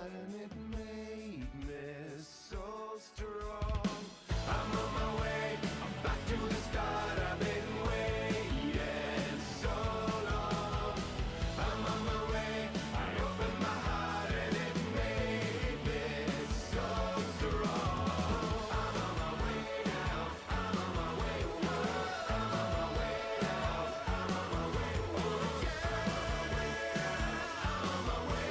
and it made me so strong. I'm on my way, I'm back to the start. I've been waiting so long. I'm on my way, I opened my heart and it made me so strong. I'm on my way now, I'm on my way, whoa. I'm on my way now, I'm on my way, whoa. Yeah, I'm on my way.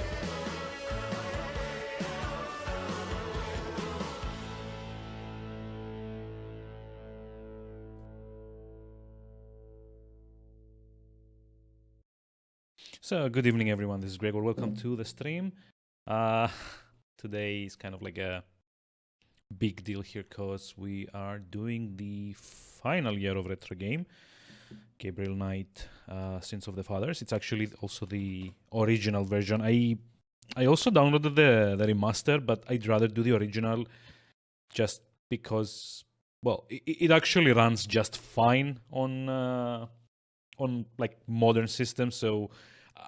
So, good evening, everyone. This is Gregor. Welcome to the stream. Uh, Today is kind of like a big deal here because we are doing the final year of retro game, Gabriel Knight, Sins of the Fathers. It's actually also the original version. I also downloaded the remaster, but I'd rather do the original just because, well, it actually runs just fine on like modern systems, so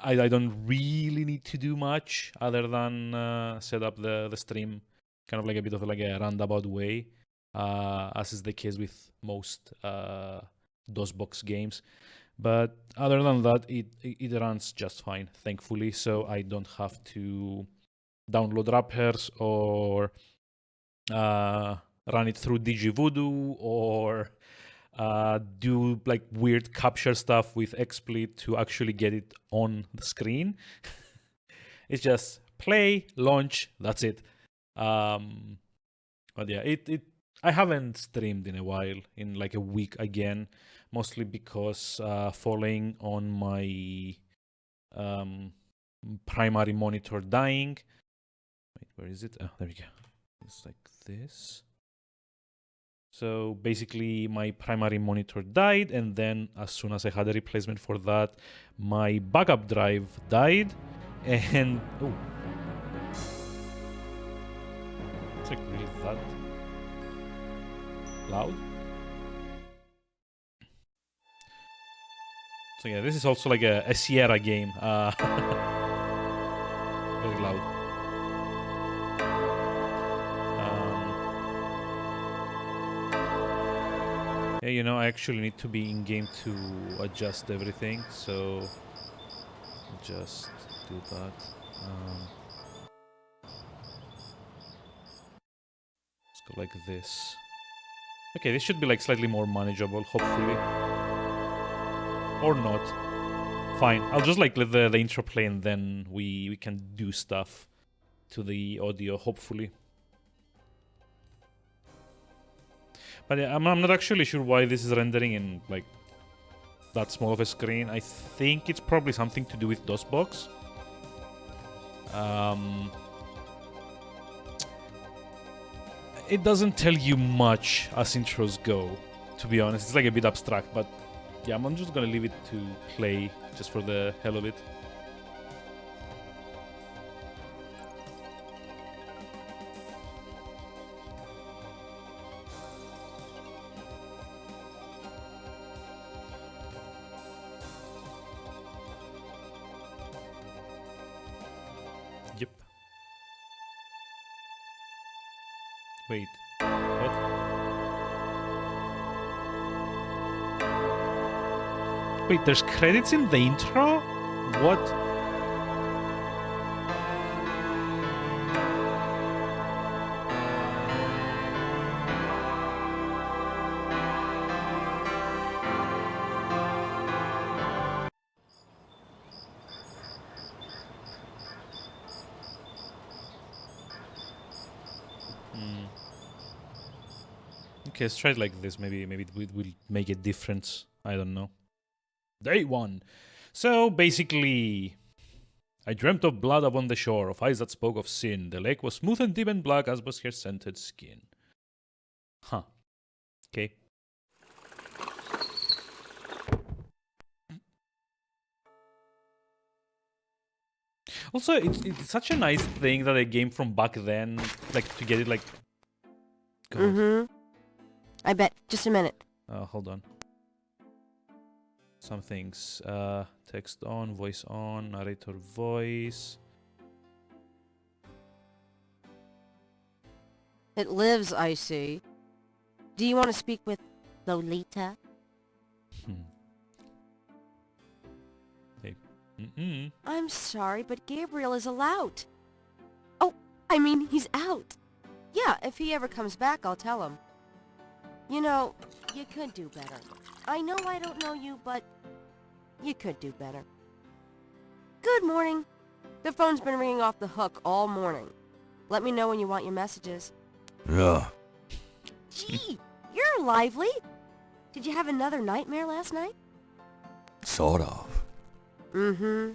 I don't really need to do much other than set up the stream kind of like a bit of like a roundabout way, as is the case with most DOSBox games. But other than that, it runs just fine, thankfully. So I don't have to download wrappers or run it through DigiVoodoo or do like weird capture stuff with XSplit to actually get it on the screen. It's just play, launch, that's it. But yeah, I haven't streamed in a while, in like a week again, mostly because falling on my primary monitor dying. Wait, where is it? Oh, there we go. It's like this. So basically, my primary monitor died, and then as soon as I had a replacement for that, my backup drive died, and oh, it's like really that loud. So yeah, this is also like a Sierra game. Very loud. Yeah, you know, I actually need to be in game to adjust everything, so just do that. Let's go like this. Okay, this should be like slightly more manageable, hopefully. Or not. Fine, I'll just like let the intro play and then we can do stuff to the audio, hopefully. But yeah, I'm not actually sure why this is rendering in like that small of a screen. I think it's probably something to do with DOSBox. It doesn't tell you much as intros go, to be honest. It's like a bit abstract, but yeah, I'm just gonna leave it to play just for the hell of it. Yep. Wait. What? Wait, there's credits in the intro? What? Okay, let's try it like this. Maybe it will make a difference. I don't know. Day 1. So basically, I dreamt of blood upon the shore, of eyes that spoke of sin. The lake was smooth and deep and black, as was her scented skin. Huh. Okay. Also, it's such a nice thing that a game from back then, like, to get it, like... God. I bet. Just a minute. Hold on. Some things. Text on, voice on, narrator voice. It lives, I see. Do you want to speak with Lolita? Hmm. Hey. Mm-mm. I'm sorry, but Gabriel is allowed. Oh, I mean, he's out. Yeah, if he ever comes back, I'll tell him. You know, you could do better. I know I don't know you, but you could do better. Good morning. The phone's been ringing off the hook all morning. Let me know when you want your messages. Yeah. Gee, you're lively. Did you have another nightmare last night? Sort of. Mm-hmm.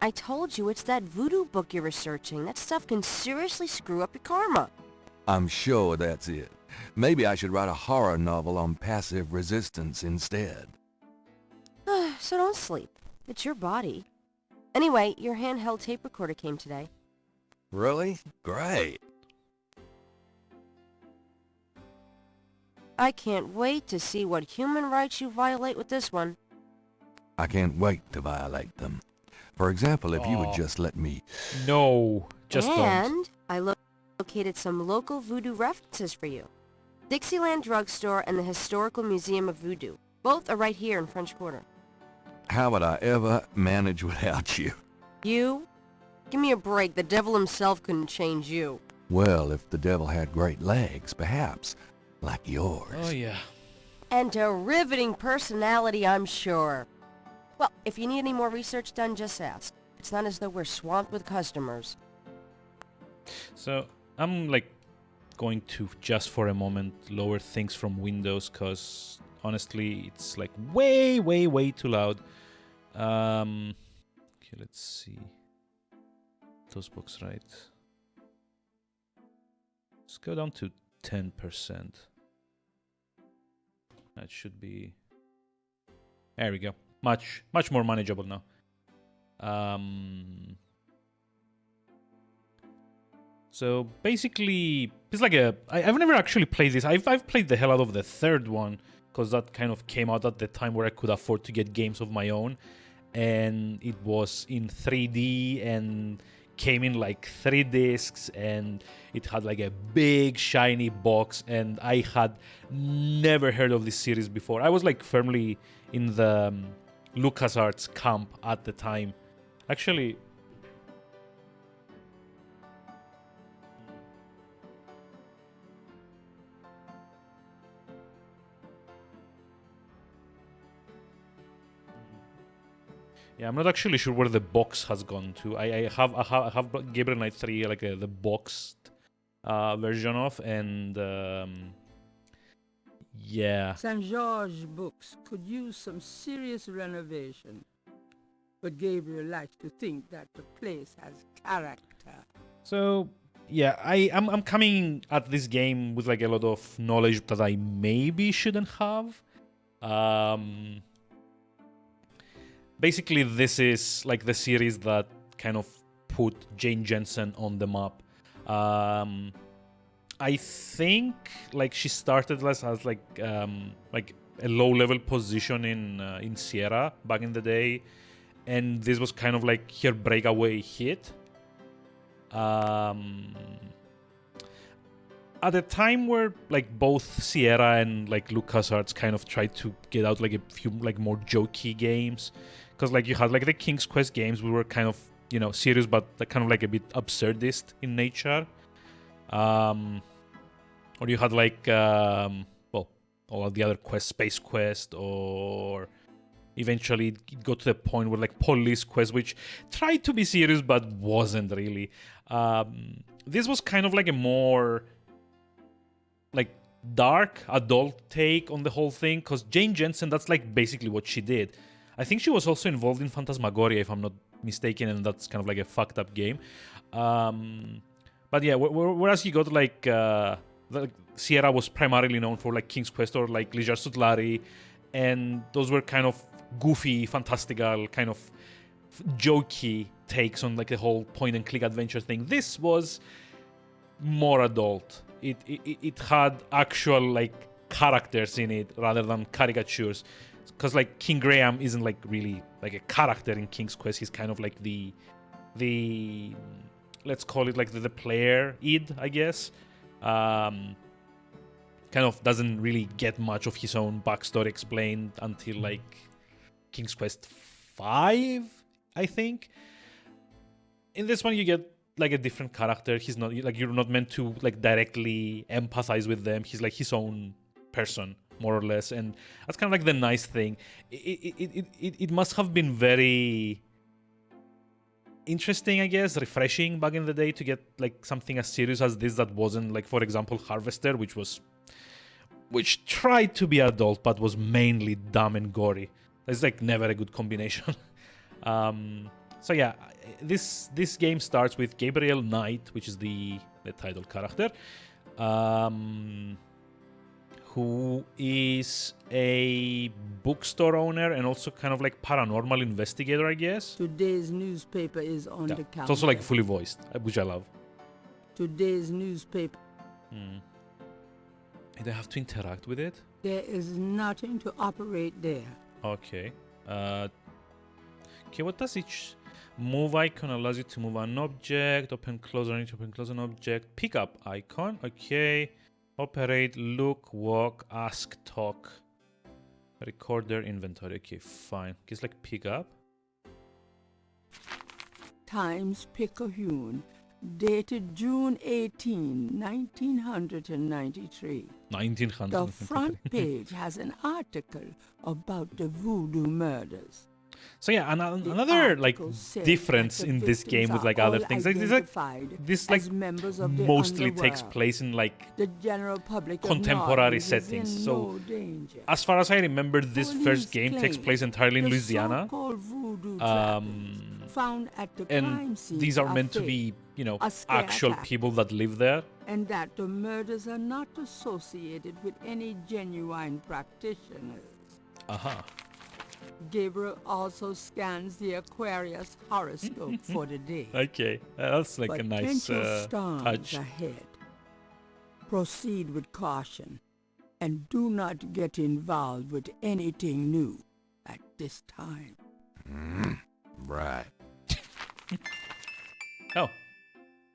I told you it's that voodoo book you're researching. That stuff can seriously screw up your karma. I'm sure that's it. Maybe I should write a horror novel on passive resistance instead. So don't sleep. It's your body. Anyway, your handheld tape recorder came today. Really? Great. I can't wait to see what human rights you violate with this one. I can't wait to violate them. For example, if you would Aw. just let me... No, just don't. And I located some local voodoo references for you. Dixieland Drugstore and the Historical Museum of Voodoo. Both are right here in French Quarter. How would I ever manage without you? You? Give me a break. The devil himself couldn't change you. Well, if the devil had great legs, perhaps. Like yours. Oh yeah. And a riveting personality, I'm sure. Well, if you need any more research done, just ask. It's not as though we're swamped with customers. So I'm like going to just for a moment lower things from Windows because honestly it's like way too loud. Okay, let's see. Those books, right? Let's go down to 10%. That should be. There we go. Much more manageable now. So basically, it's like I've never actually played this. I've played the hell out of the third one because that kind of came out at the time where I could afford to get games of my own, and it was in 3D and came in like 3 discs, and it had like a big shiny box, and I had never heard of this series before. I was like firmly in the LucasArts camp at the time. Actually, yeah, I'm not actually sure where the box has gone to. I have Gabriel Knight 3 like the boxed version of, and yeah. St. George Books could use some serious renovation. But Gabriel likes to think that the place has character. So yeah, I'm coming at this game with like a lot of knowledge that I maybe shouldn't have. Basically, this is like the series that kind of put Jane Jensen on the map. I think like she started as like a low-level position in Sierra back in the day, and this was kind of like her breakaway hit. At a time where like both Sierra and like LucasArts kind of tried to get out like a few like more jokey games, because like you had like the King's Quest games, we were kind of, you know, serious but kind of like a bit absurdist in nature. Or you had like well, all of the other quests, Space Quest, or eventually it got to the point where like Police Quest, which tried to be serious but wasn't really. This was kind of like a more like dark adult take on the whole thing, because Jane Jensen, that's like basically what she did. I think she was also involved in Phantasmagoria, if I'm not mistaken, and that's kind of like a fucked up game. But yeah, whereas you got like Sierra was primarily known for like King's Quest or like Leisure Suit Larry, and those were kind of goofy, fantastical, kind of jokey takes on like the whole point and click adventure thing. This was more adult. It had actual like characters in it rather than caricatures, because like King Graham isn't like really like a character in King's Quest. He's kind of like the let's call it like the player id, I guess. Kind of doesn't really get much of his own backstory explained until like King's Quest 5, I think. In this one, you get like a different character. He's not like, you're not meant to like directly empathize with them. He's like his own person, more or less, and that's kind of like the nice thing. It must have been very interesting, I guess, refreshing back in the day to get like something as serious as this that wasn't like, for example, Harvester, which tried to be adult but was mainly dumb and gory. It's like never a good combination. So yeah, this game starts with Gabriel Knight, which is the title character, who is a bookstore owner and also kind of like paranormal investigator, I guess. Today's newspaper is on the counter. It's also like fully voiced, which I love. Today's newspaper. Do I have to interact with it? There is nothing to operate there. Okay. Okay, what does each move icon allows you to move an object, open, close, or need to open, close an object, pick up icon, okay, operate, look, walk, ask, talk, recorder, inventory, okay, fine. It's like pick up. Times Picayune, dated June 18, 1993. 1900. The front page has an article about the voodoo murders. So yeah, another like difference in this game with like other things, like this like mostly takes place in like the general public contemporary settings. So as far as I remember, this first game takes place entirely in Louisiana. Found at the and these are meant to be, you know, actual people that live there. And that the murders are not associated with any genuine practitioners. Aha. Gabriel also scans the Aquarius horoscope for the day. Okay, that's like a nice touch. Ahead. Proceed with caution and do not get involved with anything new at this time. Right. Oh,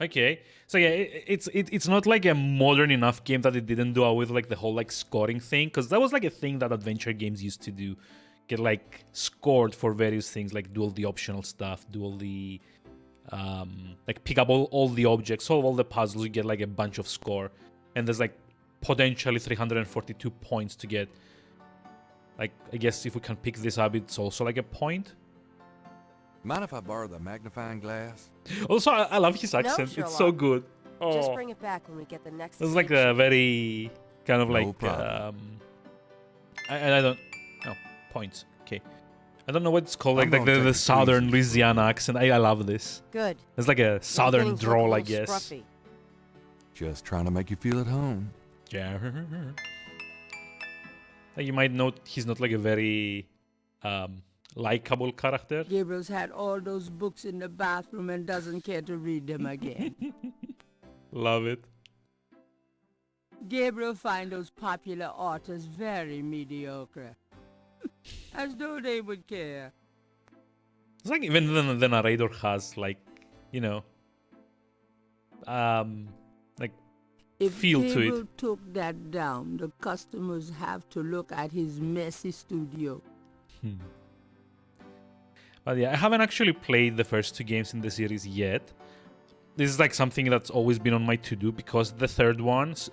okay. So yeah, it's not like a modern enough game that it didn't do away with like the whole like scoring thing, because that was like a thing that adventure games used to do, get like scored for various things, like do all the optional stuff, do all the like pick up all the objects, solve all the puzzles, you get like a bunch of score, and there's like potentially 342 points to get. Like, I guess if we can pick this up, it's also like a point. Mind if I borrow the magnifying glass? Also, I love his accent. No, it's so good. Oh. Just bring it back when we get the next. It's like a very kind of No like problem. I don't points. Okay, I don't know what it's called. I'm Like gonna take the it southern easy. Louisiana accent. I love this. Good. It's like a southern Beginning's drawl, I looking a little guess. scruffy. Just trying to make you feel at home. Yeah. Like you might note he's not like a very likable character. Gabriel's had all those books in the bathroom and doesn't care to read them again. Love it. Gabriel finds those popular authors very mediocre. As though they would care. It's like even the narrator has like, you know, like If feel to it. Gabriel took that down, the customers have to look at his messy studio. But yeah, I haven't actually played the first two games in the series yet. This is like something that's always been on my to-do, because the third one, it's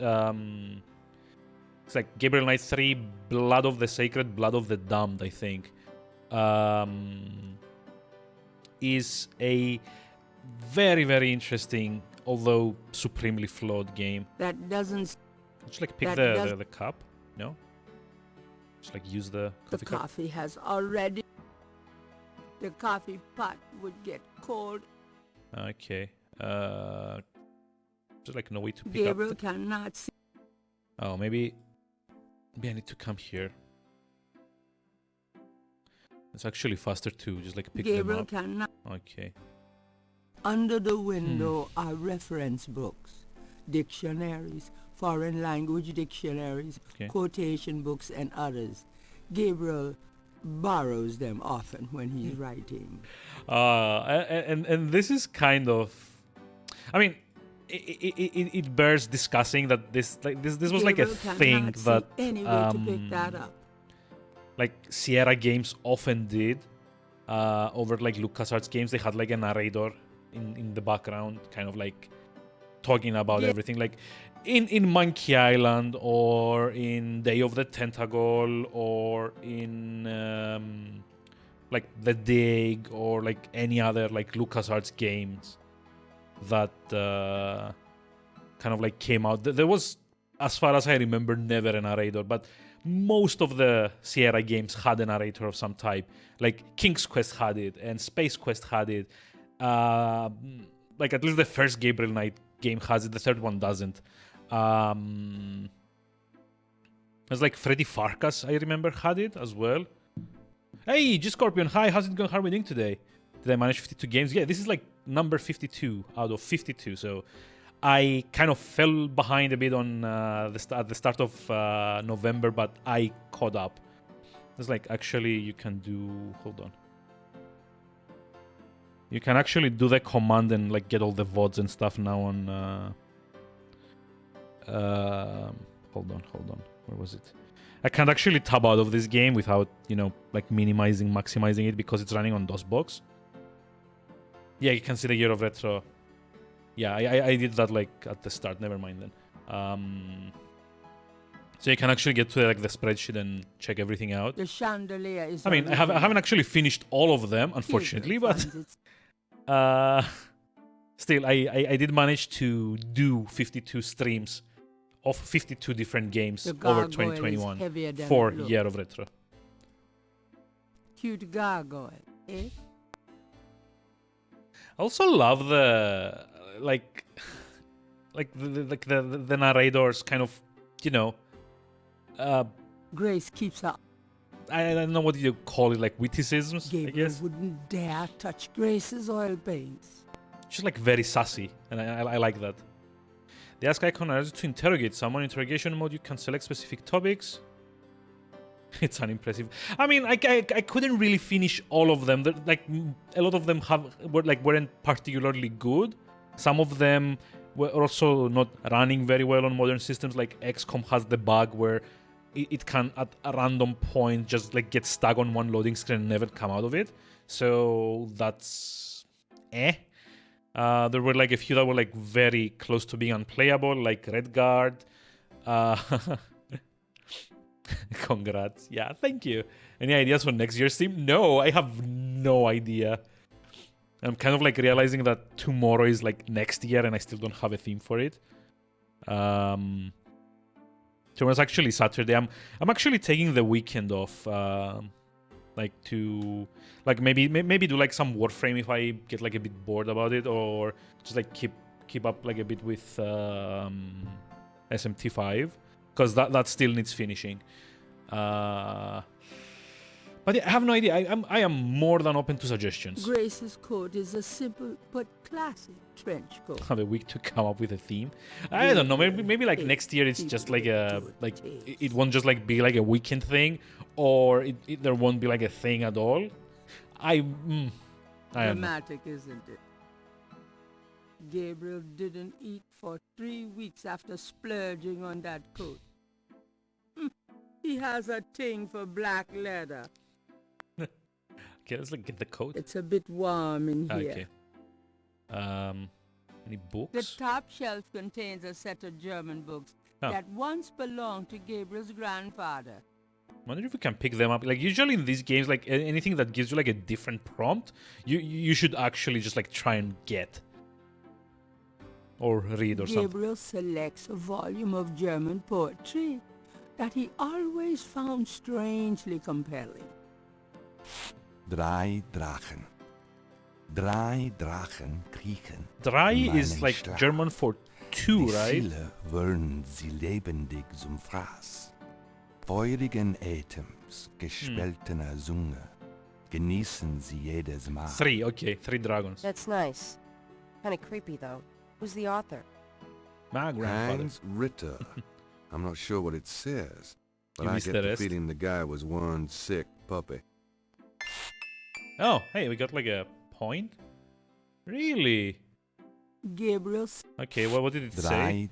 like Gabriel Knight 3, Blood of the Sacred, Blood of the Damned, I think, is a very, very interesting, although supremely flawed game. That doesn't... Just like pick That the cup, no? Just like use the The coffee cup. coffee has already... The coffee pot would get cold. Okay. Just like no way to pick Gabriel up. cannot see. Oh, maybe I need to come here. It's actually faster too. Just like pick Gabriel them up. cannot. Okay. Under the window are reference books, dictionaries, foreign language dictionaries, Okay. quotation books, and others. Gabriel borrows them often when he's writing. And this is kind of, I mean, it bears discussing that this was like a Gabriel cannot thing see that any way to pick that up. like Sierra Games often did over like LucasArts games. They had like a narrator in the background, kind of like talking about everything, like in Monkey Island or in Day of the Tentacle or in like The Dig or like any other like LucasArts games that kind of like came out. There was, as far as I remember, never a narrator, but most of the Sierra games had a narrator of some type. Like King's Quest had it and Space Quest had it. Like at least the first Gabriel Knight game has it, the third one doesn't. It's like Freddy Farkas, I remember, had it as well. Hey, G Scorpion, hi, how's it going? How are we doing today? Did I manage 52 games? Yeah, this is like number 52 out of 52, so I kind of fell behind a bit on at the start of November, but I caught up. It's like, actually, you can do... Hold on. You can actually do the command and like get all the VODs and stuff now on... hold on. Where was it? I can't actually tab out of this game without, you know, like minimizing, maximizing it because it's running on DOSBox. Yeah, you can see the year of retro. Yeah, I did that like at the start. Never mind then. So you can actually get to like the spreadsheet and check everything out. The chandelier is. I mean, I haven't actually finished all of them, unfortunately, but still, I did manage to do 52 streams of 52 different games over 2021 for Year of Retro. Cute gargoyle, eh? I also love the the narrators kind of, you know, Grace keeps up. I don't know what you call it, like witticisms, I Gabriel guess. wouldn't dare touch Grace's oil paints. She's like very sassy, and I like that. The ask icon allows you to interrogate someone. In interrogation mode, you can select specific topics. It's unimpressive. I mean, I couldn't really finish all of them. Like a lot of them weren't particularly good. Some of them were also not running very well on modern systems. Like XCOM has the bug where it can at a random point just like get stuck on one loading screen and never come out of it. So that's there were like a few that were like very close to being unplayable, like Redguard. Congrats. Yeah, thank you. Any ideas for next year's theme? No, I have no idea. I'm kind of like realizing that tomorrow is like next year and I still don't have a theme for it. Tomorrow's actually Saturday. I'm actually taking the weekend off. Like to like maybe do like some Warframe if I get like a bit bored about it, or just like keep up like a bit with SMT5 because that still needs finishing. But yeah, I have no idea. I am more than open to suggestions. Grace's coat is a simple but classic trench coat. Have a week to come up with a theme. I don't know. Maybe like next year it's just like it won't just like be like a weekend thing, or there won't be like a thing at all. I don't know. Dramatic, isn't it? Gabriel didn't eat for 3 weeks after splurging on that coat. He has a thing for black leather. Okay, let's like get the coat. It's a bit warm in here. Okay. Any books? The top shelf contains a set of German books that once belonged to Gabriel's grandfather. I wonder if we can pick them up. Like usually in these games, like anything that gives you like a different prompt, you should actually just like try and get or read or something. Gabriel selects a volume of German poetry that he always found strangely compelling. Drei Drachen. Drei Drachen kriechen. Drei is like Schlaf. German for two, Die right? Ziele wollen sie lebendig zum Fraß. Feurigen Atems, gespaltener Zunge, genießen sie jedes Mal. 3, okay, 3 dragons. That's nice. Kinda creepy, though. Who's the author? My grandfather. Hans Ritter. I'm not sure what it says, but You I missed get the the rest. feeling the guy was one sick puppy. Oh, hey, we got like a point? Really? Gabriel Okay, what did it say?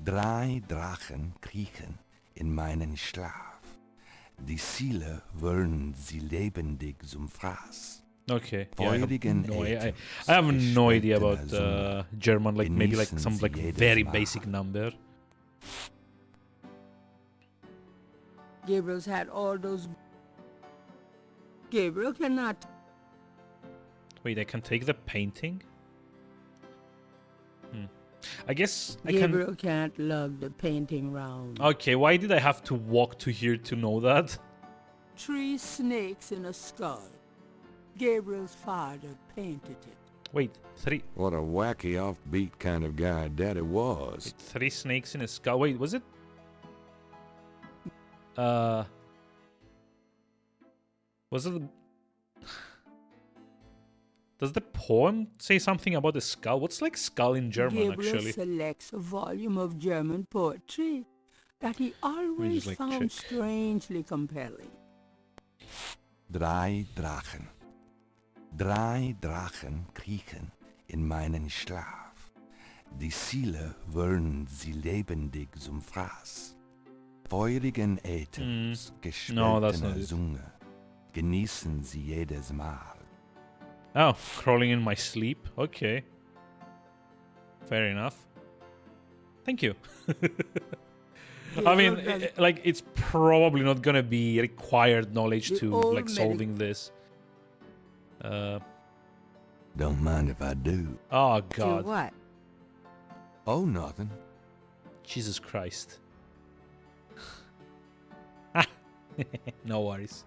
Drei Drachen kriechen in meinen Schlaf. Die Ziele wollen sie lebendig zum Fraß. Okay. Yeah, Feurigen I Atems, have no idea gespaltener about Zunge, German, like maybe like genießen some sie like jedes very Mal. basic number. Gabriel's had all those. Gabriel cannot. Wait, I can take the painting? I guess I Gabriel can't lug the painting round. can... Okay, why did I have to walk to here to know that? 3 snakes in a skull. Gabriel's father painted it. Wait, three... What a wacky, offbeat kind of guy Daddy was. Wait, 3 snakes in a skull. Wait, was it? Was it... Does the poem say something about the skull? What's like skull in German, Gabriel actually? selects a volume of German poetry that he always like, found check. strangely compelling. Drei Drachen kriechen in meinen Schlaf. Die Ziele wollen sie lebendig zum Fraß. Feurigen Atems, No, that's gespaltener not it. Zunge, genießen sie jedes Mal. Oh, crawling in my sleep. Okay. Fair enough. Thank you. I mean, like, it's probably not gonna be required knowledge The to, old like, solving this. Don't mind if I do. Oh, Do God. what? Oh, nothing. Jesus Christ. No worries.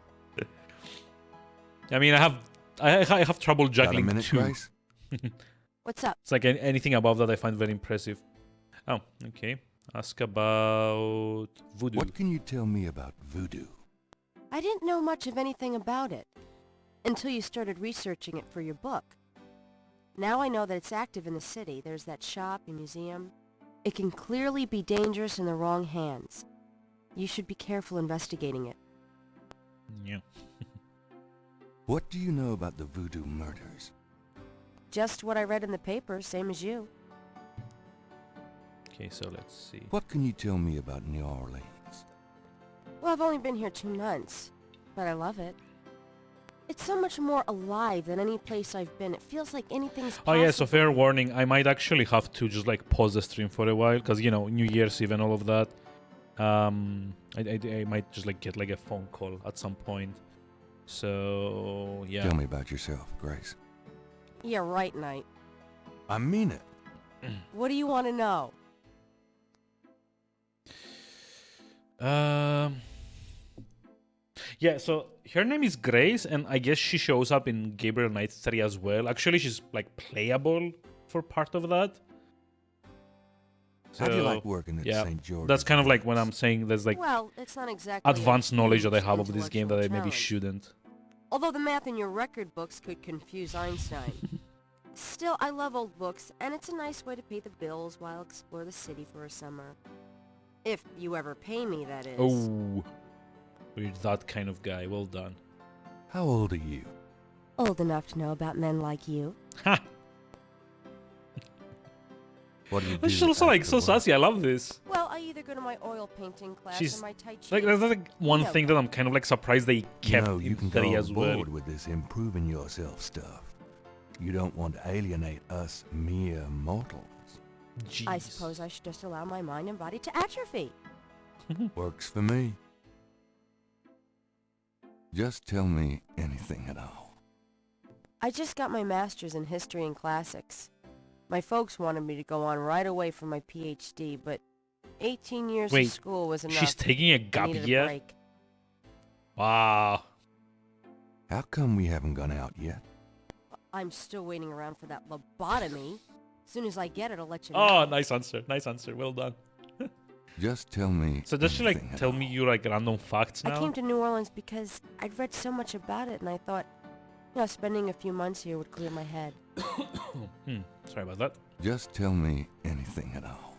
I mean, I have trouble Got a juggling minute, two. Grace? What's up? It's like anything above that I find very impressive. Oh, okay. Ask about voodoo. What can you tell me about voodoo? I didn't know much of anything about it until you started researching it for your book. Now I know that it's active in the city. There's that shop and museum. It can clearly be dangerous in the wrong hands. You should be careful investigating it. Yeah. What do you know about the voodoo murders? Just what I read in the paper, same as you. Okay, so let's see. What can you tell me about New Orleans? Well, I've only been here 2 months, but I love it. It's so much more alive than any place I've been. It feels like anything's possible. Oh yeah, so fair warning, I might actually have to just like pause the stream for a while, because you know, New Year's Eve and all of that. I might just like get like a phone call at some point. So yeah. Tell me about yourself, Grace. Yeah, right, Knight. I mean it. What do you want to know? Yeah, so her name is Grace, and I guess she shows up in Gabriel Knight 3 as well. Actually, she's like playable for part of that. How do you So, like working at yeah, St. George? that's kind of like when I'm saying there's like Well, it's not exactly advanced a knowledge that I huge have of this game that I intellectual maybe challenge. shouldn't. Although the math in your record books could confuse Einstein. Still, I love old books, and it's a nice way to pay the bills while explore the city for a summer. If you ever pay me, that is. Oh, you're that kind of guy. Well done. How old are you? Old enough to know about men like you. Ha! What do you do? She's also like after so work? sassy. I love this. Well, I either go to my oil painting class She's or my Tai Chi. Like that's like one Yeah. thing that I'm kind of like surprised they kept No, you in can go 3 on as well. board with this improving yourself stuff. You don't want to alienate us mere mortals. Jeez. I suppose I should just allow my mind and body to atrophy. Works for me. Just tell me anything at all. I just got my master's in history and classics. My folks wanted me to go on right away for my PhD, but 18 years Wait, of school was enough. She's taking a I gap needed a year. break. Wow. How come we haven't gone out yet? I'm still waiting around for that lobotomy. As soon as I get it, I'll let you know. Oh, nice answer. Nice answer. Well done. Just tell me. So does she like anything at tell all. me you like random facts I now? came to New Orleans because I'd read so much about it, and I thought, spending a few months here would clear my head. Sorry about that. Just tell me anything at all.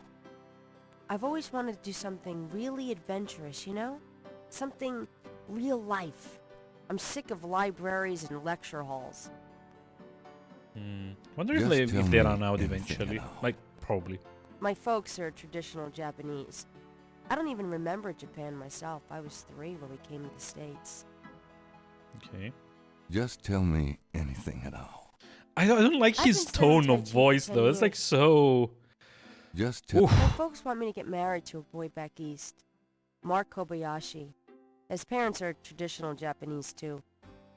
I've always wanted to do something really adventurous, Something real life. I'm sick of libraries and lecture halls. Wonder if Just they tell if they me run out anything eventually. at all. Like probably. My folks are traditional Japanese. I don't even remember Japan myself. I was 3 when we came to the States. Okay. Just tell me anything at all. I don't like I've his been spending tone of Taiji for voice 10 though. It's like years. so. Just tell Oof. My folks want me to get married to a boy back east. Mark Kobayashi. His parents are traditional Japanese too.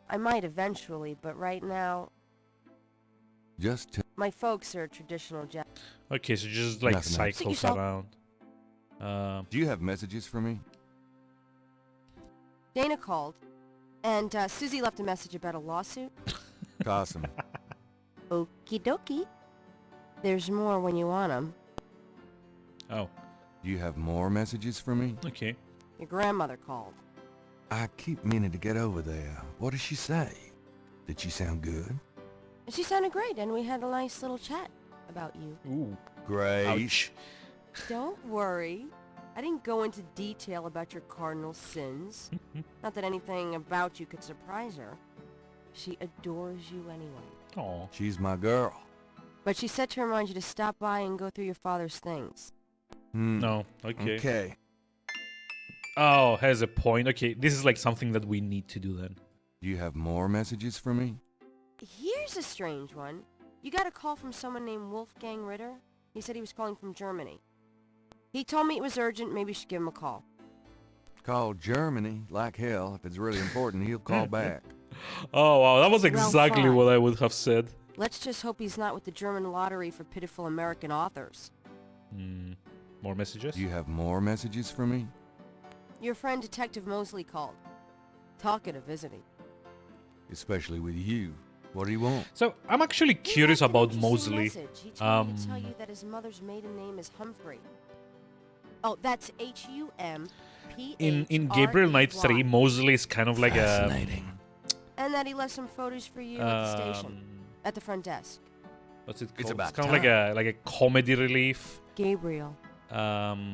I might eventually, but right now, Just tell my folks are traditional Okay, so just like Nothing else. cycles yourself. around. Do you have messages for me? Dana called, and Susie left a message about a lawsuit. Awesome. Okie dokie. There's more when you want 'em. Oh, Do you have more messages for me? okay. Your grandmother called. I keep meaning to get over there. What did she say? Did she sound good? She sounded great, and we had a nice little chat about you. Ooh. Great. Ouch. Don't worry. I didn't go into detail about your cardinal sins. Not that anything about you could surprise her. She adores you anyway. Aw. She's my girl. But she said to remind you to stop by and go through your father's things. No. Okay. Okay. Oh, has a point. Okay, this is like something that we need to do then. Do you have more messages for me? Here's a strange one. You got a call from someone named Wolfgang Ritter? He said he was calling from Germany. He told me it was urgent, maybe you should give him a call. Call Germany. Like hell. If it's really important, he'll call back. Oh wow, that was Well, exactly fine. what I would have said. Let's just hope he's not with the German lottery for pitiful American authors. More messages? Do you have more messages for me? Your friend Detective Mosley called. Talkative, isn't he? Especially with you. What do you want? So I'm actually He curious left an about interesting Mosley. message. He told me to tell you that his mother's maiden name is Humphrey. Oh, that's Humphrey. In Gabriel Knight 3, Mosley is kind of like Fascinating. And that he left some photos for you at the station, at the front desk. What's it called? It's about kind of like a comedy relief. Gabriel,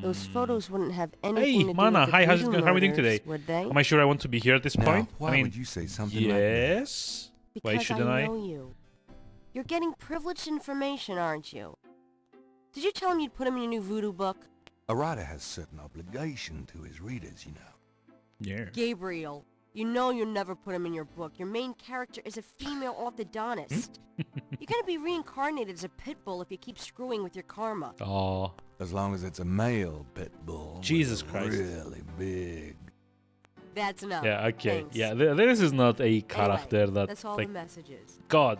those photos wouldn't have Hey, anything to do Mana, with the hi, how's it Voodoo going? How are we doing murders, today? would they? Am I sure I want to be here at this Now, point? why I mean, would you say something like that? yes. Why Because shouldn't I I? know you. You're getting privileged information, aren't you? Did you tell him you'd put him in your new voodoo book? A writer has certain obligation to his readers, you know. Yeah. Gabriel, you know you'll never put him in your book. Your main character is a female orthodontist. You're gonna be reincarnated as a pit bull if you keep screwing with your karma. Oh, As long as it's a male pit bull. with Jesus a Christ. Really big. That's enough. yeah. Okay. Thanks. Yeah. This is not a character Anyway, that that's all like the messages. God,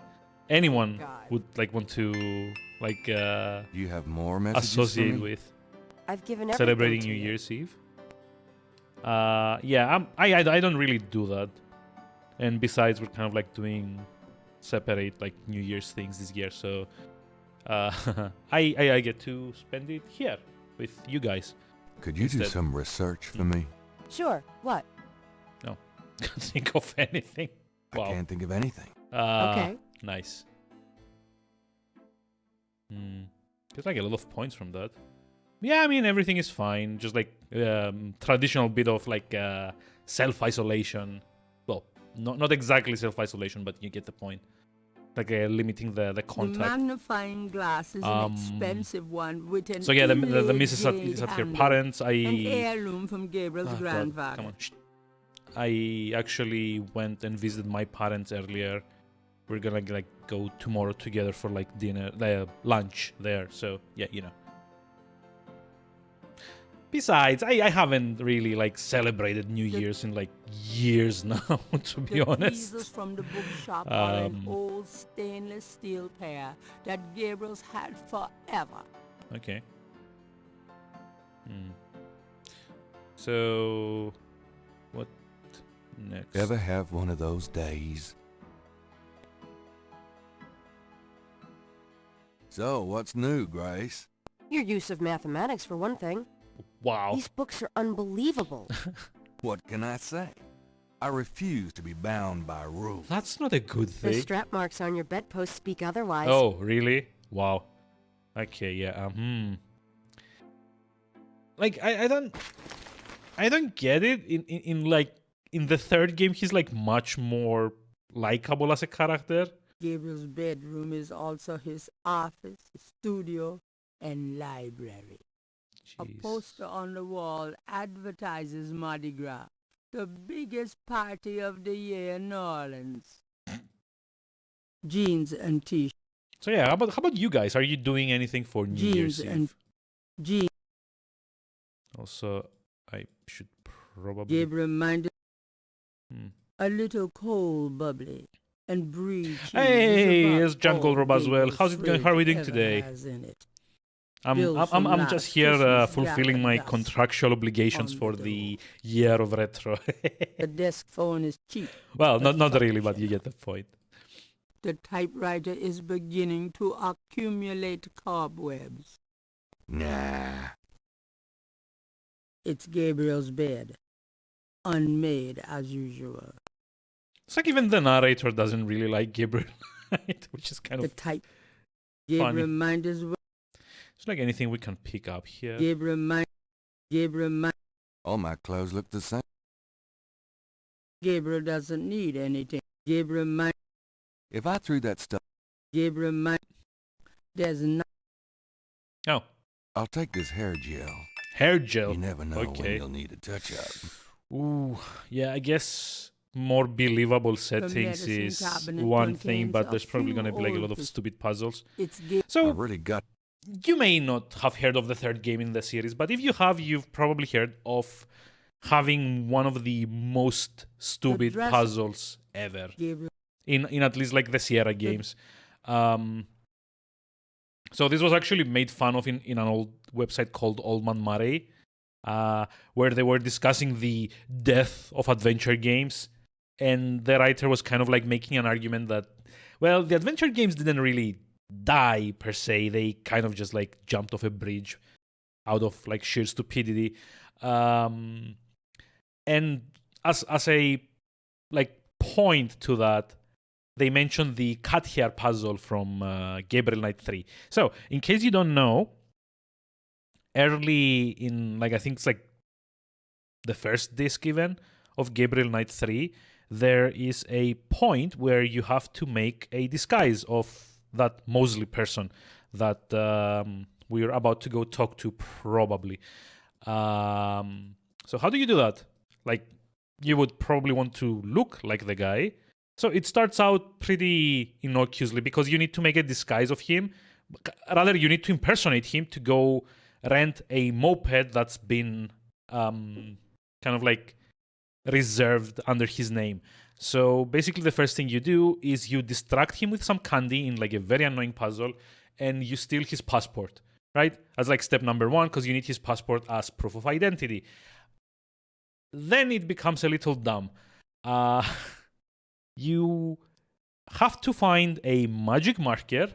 anyone God. would like want to like Do you have more messages for associate me? with. I've given everything Celebrating to New you. Year's Eve. Yeah, I don't really do that. And besides, we're kind of like doing separate like New Year's things this year, so I get to spend it here with you guys. Could you do Instead. some research for me? Sure. What? Can't think of anything. I Wow. can't think of anything. Okay. Nice. There's like a lot of points from that. Yeah, I mean everything is fine. Just like traditional bit of like self-isolation. Well, not exactly self-isolation, but you get the point. Like limiting the The contact. magnifying glass is an expensive one with an So yeah, the inlaid missus jade is at her handle. parents. An heirloom from Gabriel's Oh, God, grandfather. come on. Shh. I actually went and visited my parents earlier. We're gonna like go tomorrow together for like dinner, lunch there. So yeah, you know. Besides, I haven't really like celebrated New Year's in like years now, to be The honest. pieces from the bookshop are an Um, old stainless steel pair that Gabriel's had forever. Okay. So, what next? Ever have one of those days? So, what's new, Grace? Your use of mathematics, for one thing. Wow. These books are unbelievable. What can I say? I refuse to be bound by rules. That's not a good The thing. strap marks on your bedpost speak otherwise. Oh, really? Wow. Okay, yeah. Like I don't get it. In like in the third game, he's like much more likable as a character. Gabriel's bedroom is also his office, his studio, and library. A Jeez. poster on the wall advertises Mardi Gras, the biggest party of the year in New Orleans. Jeans and t-shirts. So yeah, how about you guys? Are you doing anything for New Year's Eve? Jeans. Also, I should probably. Gabriel minded Hmm. a little cold, bubbly, and brie cheese. Hey, is it's Jungle all Rob as well. Gabriel's How's it going? How are we doing fridge today? ever has in it. I'm Bills from just last here Christmas fulfilling my gathered dust contractual obligations on for the the year of retro. The desk phone is cheap. Well, but not really, but you functional. get the point. The typewriter is beginning to accumulate cobwebs. Nah. It's Gabriel's bed, unmade as usual. It's like even the narrator doesn't really like Gabriel, right? Which is kind The of type. funny. Gabriel mind is It's like anything we can pick up here. Gabriel mind. All my clothes look the same. Gabriel doesn't need anything. Gabriel mind. If I threw that stuff, Gabriel mind. There's no. Oh, I'll take this hair gel. hair gel. You never know when Okay. you'll need a touch-up. Ooh, yeah, I guess more believable settings medicine is cabinet one thing, contains but a there's probably few going to be like a lot old of pres- stupid puzzles. It's I So really got you may not have heard of the third game in the series, but if you have, you've probably heard of having one of the most stupid dress- puzzles ever Gabriel. in at least like the Sierra games. So this was actually made fun of in an old website called Old Man Murray, where they were discussing the death of adventure games, and the writer was kind of like making an argument that, well, the adventure games didn't really die per se. They kind of just like jumped off a bridge out of like sheer stupidity. And as a like point to that, they mentioned the cat hair puzzle from Gabriel Knight 3. So, in case you don't know, early in, like, I think it's like the first disc even of Gabriel Knight 3, there is a point where you have to make a disguise of that Mosley person that we're about to go talk to probably. So how do you do that? Like, you would probably want to look like the guy. So it starts out pretty innocuously because you need to make a disguise of him. Rather, you need to impersonate him to go rent a moped that's been kind of like reserved under his name. So basically the first thing you do is you distract him with some candy in like a very annoying puzzle, and you steal his passport, right? As like step number one, because you need his passport as proof of identity. Then it becomes a little dumb. You have to find a magic marker,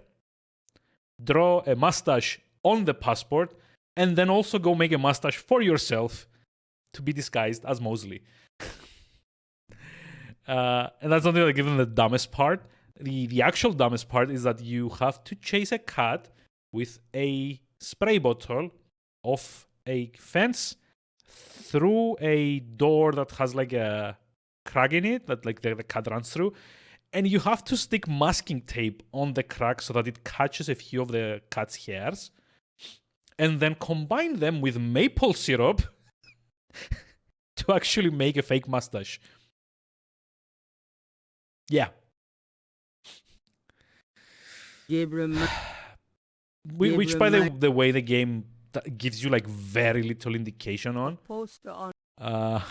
draw a mustache on the passport, and then also go make a mustache for yourself to be disguised as Mosley. And that's not like even the dumbest part. The actual dumbest part is that you have to chase a cat with a spray bottle off a fence through a door that has like a crack in it that like the cat runs through, and you have to stick masking tape on the crack so that it catches a few of the cat's hairs, and then combine them with maple syrup to actually make a fake mustache. Yeah. Gabriel. Which by the way, the game gives you like very little indication on. Poster on.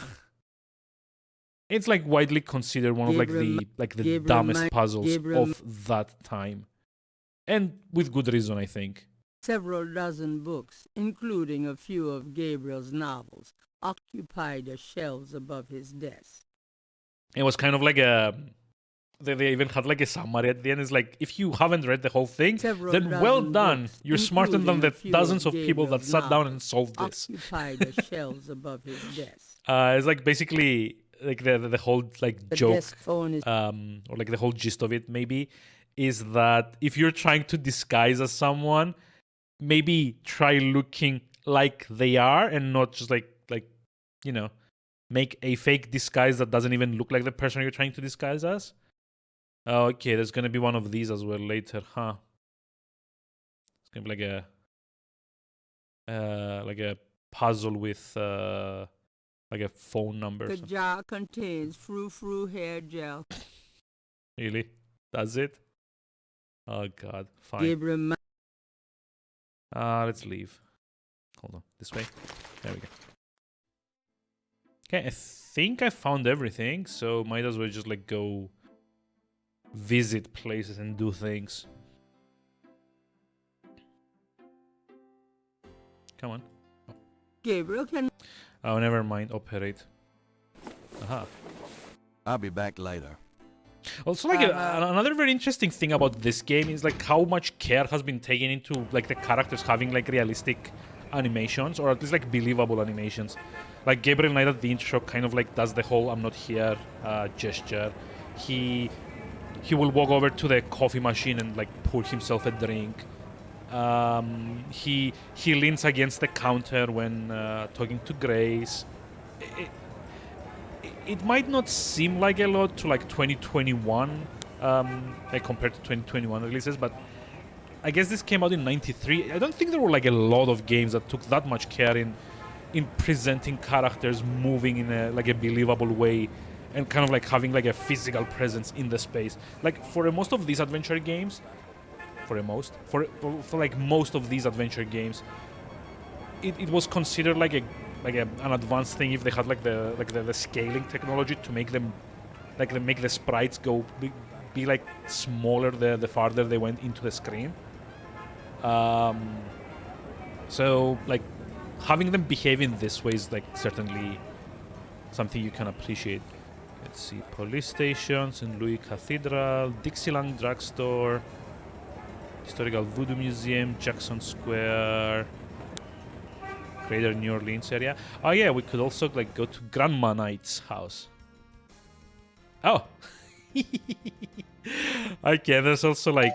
It's like widely considered one of like the Gabriel dumbest Mike- puzzles Gabriel of that time, and with good reason, I think. Several dozen books, including a few of Gabriel's novels, occupy the shelves above his desk. It was kind of like a. They even had like a summary at the end. It's like, if you haven't read the whole thing, Several then dozen well done. books, You're smarter than including the a few dozens of of people that Gabriel's sat down and novels, solved this. occupy the shelves above his desk. It's like basically like the whole like The joke, desk phone is or like the whole gist of it maybe is that if you're trying to disguise as someone, maybe try looking like they are and not just like you know, make a fake disguise that doesn't even look like the person you're trying to disguise as. Oh, okay, there's gonna be one of these as well later, huh? It's gonna be like a puzzle with like a phone number. The jar contains frou-frou hair gel. Really? That's it? Oh god, fine. Gabriel, Let's leave. Hold on, this way. There we go. Okay, I think I found everything, so might as well just like go visit places and do things. Come on. Gabriel can... Oh, never mind. Operate. Aha. I'll be back later. Also, like another very interesting thing about this game is like how much care has been taken into like the characters having like realistic animations, or at least like believable animations. Like Gabriel Knight at the intro kind of like does the whole "I'm not here" gesture. He will walk over to the coffee machine and like pour himself a drink. He leans against the counter when talking to Grace. It might not seem like a lot to like 2021, like compared to 2021 releases, but I guess this came out in '93. I don't think there were like a lot of games that took that much care in presenting characters moving in a like a believable way and kind of like having like a physical presence in the space. Like for most of these adventure games, for like most of these adventure games, it was considered like an advanced thing if they had like the scaling technology to make them make the sprites go be like smaller the farther they went into the screen. So like having them behave in this way is like certainly something you can appreciate. Let's see, police station, St. Louis Cathedral, Dixieland Drugstore, Historical Voodoo Museum, Jackson Square, Greater New Orleans area. Oh yeah, we could also like go to Grandma Knight's house. Oh, okay. There's also like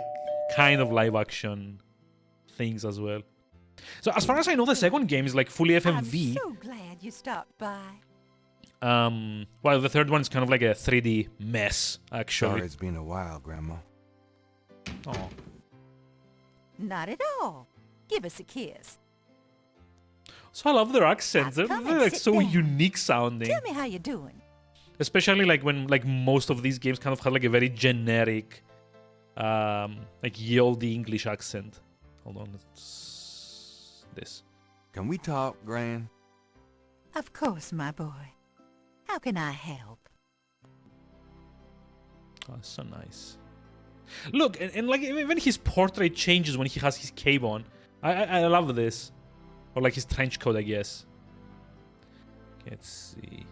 kind of live action things as well. So as far as I know, the second game is like fully FMV. I'm so glad you stopped by. Well, the third one is kind of like a 3D mess, actually. Sorry it's been a while, Grandma. Oh. Not at all. Give us a kiss. So I love their accents. They're come and like sit so down. unique sounding. Tell me how you're doing. Especially like when like most of these games kind of have like a very generic, like ye olde English accent. Hold on, it's this. Can we talk, Gran? Of course, my boy. How can I help? Oh, so nice. Look, and like even his portrait changes when he has his cape on. I love this. Or like his trench coat, I guess. Let's see.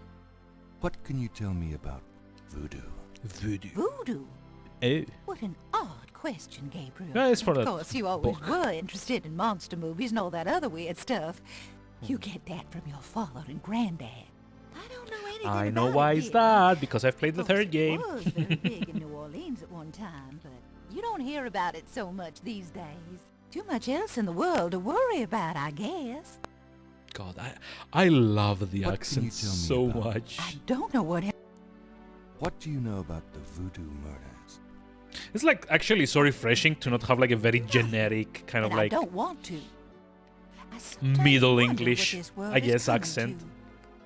What can you tell me about voodoo? Voodoo. Voodoo? Oh. What an odd question, Gabriel. Yeah, it's for Of the course, you always book. were interested in monster movies and all that other weird stuff. You get that from your father and granddad. I don't know anything I about know it why is here. that, because I've played the Of course, third game. It was very big in New Orleans at one time, but you don't hear about it so much these days. Too much else in the world to worry about, I guess. God, I love the What can you accent tell me so about- much. I don't know what... What do you know about the voodoo murders? It's like actually so refreshing to not have like a very generic kind of and I like don't want to. I sometimes Middle wonder what English, this world I is guess, coming accent. to.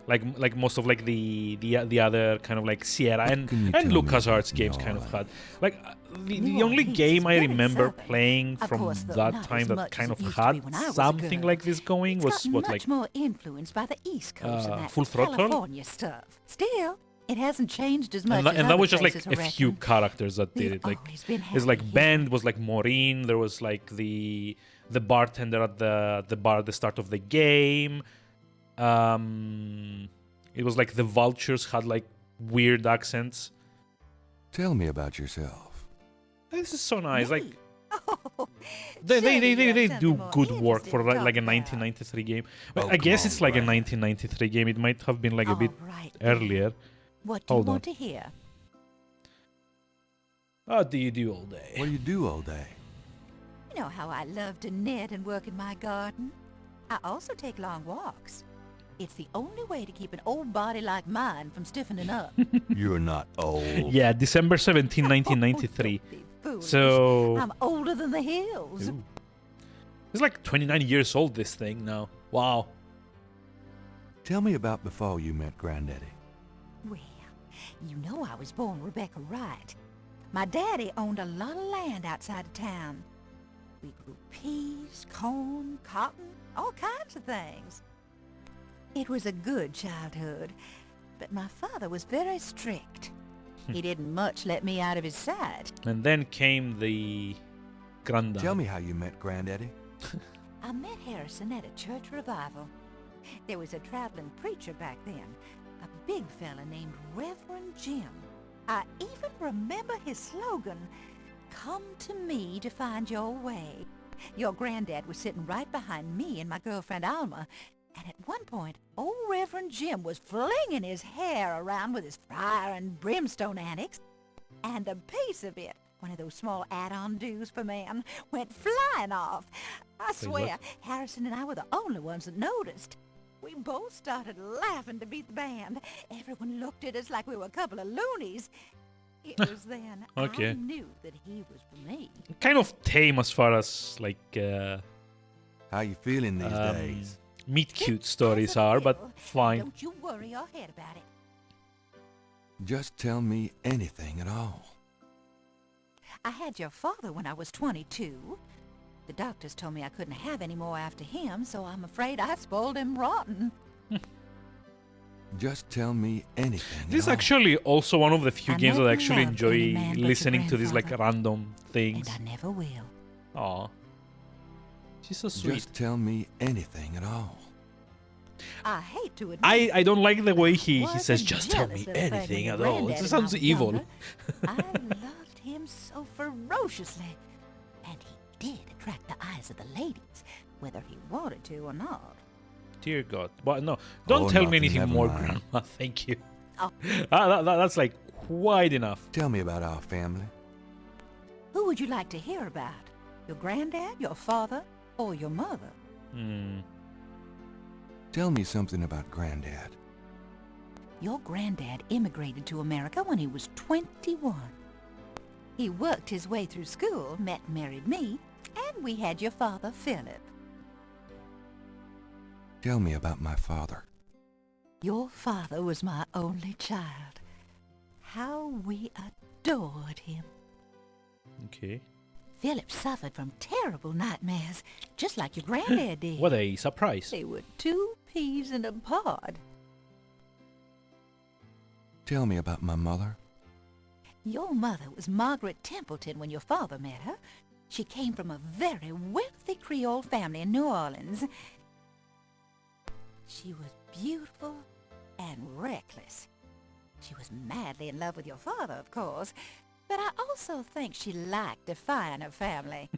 like most of like the other kind of like Sierra and can you tell me LucasArts about games New kind of had. Orleans? Like the New only Orleans game is I very remember southern. playing Of from course, though, that not time as that much kind as of it used to be had when I was a something girl. like this going It's was gotten what much like more influenced by the East Coast and that Full Throttle? California stuff. Still, it hasn't changed as much and that, as and that other was just like places, a I few reckon. characters that did We've it. Like always been it's like happy here. Bend was like Maureen. There was like the bartender at the bar at the start of the game. It was like the vultures had like weird accents. Tell me about yourself. This is so nice. Like Me? Oh, they surely you have do something more good work for interesting to like a talk about. 1993 game. But Oh, I guess come it's on, like a Brian. 1993 game. It might have been like a bit All right, then. earlier. What do you Hold on. want to hear? What do you do all day? What do you do all day? You know how I love to knit and work in my garden. I also take long walks. It's the only way to keep an old body like mine from stiffening up. You're not old. Yeah, December 17, Oh, 1993. don't be foolish. So I'm older than the hills. Ooh. It's like 29 years old, this thing now. Wow. Tell me about before you met Granddaddy. Well, you know I was born Rebecca Wright. My daddy owned a lot of land outside of town. We grew peas, corn, cotton, all kinds of things. It was a good childhood, but my father was very strict. He didn't much let me out of his sight. And then came the granddad. Tell me how you met Granddaddy. I met Harrison at a church revival. There was a traveling preacher back then, a big fella named Reverend Jim. I even remember his slogan, "Come to me to find your way." Your granddad was sitting right behind me and my girlfriend Alma, and at one point, old Reverend Jim was flinging his hair around with his fire and brimstone antics, and a piece of it, one of those small add-on-dos for men, went flying off. I swear, Harrison and I were the only ones that noticed. We both started laughing to beat the band. Everyone looked at us like we were a couple of loonies. It was then Okay. I knew that he was for me. Kind of tame as far as like How you feeling these days? meet cute As stories a are, but fiddle. fine. Don't you worry your head about it. Just tell me anything at all. I had your father when I was 22. The doctors told me I couldn't have any more after him, so I'm afraid I spoiled him rotten. Just tell me anything This is at all. actually also one of the few I games that I never actually loved any enjoy man but your listening to these like grandfather. random things. And I never will. Aw. She's so sweet. Just tell me anything at all. I hate to admit I don't like the way he was says, a just tell jealous me little thing when anything your at all. It granddaddy just sounds was evil. younger. I loved him so ferociously. And he did attract the eyes of the ladies, whether he wanted to or not. Dear God. But no, don't Oh, tell me nothing, anything never more, mind. Grandma. Thank you. Oh. That's like quite enough. Tell me about our family. Who would you like to hear about? Your granddad, your father, or your mother? Hmm. Tell me something about Granddad. Your granddad immigrated to America when he was 21. He worked his way through school, met and married me, and we had your father, Philip. Tell me about my father. Your father was my only child. How we adored him. Okay. Philip suffered from terrible nightmares, just like your granddad did. What a surprise. They were two peas in a pod. Tell me about my mother. Your mother was Margaret Templeton when your father met her. She came from a very wealthy Creole family in New Orleans. She was beautiful and reckless. She was madly in love with your father, of course, but I also think she liked defying her family.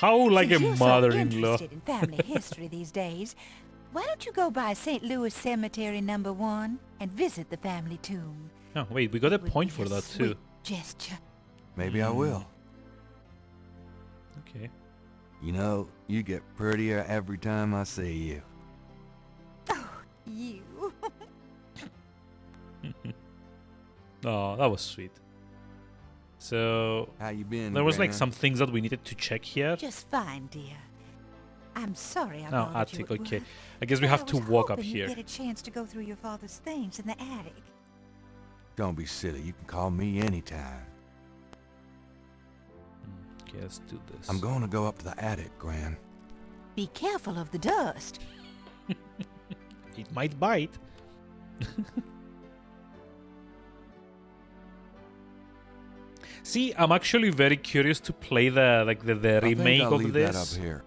How like a Since you're so mother-in-law. interested in family history these days, why don't you go by St. Louis Cemetery No. 1 and visit the family tomb? Oh, wait, we got a It would point be for a that sweet too. gesture. Maybe I will. Okay. You know, you get prettier every time I see you. You. Oh, that was sweet. So How you been, there was like Gran? some things that we needed to check here. Just fine, dear. I'm sorry I No, bothered you attic, at okay. work, I guess we but have I to was walk up hoping you'd here. get a chance to go through your father's things in the attic. Don't be silly. You can call me anytime. Okay, let's do this. I'm going to go up to the attic, Gran. Be careful of the dust. It might bite. See, I'm actually very curious to play the I remake think I'll of leave this. that up here.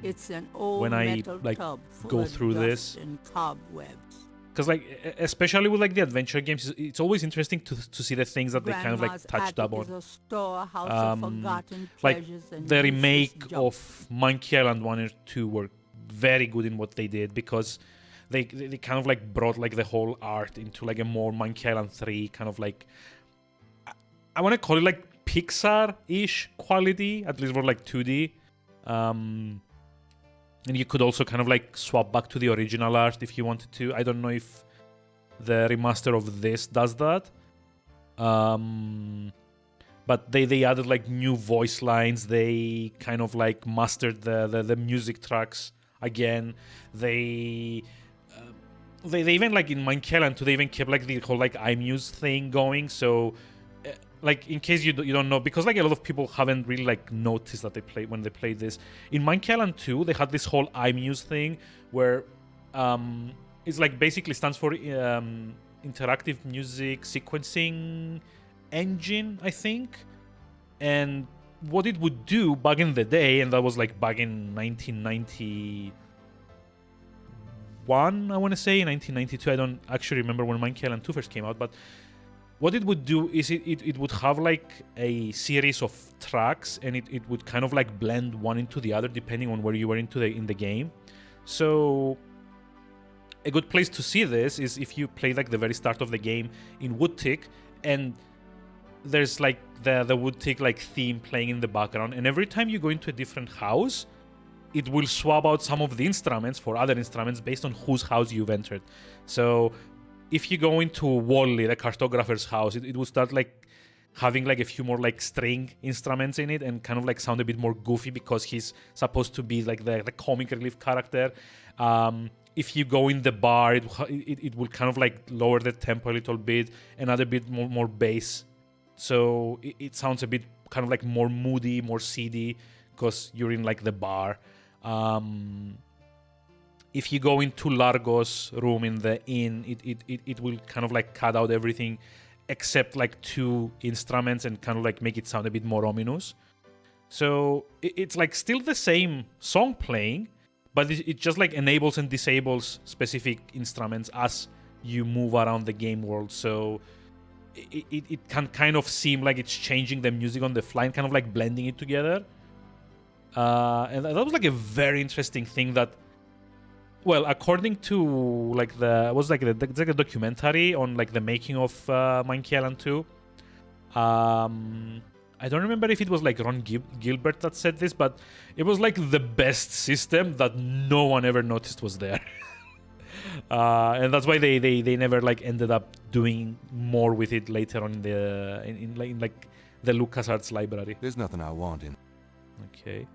It's an old When I, metal like, tub full go of through dust this. and cobwebs. Because like especially with like the adventure games, it's always interesting to see the things that they kind of like Grandma's touched attic up is on. a storehouse of Um, forgotten Like treasures and the useless remake junk. of Monkey Island 1 and 2 were very good in what they did because they kind of like brought like the whole art into like a more Monkey Island 3 kind of like I want to call it like Pixar-ish quality, at least for like 2D. And you could also kind of like swap back to the original art if you wanted to. I don't know if the remaster of this does that. But they added like new voice lines. They kind of like mastered the music tracks again. They even like in Minecraft 2 they even kept like the whole like iMuse thing going. So like in case you don't know, because like a lot of people haven't really like noticed that when they played this in Minecraft 2, they had this whole iMuse thing where it's like basically stands for interactive music sequencing engine, I think. And what it would do back in the day, and that was like back in 1991, I want to say 1992. I don't actually remember when Minecraft 2 first came out, but what it would do is it would have like a series of tracks, and it would kind of like blend one into the other depending on where you were in the game. So a good place to see this is if you play like the very start of the game in Woodtick, and there's like the Woodtick like theme playing in the background, and every time you go into a different house, it will swap out some of the instruments for other instruments based on whose house you've entered. So if you go into Wally, the cartographer's house, it will start like having like a few more like string instruments in it and kind of like sound a bit more goofy because he's supposed to be like the comic relief character. If you go in the bar, it will kind of like lower the tempo a little bit and add a bit more bass. So it sounds a bit kind of like more moody, more seedy because you're in like the bar. If you go into Largo's room in the inn, it will kind of like cut out everything except like 2 instruments and kind of like make it sound a bit more ominous. So it's like still the same song playing, but it just like enables and disables specific instruments as you move around the game world. So it can kind of seem like it's changing the music on the fly and kind of like blending it together. And that was like a very interesting thing that, well, according to like it's like a documentary on like the making of Minecraft 2. I don't remember if it was like Ron Gilbert that said this, but it was like the best system that no one ever noticed was there. And that's why they never like ended up doing more with it later on in like the LucasArts library. There's nothing I want in. Okay.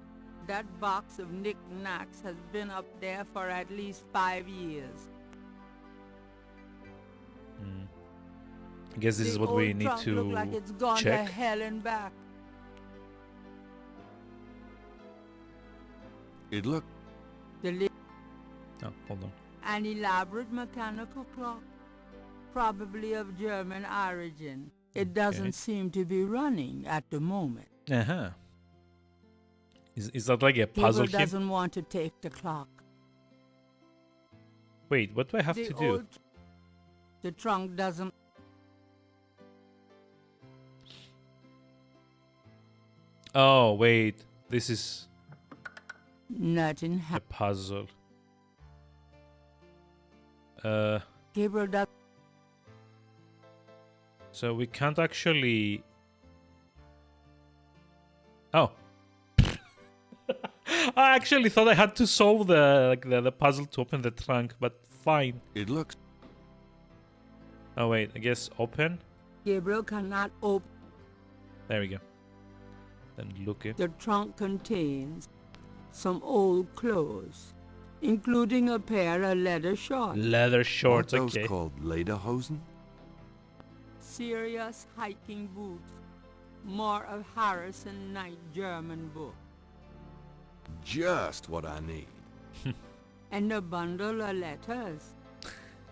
That box of knickknacks has been up there for at least 5 years. I guess this is what we need to look like it's gone check. To hell and back. It looked. Oh, hold on. An elaborate mechanical clock, probably of German origin. It doesn't seem to be running at the moment. Uh-huh. Is that like a puzzle? Gabriel doesn't want to take the clock. Wait, what do I have to do? The trunk doesn't. Oh, wait. This is Nothing a puzzle. Gabriel does. So we can't actually. Oh. I actually thought I had to solve the puzzle to open the trunk, but fine. It looks. Oh wait, I guess open. Gabriel cannot open. There we go. Then look it. The trunk contains some old clothes, including a pair of leather shorts. Leather shorts, Aren't those okay. called lederhosen? Serious hiking boots. More of Harrison Knight German book. Just what I need. And a bundle of letters.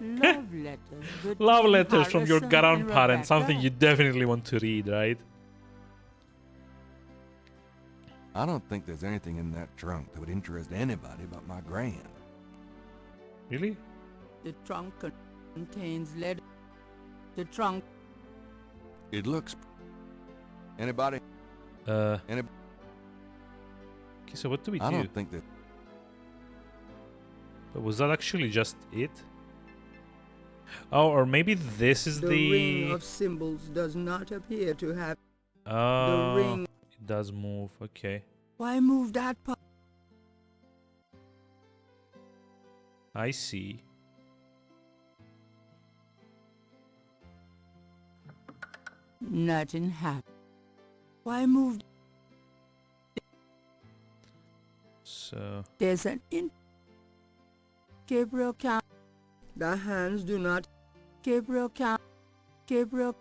Love letters. Love between letters from your Harrison and grandparents. Something Rebecca. you definitely want to read, right? I don't think there's anything in that trunk that would interest anybody but my grand. Really? The trunk contains lead. The trunk. It looks. Anybody? Okay, so what do we do? I don't think that. But was that actually just it? Oh, or maybe this is The ring of symbols does not appear to have. Oh, the ring. it does move. Okay. Why move that part? I see. Nothing happened. Why move? So, There's an in. Gabriel can't. The hands do not. Gabriel can't. Gabriel.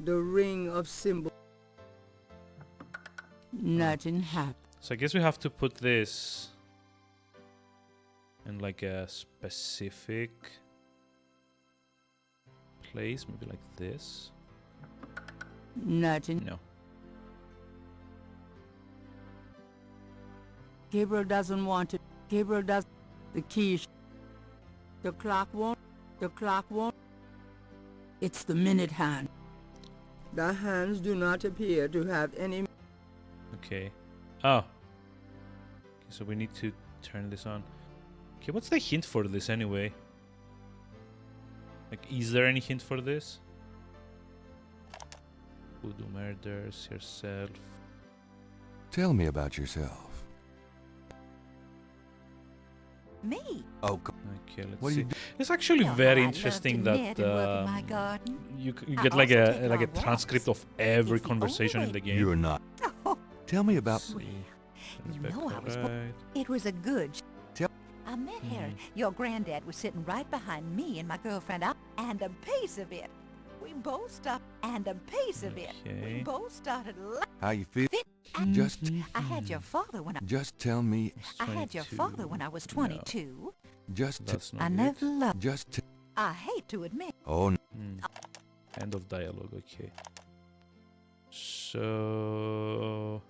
The ring of symbol. Nothing happened. so I guess we have to put this in like a specific place, maybe like this. Nothing. No. Gabriel doesn't want it. Gabriel does. The key. The clock won't. The clock won't. It's the minute hand. The hands do not appear to have any. Okay. Oh. Okay, so we need to turn this on. Okay, what's the hint for this anyway? Like, is there any hint for this? Voodoo murders yourself. Tell me about yourself. Me? Oh, Okay, let's What do see. you do? It's actually Well, very I love to interesting knit that and work in my garden. you I get like also a take like a long transcript walks. of every It's the conversation in only the game. You're not. Oh, Tell me about. Let's see. you Back know I was. right. It was a good. Tell- I met her. Your granddad was sitting right behind me and my girlfriend up, and a piece of it. We both stopped, and a piece of it. We Okay. both started laughing. How you feel? And Just, I had your father when just tell me. It's I had your 22. father when I was No, 22. Just, that's not I it. never loved. just. I hate to admit. Oh, End of dialogue. Okay. So.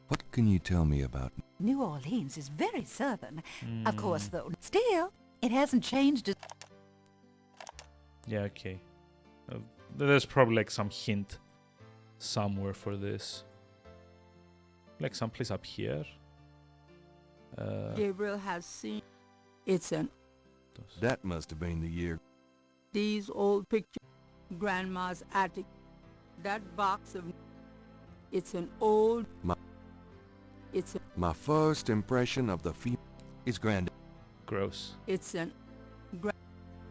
what can you tell me about? New Orleans is very southern. Of course, hmm, though, still, it hasn't changed. Yeah. Okay. There's probably like some hint somewhere for this. Like someplace up here. Gabriel has seen. It's an. That must have been the year. These old pictures. Grandma's attic. That box of. It's an old. My- It's a. My first impression of the is grand. Gross. It's an.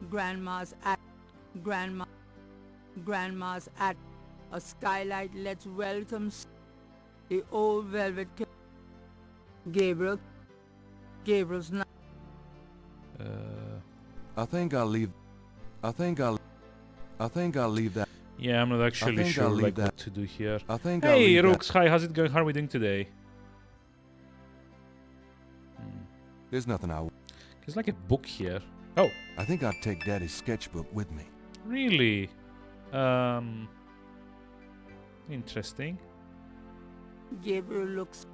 Grandma's attic. Grandma's attic. A skylight lets welcome. The old velvet. Gabriel's not. I think I'll leave. I think I'll leave that. Yeah, I'm not actually think sure I'll leave like that. what to do here. I think I'll Hey, leave Rooks, that. hi, how's it going? How are we doing today? There's nothing I. There's like a book here. Oh, I think I'll take Daddy's sketchbook with me. really? Interesting. Gabriel looks.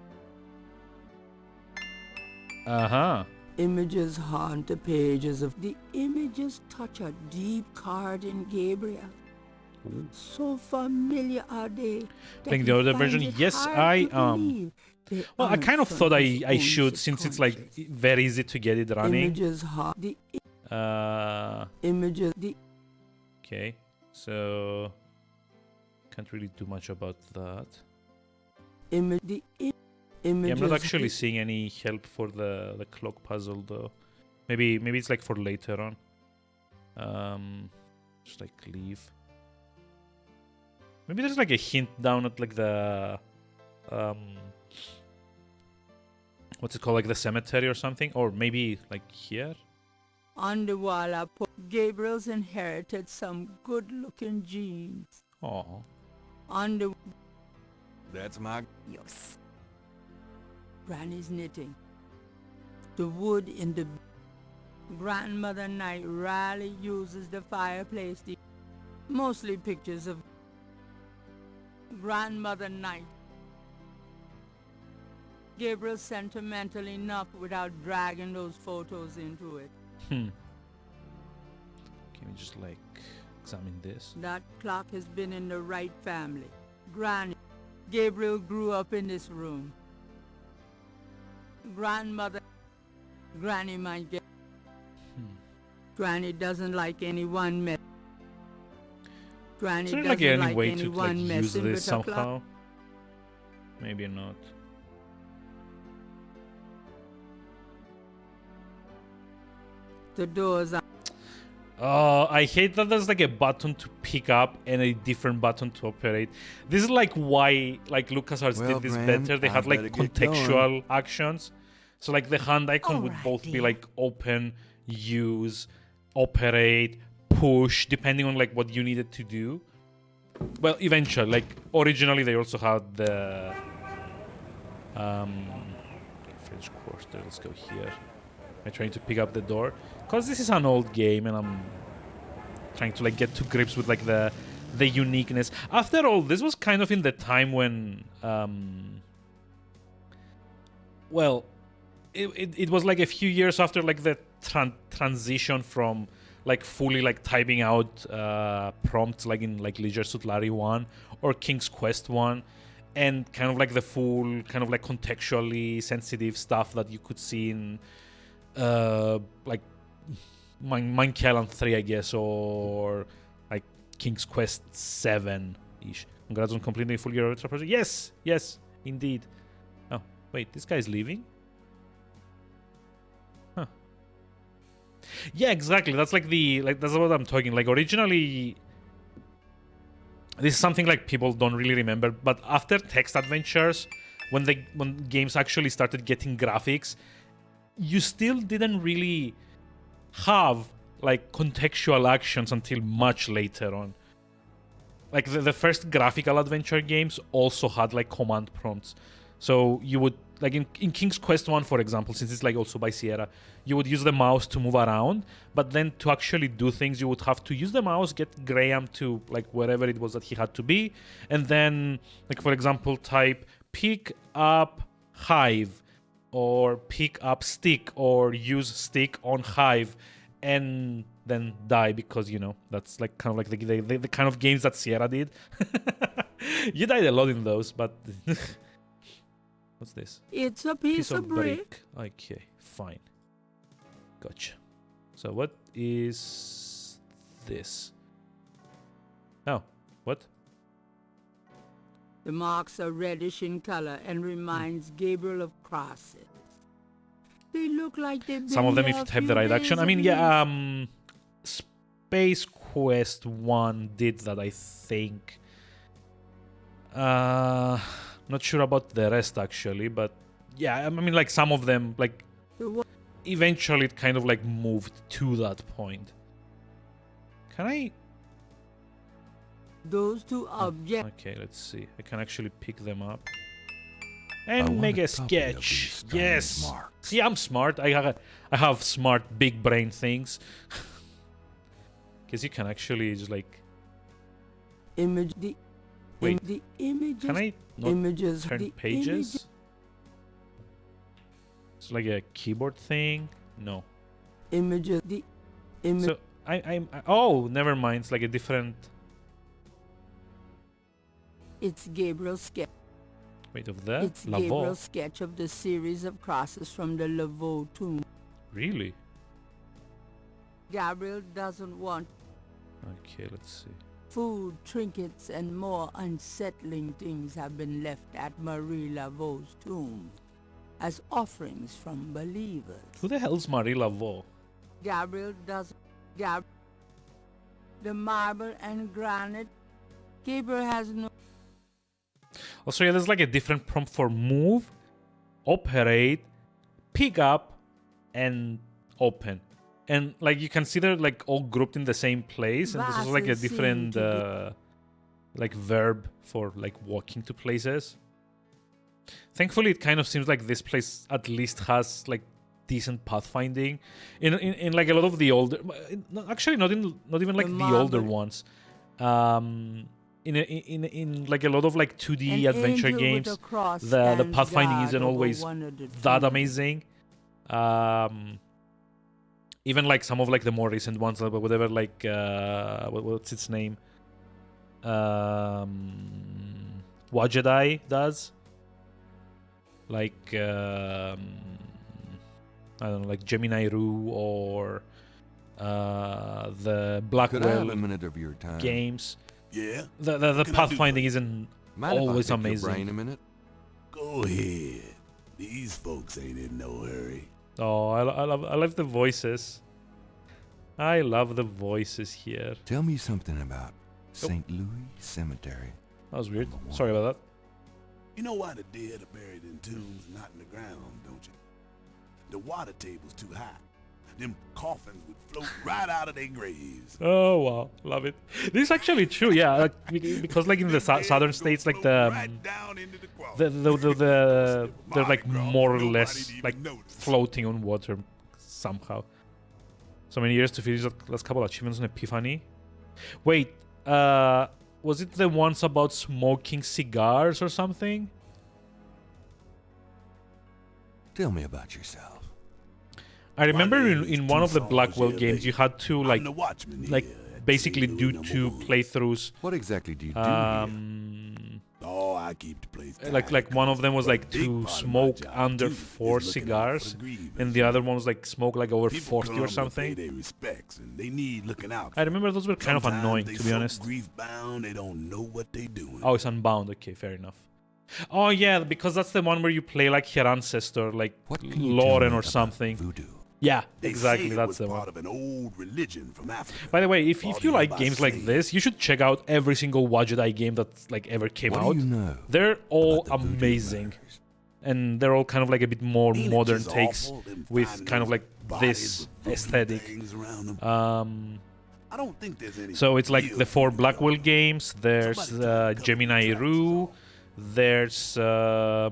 Uh-huh. Images haunt the pages of. The images touch a deep chord in Gabriel. Ooh. So familiar are they. that Playing he the other finds version? it Yes, hard I, to believe they Well, I aren't kind of from thought his I own should, since it's like subconscious. very easy to get it running. Images haunt the images. The Okay, so can't really do much about that. image. The Yeah, images. I'm not actually seeing any help for the clock puzzle though. Maybe it's like for later on. Just like leave. Maybe there's like a hint down at like the what's it called, like the cemetery or something, or maybe like here. On the wall, I put Gabriel's inherited some good-looking genes. Oh, On the That's my. Yes. Granny's knitting. The wood in the grandmother night rarely uses the fireplace. Mostly pictures of grandmother night. Gabriel's sentimental enough without dragging those photos into it. Can we just like examine this? That clock has been in the right family. Granny. Gabriel grew up in this room. Grandmother. Granny might get. Granny doesn't like anyone mess. Granny Is there doesn't like any like way to like anyone use messing this with her clock. somehow? Maybe not. The doors are... I hate that there's like a button to pick up and a different button to operate. This is like why like LucasArts Well, did this Gran, better. They I had like better get contextual actions. So like the hand icon would Alright, both be dear. like open, use, operate, push, depending on like what you needed to do. Well, eventually, like originally they also had the French Quarter. Let's go here. I'm trying to pick up the door because this is an old game and I'm trying to like get to grips with like the uniqueness. After all, this was kind of in the time when well, it was like a few years after like the transition from like fully like typing out prompts like in like Leisure Suit Larry 1 or King's Quest 1, and kind of like the full kind of like contextually sensitive stuff that you could see in like Monkey Island 3, I guess, or like King's Quest 7-ish. Congrats on completing a full year of Ultra project. Yes, indeed. Oh, wait, this guy's leaving? Huh. Yeah, exactly. That's like that's what I'm talking. Like originally, this is something like people don't really remember, but after text adventures, when games actually started getting graphics, you still didn't really have like contextual actions until much later on. Like the first graphical adventure games also had like command prompts. So you would like in King's Quest 1, for example, since it's like also by Sierra, you would use the mouse to move around, but then to actually do things you would have to use the mouse, get Graham to like wherever it was that he had to be, and then like for example type pick up Hive or pick up stick or use stick on Hive, and then die, because you know that's like kind of like the kind of games that Sierra did. You died a lot in those, but what's this? It's a piece of brick. Okay, fine, gotcha. So what is this? Oh, what? The marks are reddish in color and reminds Gabriel of crosses. They look like they've been Some of them, if there you a type the few right days action. I at mean, least. yeah, Space Quest 1 did that, I think. Not sure about the rest actually, but yeah, I mean, like some of them, like The one- eventually it kind of like moved to that point. Can I? Those two objects. Okay, let's see. I can actually pick them up I and want make a a copy of these sketch. strange Yes. marks. See, I'm smart. I have smart big brain things. Because you can actually just like. Image the Wait, the images. Can I not images. turn the pages? It's like a keyboard thing. No. Images. The image. So oh, never mind. It's like a different. It's Gabriel's sketch. Wait, of the It's Laveau. Gabriel's sketch of the series of crosses from the Laveau tomb. Really? Gabriel doesn't want Okay, let's see. food, trinkets, and more unsettling things have been left at Marie Laveau's tomb as offerings from believers. Who the hell's Marie Laveau? Gabriel doesn't. The marble and granite. Gabriel has no. Also, yeah, there's like a different prompt for move, operate, pick up, and open. And like you can see they're like all grouped in the same place, and this is like a Vases seem different to like verb for like walking to places. Thankfully, it kind of seems like this place at least has like decent pathfinding. In like a lot of the older, actually not even like the older marble. ones. In like a lot of like 2D An adventure angel with games, a cross the stands pathfinding guard isn't over always one of the that tombs. amazing. Even like some of like the more recent ones, like whatever, like what's its name? Wajadai does. Like I don't know, like Gemini Rue or the Could I have a Blackwell minute of your time? games. Yeah? The What can I do pathfinding for you? isn't Mind if I always pick your amazing. brain a minute? Go ahead. These folks ain't in no hurry. Oh, I love the voices. I love the voices here. Tell me something about St. Louis Cemetery. That was weird. Sorry about that. You know why the dead are buried in tombs, not in the ground, don't you? The water table's too high. Them coffins would float right out of their graves. Oh wow, love it. This is actually true, yeah. Because like in the southern states, like Right down into the coffin. they're like more or less like floating on water somehow. So many years to finish the last couple achievements on Epiphany. Wait, was it the ones about smoking cigars or something? Tell me about yourself. I remember in one of the Two Blackwell songs, games you had to I'm the watchman like here at basically St. do Louis two #1. playthroughs. What exactly do you do here? Oh, I keep the place Like one of them was like to smoke under 4 cigars, and the other one was like smoke like over 40 or something. They respects and they need looking out. I remember those were kind of annoying, to be honest. Grief bound, they don't know what they doing. Oh, it's Unbound. Okay, fair enough. Oh yeah, because that's the one where you play like your ancestor, like What can you tell Lauren me or about something. Voodoo. Yeah, They exactly. say it That's was the part one. of an old religion from Africa. By the way, if you like Brought games by like slaves. this, you should check out every single Wajidai game that like ever came What out. do you know They're all about the voodoo amazing, murders? and they're all kind of like a bit more Ain't it modern just takes awful, them with finding kind of those like bodies this with voodoo aesthetic. things around them? I don't think there's any So it's like real the 4 voodoo Blackwell going on. games. There's Somebody took a couple Gemini of Rue. tracks There's oh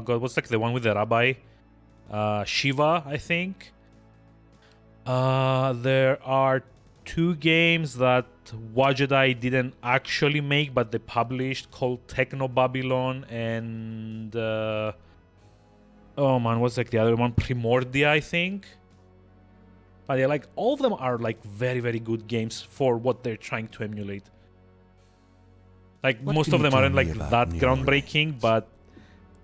god, what's like the one with the rabbi? Shiva, I think. There are 2 games that Wajidai didn't actually make, but they published, called Techno Babylon and oh man, what's like the other one? Primordia, I think. But yeah, like all of them are like very, very good games for what they're trying to emulate. Like What most can of you them tell aren't me like about that Hooray? groundbreaking, but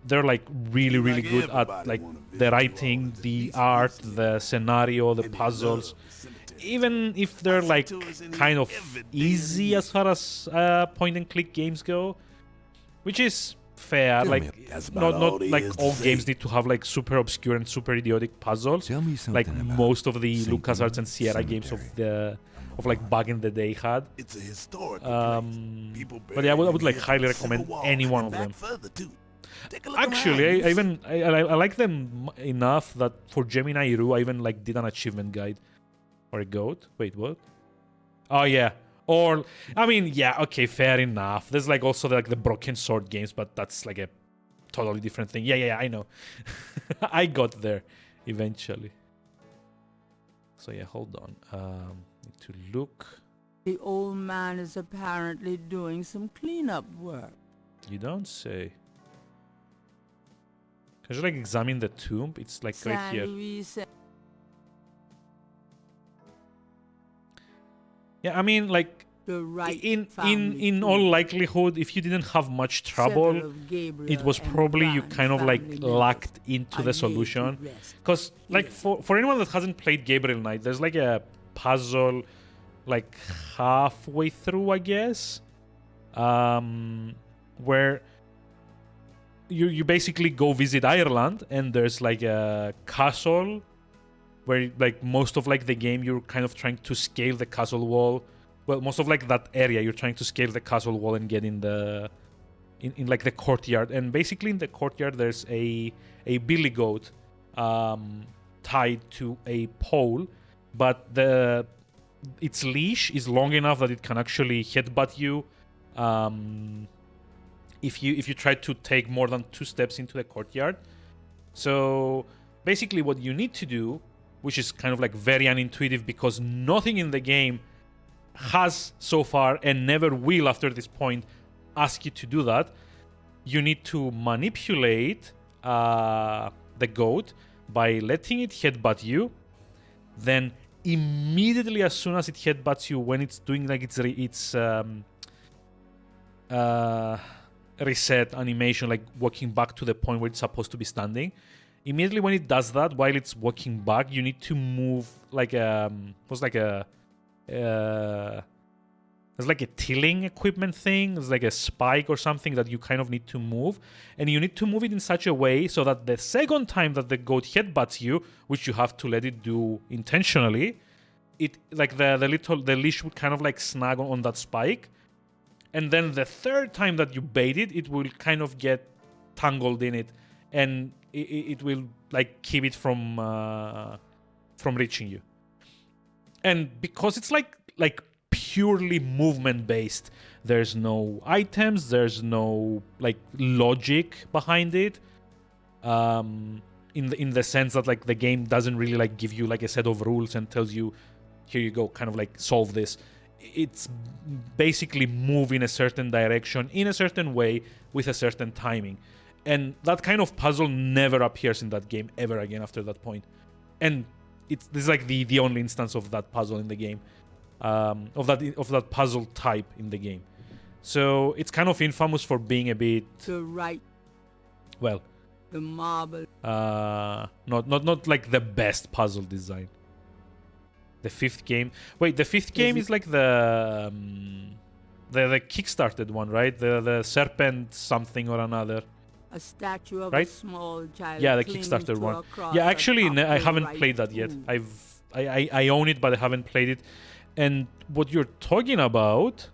they're like really, Seems really like good at everybody like wanna visit the New writing, Orleans at the least art, once in a the scenario, the And they puzzles. love the cemetery. Even if they're like tourists in kind here of every day of the easy year. as far as point and click games go, which is fair. Tell me Like about- That's about all not there like is to all say. games need to have like super obscure and super idiotic puzzles. Tell me something Like about most of the St. LucasArts Louis and Sierra games Cemetery. of like back in the day had. It's a historical place. People But yeah, I would buried like here highly from the Civil recommend War any and one of back them. further, too. Take a look Actually, around. I like them enough that for Gemini Rue, I even like did an achievement guide or a goat. Wait, what? Oh yeah. Or I mean, yeah, okay, fair enough. There's like also like the Broken Sword games, but that's like a totally different thing. Yeah, I know. I got there eventually. So yeah, hold on. Need to look. The old man is apparently doing some cleanup work. You don't say. Can you like examine the tomb? It's like right San here. Luis Yeah, I mean like the right in family all too. likelihood, if you didn't have much trouble, Several of Gabriel it was and probably you Fran's kind of like family members lacked into are the laid to solution. rest. Because like Here. for anyone that hasn't played Gabriel Knight, there's like a puzzle like halfway through, I guess, where you basically go visit Ireland, and there's like a castle where like most of like the game you're kind of trying to scale the castle wall. Well, most of like that area you're trying to scale the castle wall and get in the in like the courtyard. And basically in the courtyard there's a billy goat tied to a pole, but its leash is long enough that it can actually headbutt you if you try to take more than 2 steps into the courtyard. So basically what you need to do, which is kind of like very unintuitive because nothing in the game has so far and never will after this point ask you to do that. You need to manipulate the goat by letting it headbutt you. Then immediately as soon as it headbutts you, when it's doing like its reset animation, like walking back to the point where it's supposed to be standing, immediately when it does that, while it's walking back, you need to move like There's like a tilling equipment thing. There's like a spike or something that you kind of need to move. And you need to move it in such a way so that the second time that the goat headbutts you, which you have to let it do intentionally, it like the leash would kind of like snag on that spike. And then the third time that you bait it, it will kind of get tangled in it. And it will like keep it from reaching you. And because it's like purely movement based, there's no items, there's no like logic behind it, in the sense that like the game doesn't really like give you like a set of rules and tells you, here you go, kind of like solve this. It's basically move in a certain direction in a certain way with a certain timing, and that kind of puzzle never appears in that game ever again after that point. And this is like the only instance of that puzzle in the game. Of that puzzle type in the game, so it's kind of infamous for being a bit The right, well, the marble, not like the best puzzle design. The fifth game is like the kickstarted one, right? The serpent something or another. a statue of Right? a small child. Yeah, the clinging Kickstarter to one. a cross Yeah, actually, atop I the haven't right played that yet. foot. I own it, but I haven't played it. And what you're talking about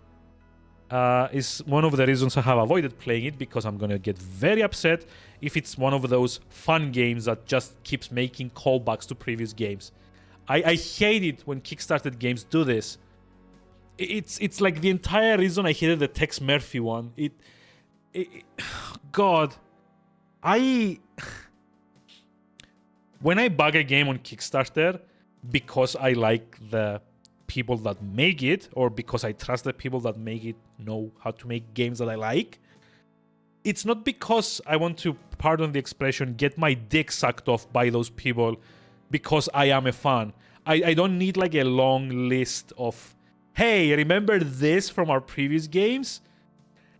is one of the reasons I have avoided playing it, because I'm gonna get very upset if it's one of those fun games that just keeps making callbacks to previous games. I hate it when Kickstarted games do this. It's like the entire reason I hated the Tex Murphy one. God, when I bug a game on Kickstarter because I like the people that make it, or because I trust the people that make it know how to make games that I like, it's not because I want to, pardon the expression, get my dick sucked off by those people because I am a fan. I don't need like a long list of, hey, remember this from our previous games?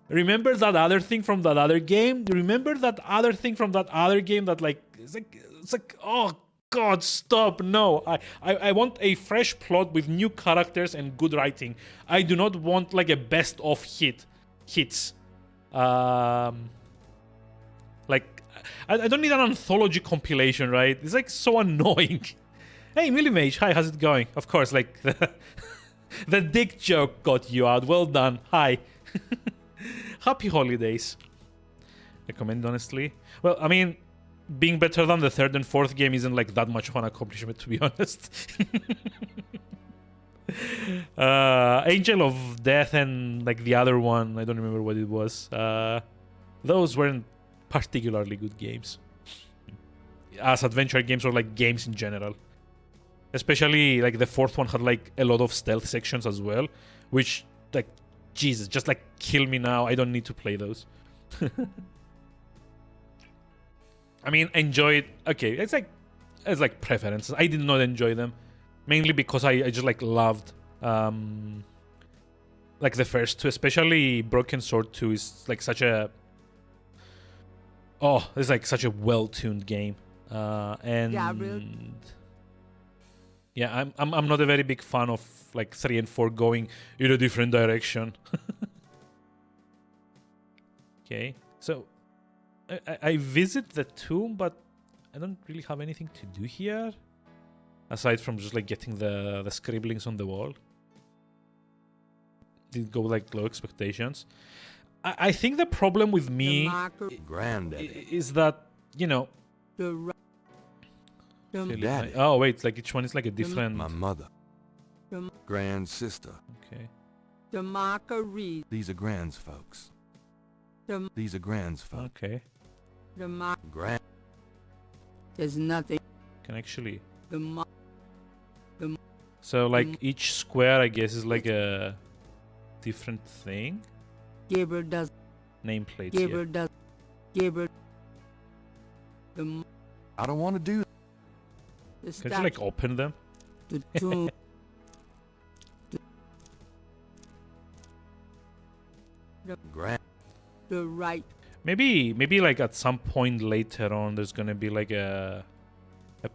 Remember that other thing from that other game? Remember that other thing from that other game that like it's like oh God, stop. No. I want a fresh plot with new characters and good writing. I do not want like a best of hits. Like I don't need an anthology compilation, right? It's like so annoying. Hey, Millimage, hi, how's it going? Of course, like the dick joke got you out. Well done. Hi. Happy holidays. Recommend, honestly. Well, I mean, being better than the third and fourth game isn't like that much of an accomplishment, to be honest. Angel of Death and like the other one, I don't remember what it was. Those weren't particularly good games. As adventure games or like games in general. Especially like the fourth one had like a lot of stealth sections as well, which like, Jesus, just like kill me now. I don't need to play those. I mean, enjoy it. Okay, it's like preferences. I did not enjoy them, mainly because I just like loved like the first two, especially Broken Sword 2 is like such a it's like such a well-tuned game. And Gabriel. yeah, I'm not a very big fan of like 3 and 4 going in a different direction. Okay, so I visit the tomb, but I don't really have anything to do here aside from just like getting the scribblings on the wall. Did go like low expectations. I think the problem with The me marker, Granddaddy. is that, you know, the right, the, Daddy. oh wait, like each one is like a different. My mother. the, Grand sister. Okay. the marker reads, These are Grand's folks. the, These are Grand's folks. Okay. the mark, Grand. there's nothing, Can actually. the mark, So like each square, I guess, is like a different thing. Gabriel does, Nameplates. Gabriel Yeah. does, Gabriel, the, I don't want to do that. the Can you like statue, open them? the tomb, Grand. the right, Maybe like at some point later on, there's gonna be like a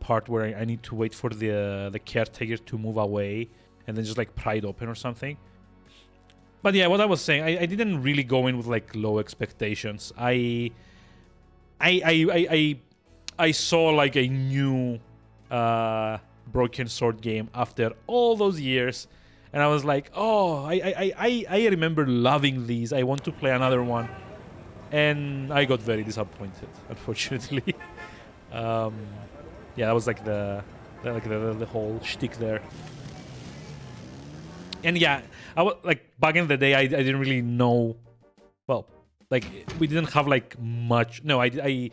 part where I need to wait for the caretaker to move away, and then just like pry it open or something. But yeah, what I was saying, I didn't really go in with like low expectations. I saw like a new Broken Sword game after all those years, and I was like, oh, I remember loving these. I want to play another one, and I got very disappointed, unfortunately. Yeah, that was like the whole shtick there. And yeah, I was like back in the day, I didn't really know. Well, like we didn't have like much. No, I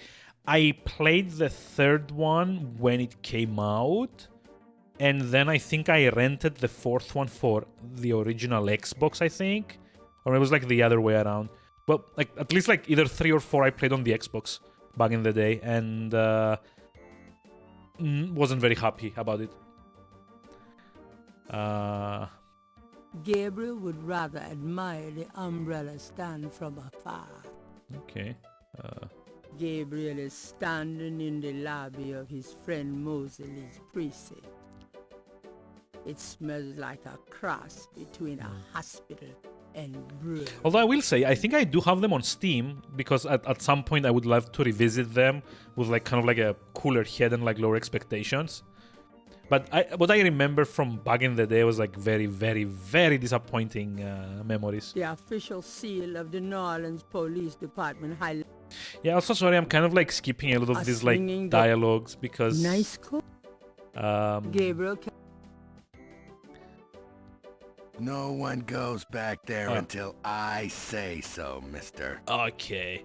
played the third one when it came out, and then I think I rented the fourth one for the original Xbox, I think, or it was like the other way around. Well, like at least like either 3 or 4 I played on the Xbox back in the day, and wasn't very happy about it. Gabriel would rather admire the umbrella stand from afar. Okay. Gabriel is standing in the lobby of his friend Mosley's precinct. It smells like a cross between a hospital and brew. Although I will say, I think I do have them on Steam, because at some point I would love to revisit them with like kind of like a cooler head and like lower expectations. But what I remember from back in the day was like very, very, very disappointing memories. The official seal of the New Orleans Police Department highlights. Yeah, also sorry, I'm kind of like skipping a lot of these like dialogues because Nice cool. Gabriel. No one goes back there until I say so, mister. Okay.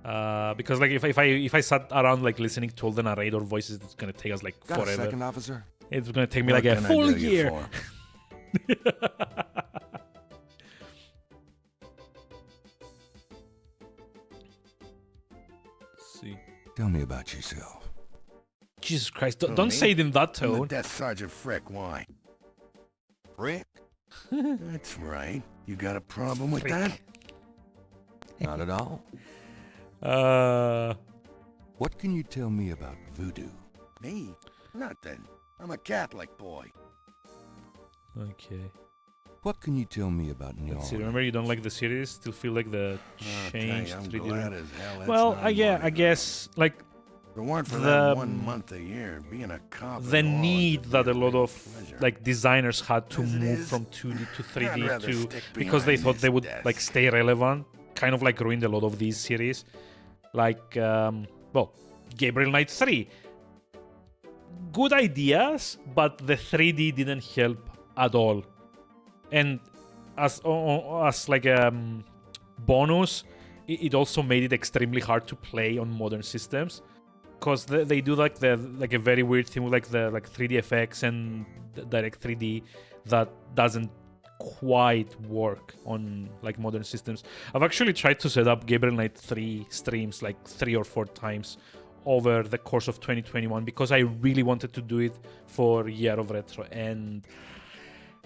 Because like if I sat around like listening to all the narrator voices, it's gonna take us like Got forever. a second, officer? It's gonna take me What like a can I full do you year. for? Let's see. Tell me about yourself. Jesus Christ! Who, Don't me? say it in that I'm the tone. Death Sergeant Frick. Why? Frick? That's right. You got a problem with that? Not at all. What can you tell me about voodoo? Me? Nothing. I'm a Catholic boy. Okay. What can you tell me about New Let's see. Orleans? Remember, you don't like the series? Still feel like the changed I'm 3D. glad as hell that's Well, not yeah, mine. I guess like If it weren't for the that 1 month a year, being a cop. the in New need Orleans that a would be lot of pleasure. like designers had to As it move is, from 2D to I'd 3D rather to stick because they behind thought this they would desk. like stay relevant, kind of like ruined a lot of these series. Like well, Gabriel Knight 3. Good ideas, but the 3D didn't help at all. And as like a bonus, it also made it extremely hard to play on modern systems, because they do like a very weird thing with like the 3D effects and the direct 3D that doesn't quite work on like modern systems. I've actually tried to set up Gabriel Knight 3 streams like 3 or 4 times over the course of 2021 because I really wanted to do it for Year of Retro, and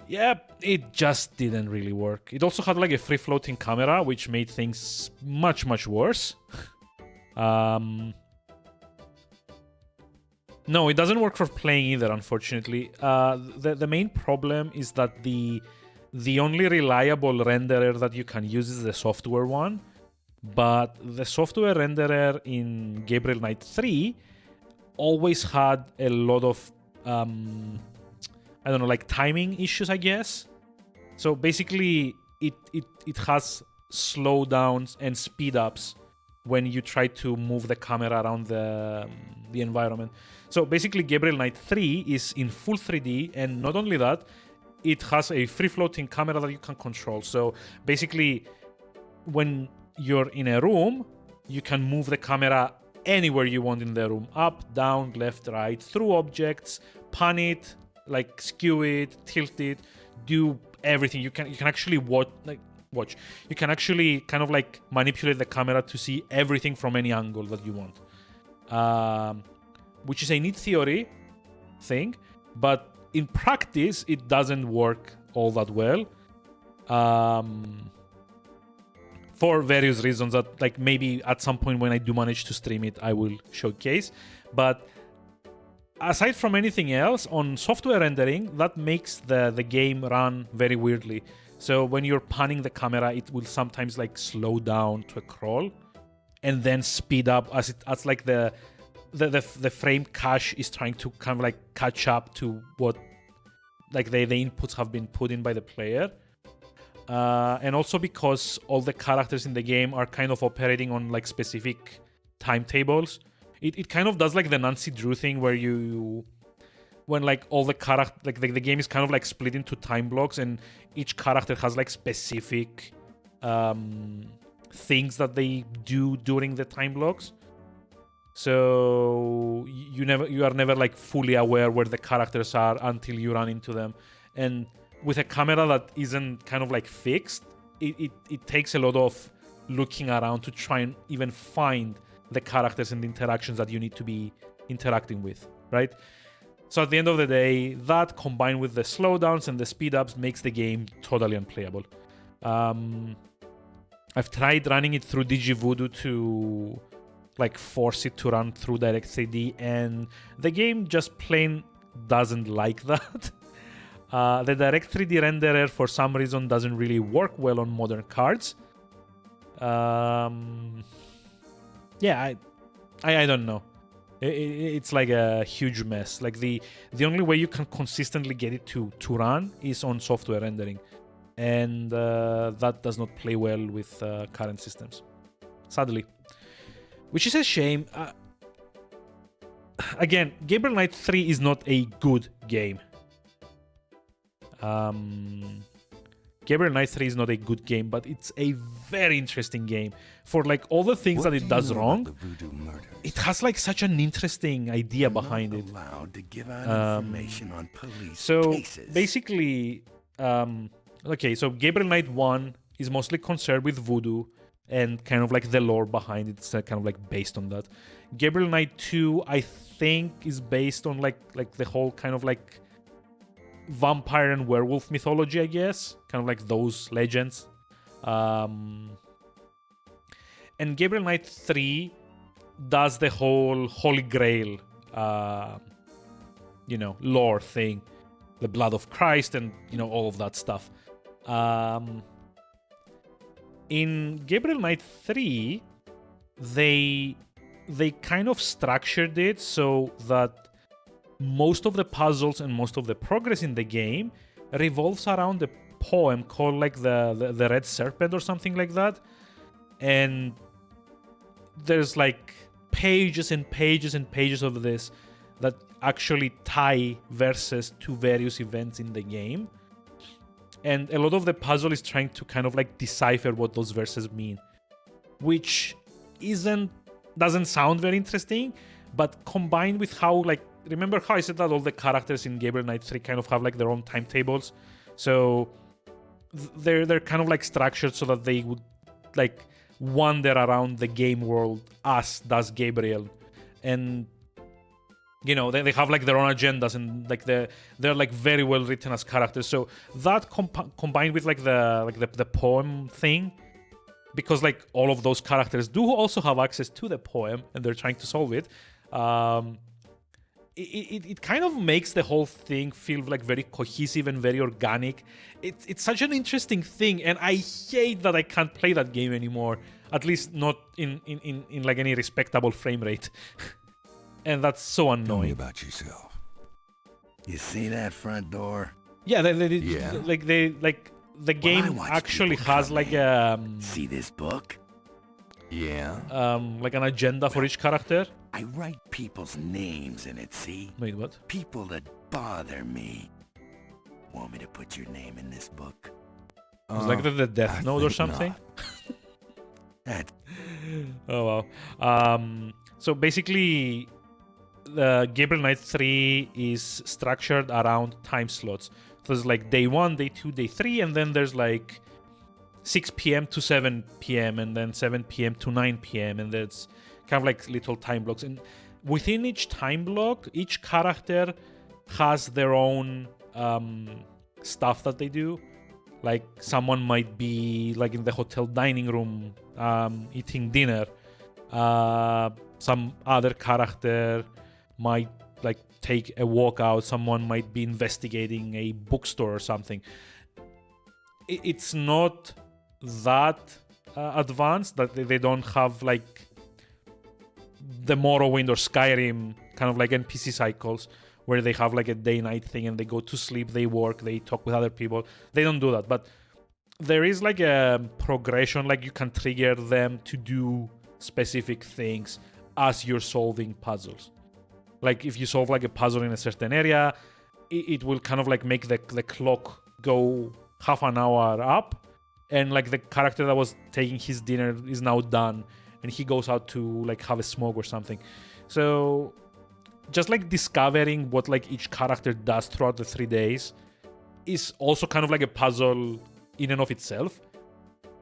yeah, it just didn't really work. It also had like a free floating camera, which made things much, much worse. No, it doesn't work for playing either, unfortunately. The main problem is that the only reliable renderer that you can use is the software one, but the software renderer in Gabriel Knight 3 always had a lot of I don't know, like timing issues, I guess. So basically, it has slowdowns and speed ups when you try to move the camera around the environment. So basically, Gabriel Knight 3 is in full 3D, and not only that, it has a free floating camera that you can control. So basically, when you're in a room, you can move the camera anywhere you want in the room, up, down, left, right, through objects, pan it, like skew it, tilt it, do everything. You can actually watch. You can actually kind of like manipulate the camera to see everything from any angle that you want, which is a neat theory thing, but in practice it doesn't work all that well, for various reasons that like maybe at some point when I do manage to stream it I will showcase. But aside from anything else, on software rendering, that makes the game run very weirdly. So when you're panning the camera, it will sometimes like slow down to a crawl and then speed up as like the frame cache is trying to kind of like catch up to what like the inputs have been put in by the player. And also because all the characters in the game are kind of operating on like specific timetables, it kind of does like the Nancy Drew thing where when like all the character like the game is kind of like split into time blocks, and each character has like specific things that they do during the time blocks. So you are never like fully aware where the characters are until you run into them. And with a camera that isn't kind of like fixed, it takes a lot of looking around to try and even find the characters and the interactions that you need to be interacting with, right? So at the end of the day, that combined with the slowdowns and the speed ups makes the game totally unplayable. I've tried running it through DigiVoodoo to like force it to run through DirectX 3D, and the game just plain doesn't like that. The Direct 3D renderer for some reason doesn't really work well on modern cards. Yeah, I don't know. It's like a huge mess. Like the only way you can consistently get it to run is on software rendering, and that does not play well with current systems, sadly, which is a shame. Again, Gabriel Knight 3 is not a good game. Gabriel Knight 3 is not a good game, but it's a very interesting game. For like all the things that it does wrong, it has like such an interesting idea behind it. To give out information on police So cases. basically, okay, so Gabriel Knight 1 is mostly concerned with voodoo and kind of like the lore behind it. It's kind of like based on that. Gabriel Knight 2, I think, is based on like the whole kind of like vampire and werewolf mythology, I guess, kind of like those legends. And Gabriel Knight 3 does the whole Holy Grail, lore thing, the blood of Christ, and all of that stuff. In Gabriel Knight 3, they kind of structured it so that most of the puzzles and most of the progress in the game revolves around a poem called like the Red Serpent or something like that. And there's like pages and pages and pages of this that actually tie verses to various events in the game. And a lot of the puzzle is trying to kind of like decipher what those verses mean, which doesn't sound very interesting, but combined with how like, remember how I said that all the characters in Gabriel Knight 3 kind of have like their own timetables? So they're kind of like structured so that they would like wander around the game world as does Gabriel. And they have like their own agendas, and like they're like very well written as characters. So that combined with like the poem thing, because like all of those characters do also have access to the poem and they're trying to solve it, it kind of makes the whole thing feel like very cohesive and very organic. It's such an interesting thing, and I hate that I can't play that game anymore, at least not in like any respectable frame rate. And that's so Tell me annoying. about yourself. You see that front door? Yeah, the game watch actually people has come like in. See this book? Yeah. like an agenda for each character. I write people's names in it, see? Wait, what? People that bother me. Want me to put your name in this book? It's like the Death I Note or think something. That Oh wow. So basically, the Gabriel Knight 3 is structured around time slots. So there's like day 1, day 2, day 3, and then there's like 6 p.m. to 7 p.m. and then 7 p.m. to 9 p.m. and there's kind of like little time blocks. And within each time block, each character has their own stuff that they do. Like someone might be like in the hotel dining room eating dinner. Some other character might like take a walk out. Someone might be investigating a bookstore or something. it's not that advanced, that they don't have like the Morrowind or Skyrim kind of like NPC cycles where they have like a day-night thing and they go to sleep, they work, they talk with other people. They don't do that, but there is like a progression, like you can trigger them to do specific things as you're solving puzzles. Like if you solve like a puzzle in a certain area, it will kind of like make the clock go half an hour up, and like the character that was taking his dinner is now done and he goes out to like have a smoke or something. So just like discovering what like each character does throughout the 3 days is also kind of like a puzzle in and of itself.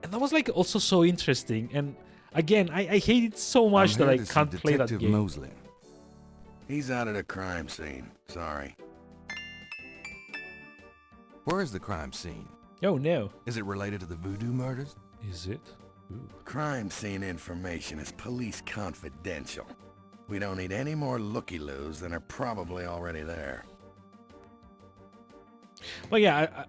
And that was like also so interesting. And again, I hate it so much that I can't play that game. Mosley. He's out at a crime scene. Sorry. Where is the crime scene? Oh no. Is it related to the voodoo murders? Is it? Ooh. Crime scene information is police confidential. We don't need any more looky-loos than are probably already there. But yeah,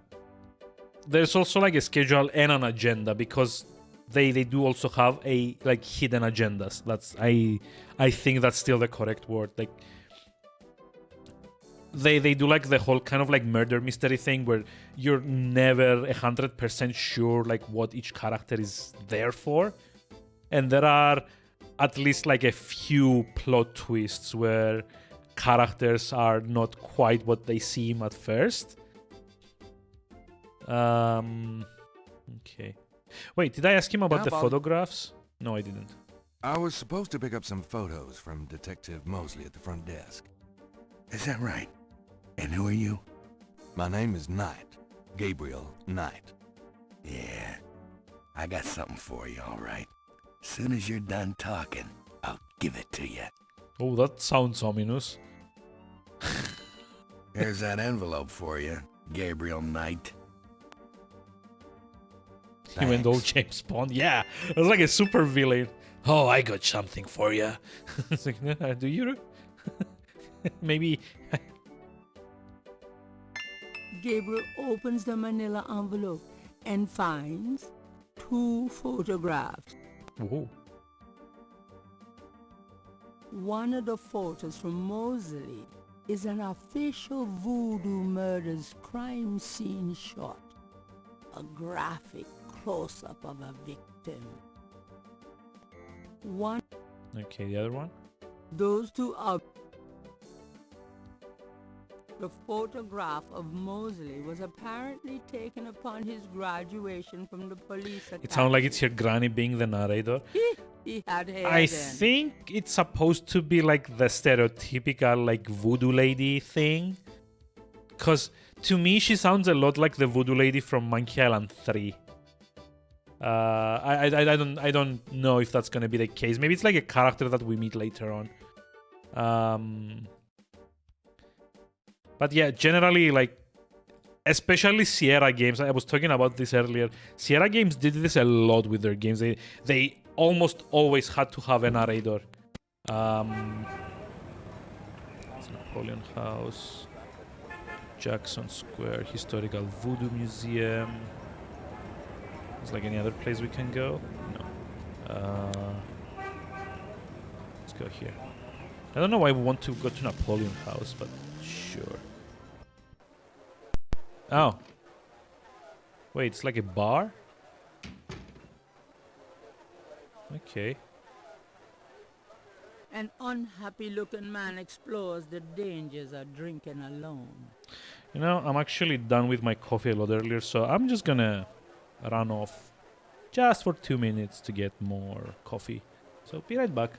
there's also like a schedule and an agenda, because they do also have a like hidden agendas. That's I think that's still the correct word. Like they do like the whole kind of like murder mystery thing where you're never 100% sure like what each character is there for, and there are at least like a few plot twists where characters are not quite what they seem at first. Okay. Wait, did I ask him about the photographs? No, I didn't. I was supposed to pick up some photos from Detective Mosley at the front desk. Is that right? And who are you? My name is Knight. Gabriel Knight. Yeah. I got something for you, all right. Soon as you're done talking, I'll give it to you. Oh, that sounds ominous. Here's that envelope for you, Gabriel Knight. He went old James Bond. Yeah, it was like a super villain. Oh, I got something for you. It's like, do you? Maybe. Gabriel opens the manila envelope and finds 2 photographs. Whoa. One of the photos from Mosley is an official voodoo murders crime scene shot. A graphic close-up of a victim. One. Okay, the other one? Those 2 are. The photograph of Mosley was apparently taken upon his graduation from the police academy. It sounds like it's your granny being the narrator. He had hair I then. think it's supposed to be like the stereotypical like voodoo lady thing. Because to me, she sounds a lot like the voodoo lady from Monkey Island 3. I don't know if that's gonna be the case. Maybe it's like a character that we meet later on. But yeah, generally, like, especially Sierra games, I was talking about this earlier. Sierra games did this a lot with their games. They almost always had to have a narrator. It's Napoleon House, Jackson Square, Historical Voodoo Museum. Is like any other place we can go? No. Let's go here. I don't know why we want to go to Napoleon House, but sure. Oh. Wait, it's like a bar? Okay. An unhappy-looking man explores the dangers of drinking alone. You know, I'm actually done with my coffee a lot earlier, so I'm just gonna run off just for 2 minutes to get more coffee. So be right back.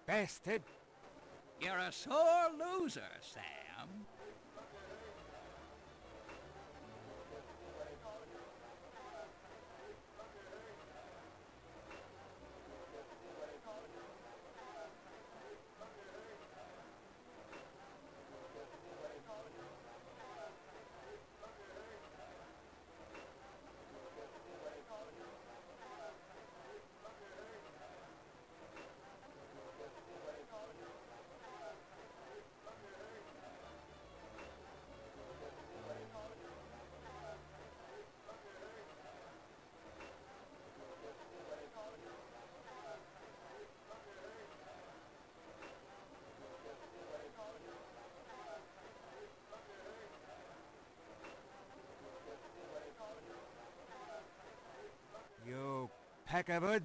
Bastard! You're a sore loser, Sam. pack of wood?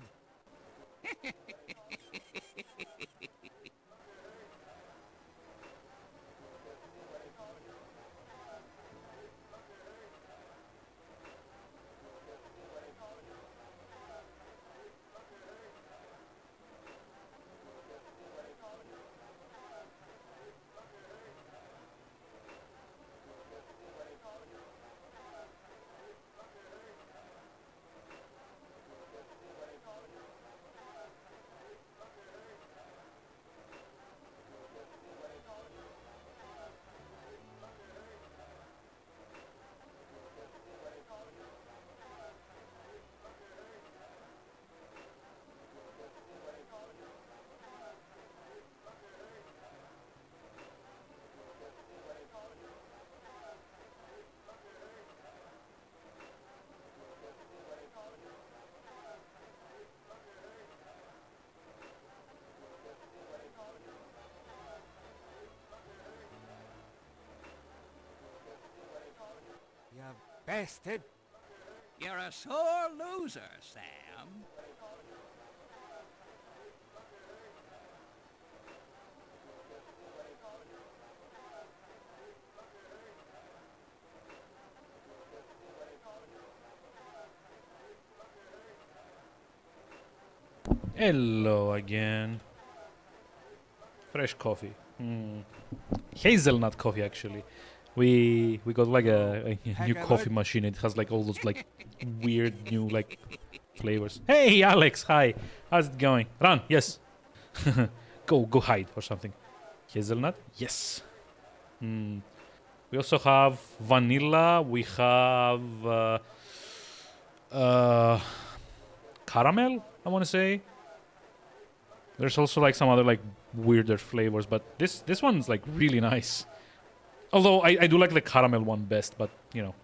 You bastard! You're a sore loser, Sam. Hello again. Fresh coffee. Hazelnut coffee, actually. We got like a new coffee machine. It has like all those like weird new like flavors. Hey, Alex. Hi. How's it going? Run. Yes. Go hide or something. Hazelnut. Yes. We also have vanilla. We have caramel, I want to say. There's also like some other like weirder flavors, but this one's like really nice. Although I do like the caramel one best, but you know.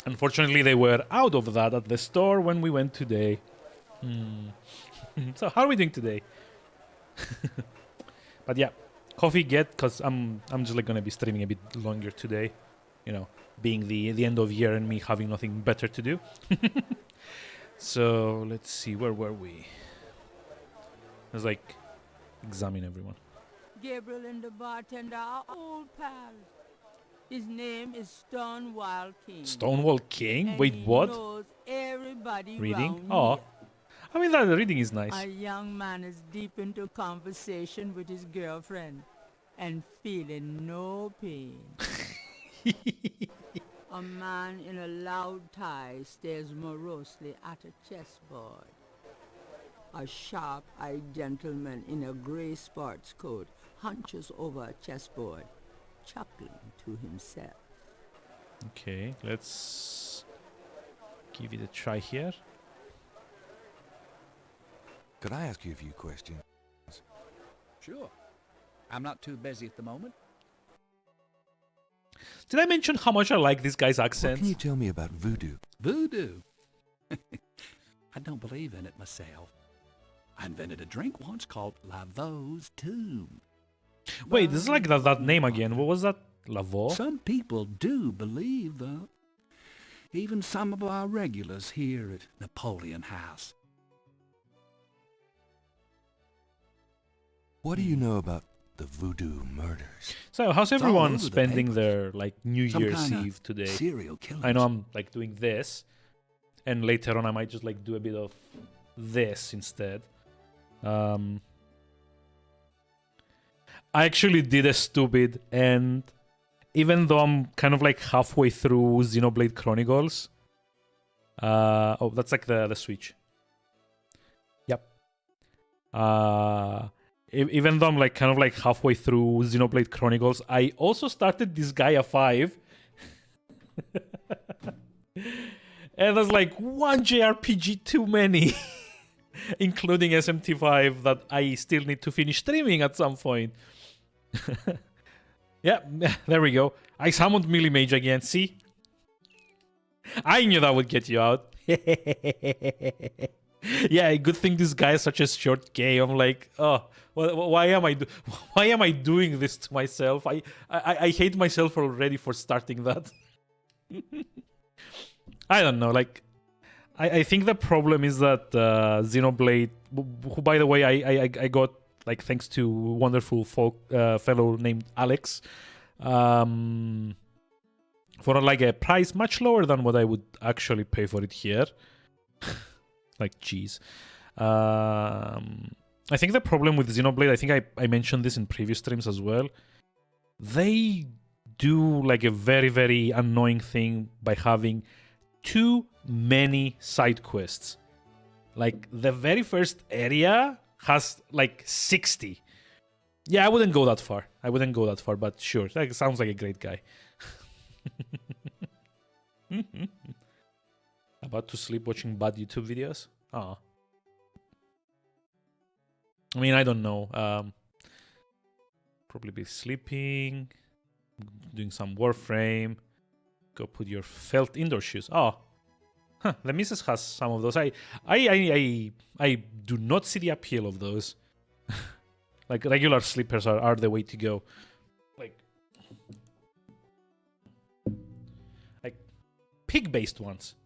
Unfortunately, they were out of that at the store when we went today. So how are we doing today? But yeah, coffee because I'm just like gonna be streaming a bit longer today. You know, being the end of year and me having nothing better to do. So let's see, where were we? Let's like examine everyone. Gabriel and the bartender are old pals. His name is Stonewall King. Stonewall King? And Wait, he what? knows everybody Reading? round Oh, here. I mean that reading is nice. A young man is deep into conversation with his girlfriend and feeling no pain. A man in a loud tie stares morosely at a chessboard. A sharp-eyed gentleman in a gray sports coat hunches over a chessboard, chuckling to himself. Okay, let's give it a try here. Could I ask you a few questions? Sure. I'm not too busy at the moment. Did I mention how much I like this guy's What accent? can you tell me about voodoo? Voodoo? I don't believe in it myself. I invented a drink once called Laveau's Tomb. Wait, this is like that name again. What was that? Lavo? Some people do believe, though. Even some of our regulars here at Napoleon House. What do you know about the voodoo murders? So how's all everyone over the spending papers. their like New Some Year's kinda Eve today? Serial killers. I know I'm like doing this, and later on I might just like do a bit of this instead. I actually did a stupid, and even though I'm kind of like halfway through Xenoblade Chronicles, oh, that's like the switch. Yep. Even though I'm like kind of like halfway through Xenoblade Chronicles, I also started this Gaia 5. And there's like one JRPG too many, including SMT5, that I still need to finish streaming at some point. Yeah, there we go. I summoned Melee Mage again, see? I knew that would get you out. Yeah, good thing this guy is such a short game. I'm like, oh, why am I doing this to myself? I hate myself already for starting that. I don't know, like, I think the problem is that Xenoblade, who by the way I got like thanks to wonderful fellow named Alex, for like a price much lower than what I would actually pay for it here. Like cheese. I think the problem with Xenoblade, I think I mentioned this in previous streams as well. They do like a very, very annoying thing by having too many side quests. Like the very first area has like 60. Yeah, I wouldn't go that far. But sure, that sounds like a great guy. About to sleep watching bad YouTube videos? Oh. I mean, I don't know. Probably be sleeping, doing some Warframe. Go put your felt indoor shoes. Oh. Huh, the missus has some of those. I do not see the appeal of those. Like regular slippers are the way to go. Like pig-based ones.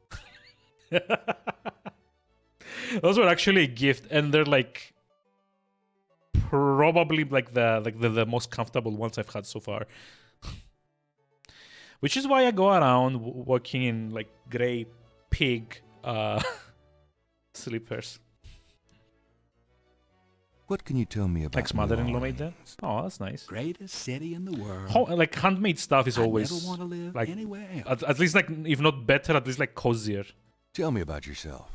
Those were actually a gift, and they're like probably like the most comfortable ones I've had so far. Which is why I go around walking in like grey pig slippers. What can you tell me about Ex-mother-in-law New made that? Orleans? Oh, that's nice. Greatest city in the world. Like handmade stuff is I always never want to live like anywhere else. at least like if not better, at least like cozier. Tell me about yourself.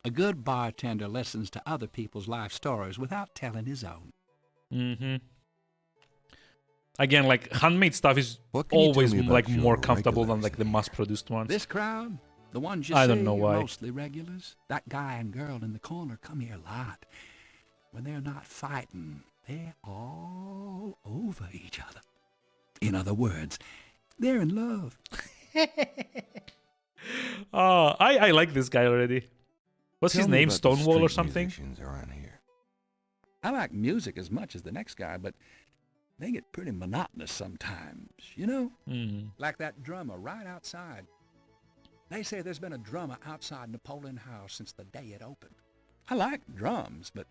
A good bartender listens to other people's life stories without telling his own. Mm-hmm. Again, like handmade stuff is What can you tell always me about like your more comfortable than regulars like the in here? mass-produced ones. This crowd, the ones you I see don't know are why. mostly regulars. That guy and girl in the corner come here a lot. When they're not fighting, they're all over each other. In other words, they're in love. Oh, I like this guy already. What's Tell his me name? about the Stonewall or street something? musicians around here. I like music as much as the next guy, but they get pretty monotonous sometimes, you know? Mm. Like that drummer right outside. They say there's been a drummer outside Napoleon House since the day it opened. I like drums, but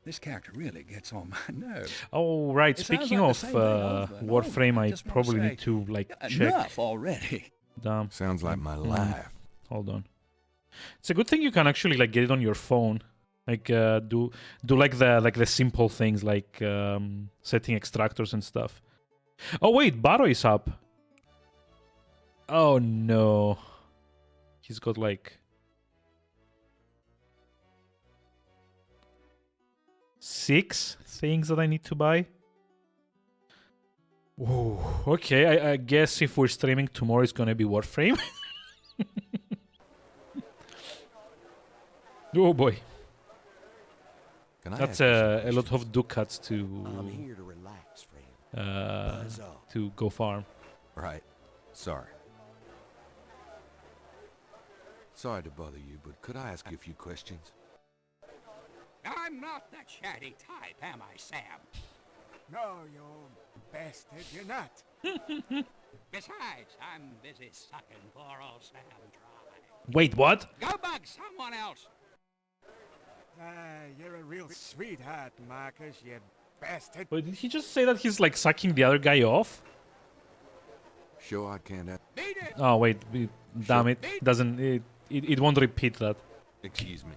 this character really gets on my nerves. Oh, right. It sounds Speaking like of the same thing over and over. Warframe, I just wanna probably say, need to like check. Enough already. Damn. Sounds like my life. Hold on. It's a good thing you can actually like get it on your phone. Like do like the simple things like setting extractors and stuff. Oh wait, Baro is up. Oh no. He's got like 6 things that I need to buy. Whoa. Okay, I guess if we're streaming tomorrow, it's gonna be Warframe. Oh boy. Can I That's ask you some a lot questions? of ducats I'm here to relax, friend. Buzz off. to go farm. Right. Sorry. Sorry to bother you, but could I ask you a few questions? I'm not the chatty type, am I, Sam? No, you bastard, you're not. Besides, I'm busy sucking poor old Sam dry. Wait, what? Go bug someone else. You're a real sweetheart, Marcus, you bastard. Wait, did he just say that he's like sucking the other guy off? Sure, I can't. Beat it. Oh wait, damn it! Doesn't it won't repeat that? Excuse me.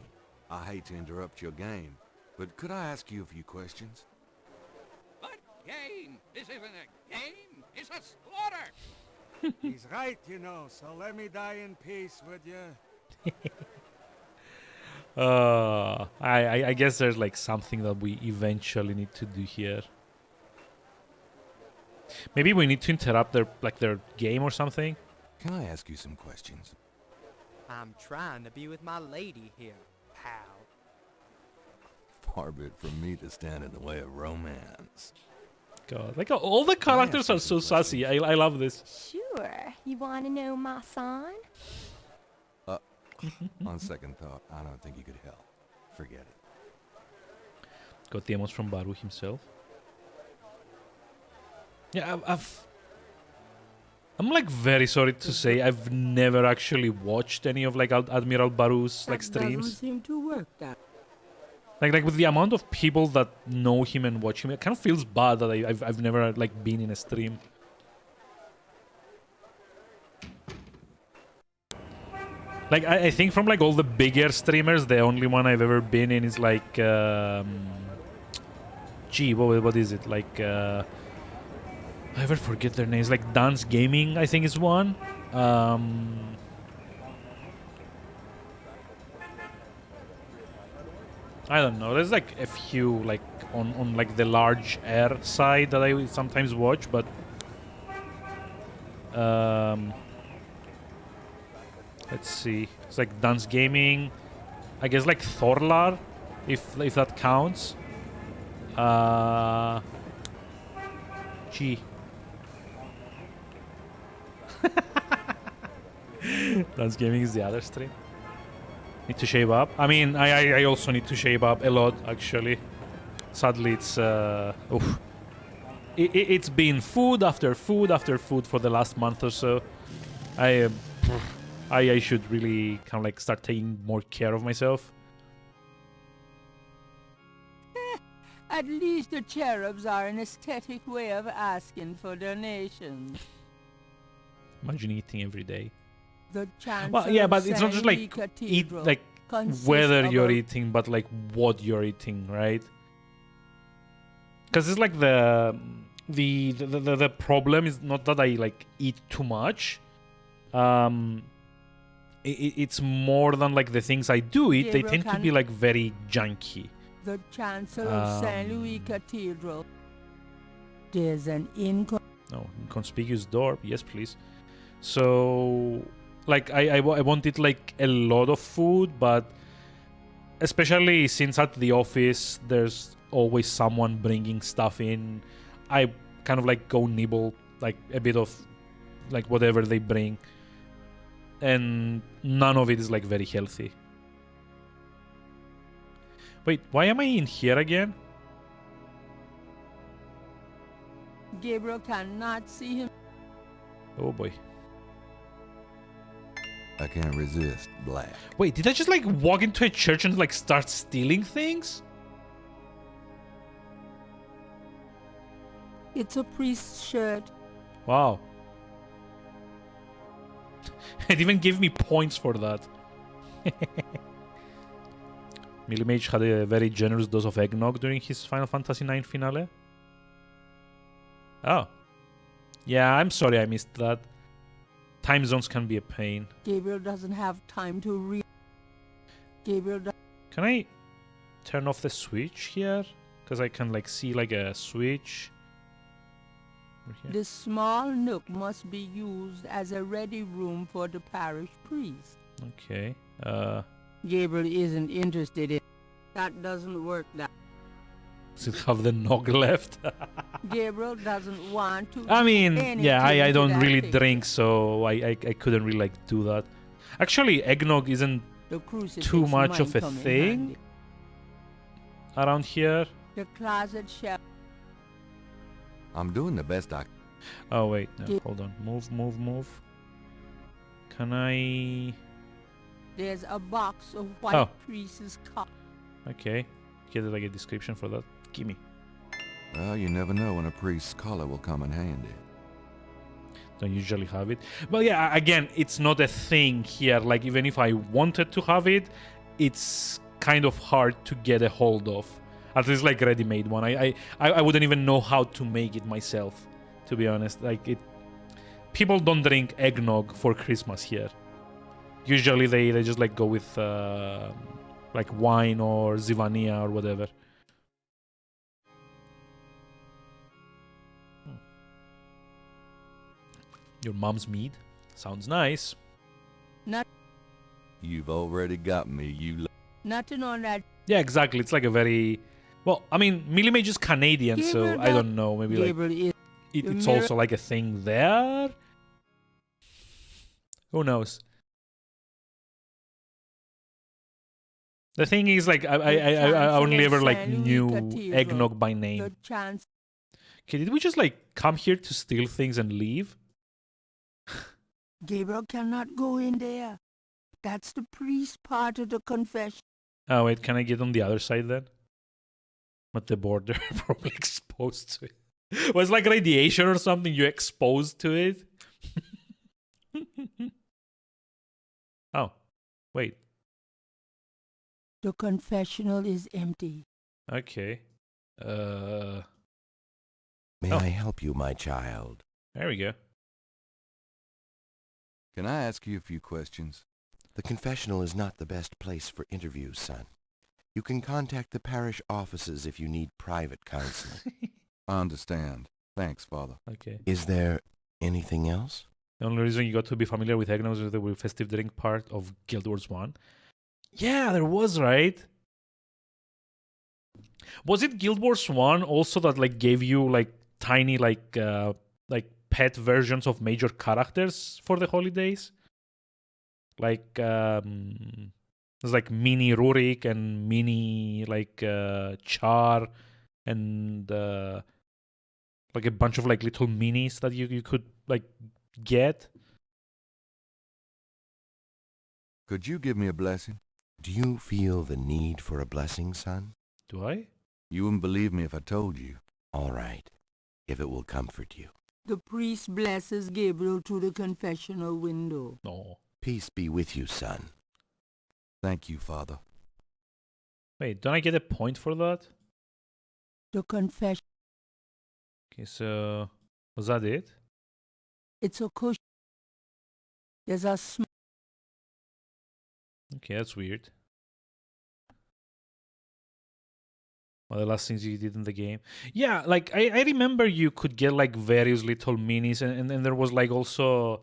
I hate to interrupt your game, but could I ask you a few questions? What game? This isn't a game. It's a slaughter. He's right, you know, so let me die in peace, would you? I guess there's like something that we eventually need to do here. Maybe we need to interrupt their game or something. Can I ask you some questions? I'm trying to be with my lady here, pal. Far be it from me to stand in the way of romance. God, like all the characters are so sassy. I love this. Sure. You want to know my son? On second thought, I don't think you could help. Forget it. Got the emos from Baru himself. Yeah, I'm like very sorry to say I've never actually watched any of like Admiral Baru's like That doesn't streams. seem to work that. Like with the amount of people that know him and watch him, it kind of feels bad that I've never like been in a stream. Like I think from like all the bigger streamers, the only one I've ever been in is like gee, what is it? Like I ever forget their names. Like Dance Gaming, I think is one. I don't know. There's like a few like on like the large air side that I sometimes watch, but let's see. It's like Dance Gaming. I guess like Thorlar, if that counts. Gee. Dance Gaming is the other stream. Need to shape up. I mean, I also need to shape up a lot, actually. Sadly, it's oof. It's been food after food after food for the last month or so. I should really kind of like start taking more care of myself. At least the cherubs are an aesthetic way of asking for donations. Imagine eating every day. The Well, yeah, but it's not just like eat like whether you're eating, but like what you're eating, right? Because it's like the problem is not that I like eat too much. It's more than like the things I do eat. They tend to be like very junky. The chancel of St. Louis Cathedral. There's an inconspicuous door. Yes, please. So, like, I wanted like a lot of food, but especially since at the office there's always someone bringing stuff in, I kind of like go nibble like a bit of like whatever they bring, and none of it is like very healthy. Wait, why am I in here again? Gabriel cannot see him. Oh boy. I can't resist black. Wait, did I just like walk into a church and like start stealing things? It's a priest's shirt. Wow. It even gave me points for that. Millimage had a very generous dose of eggnog during his Final Fantasy IX finale. Oh. Yeah, I'm sorry I missed that. Time zones can be a pain. Gabriel doesn't have time to read. Gabriel Can I turn off the switch here? Because I can like see like a switch. This small nook must be used as a ready room for the parish priest. Okay. Gabriel isn't interested in. That doesn't work. That. Does it have the nog left? Gabriel doesn't want to. I mean, yeah, I don't really thing. drink, so I couldn't really like do that. Actually, eggnog isn't too much of a thing around here. The closet shelf. I'm doing the best I can. Oh wait, no, hold on. Move. Can I? There's a box of white priest's cup. Okay, get like a description for that. Gimme. Well, you never know when a priest's collar will come in handy. Don't usually have it, but yeah, again, it's not a thing here. Like even if I wanted to have it, it's kind of hard to get a hold of. At least like ready-made one. I wouldn't even know how to make it myself, to be honest. Like it, people don't drink eggnog for Christmas here. Usually they just like go with like wine or zivania or whatever. Your mom's mead sounds nice. Not. You've already got me. Nothing on that. Yeah, exactly. It's like a very well. I mean, Millimage is Canadian, so I don't know. Maybe like it's also like a thing there. Who knows? The thing is, like, I only ever like knew eggnog by name. Okay, did we just like come here to steal things and leave? Gabriel cannot go in there. That's the priest part of the confession. Oh wait, can I get on the other side then? At the border, probably exposed to it. Was like radiation or something? You exposed to it? Oh, wait. The confessional is empty. Okay. May Oh. I help you, my child? There we go. Can I ask you a few questions? The confessional is not the best place for interviews, son. You can contact the parish offices if you need private counseling. I understand. Thanks, Father. Okay. Is there anything else? The only reason you got to be familiar with eggnog is the festive drink part of Guild Wars 1. Yeah, there was, right? Was it Guild Wars 1 also that like gave you like tiny like pet versions of major characters for the holidays? Like there's like mini Rurik and mini like Char and like a bunch of like little minis that you could like get. Could you give me a blessing? Do you feel the need for a blessing, son? Do I? You wouldn't believe me if I told you. All right, if it will comfort you. The priest blesses Gabriel through the confessional window. No. Peace be with you, son. Thank you, Father. Wait, don't I get a point for that? The confession. Okay, so was that it? It's a cushion. There's a Okay, that's weird. One of the last things you did in the game. Yeah, like I remember you could get like various little minis and there was like also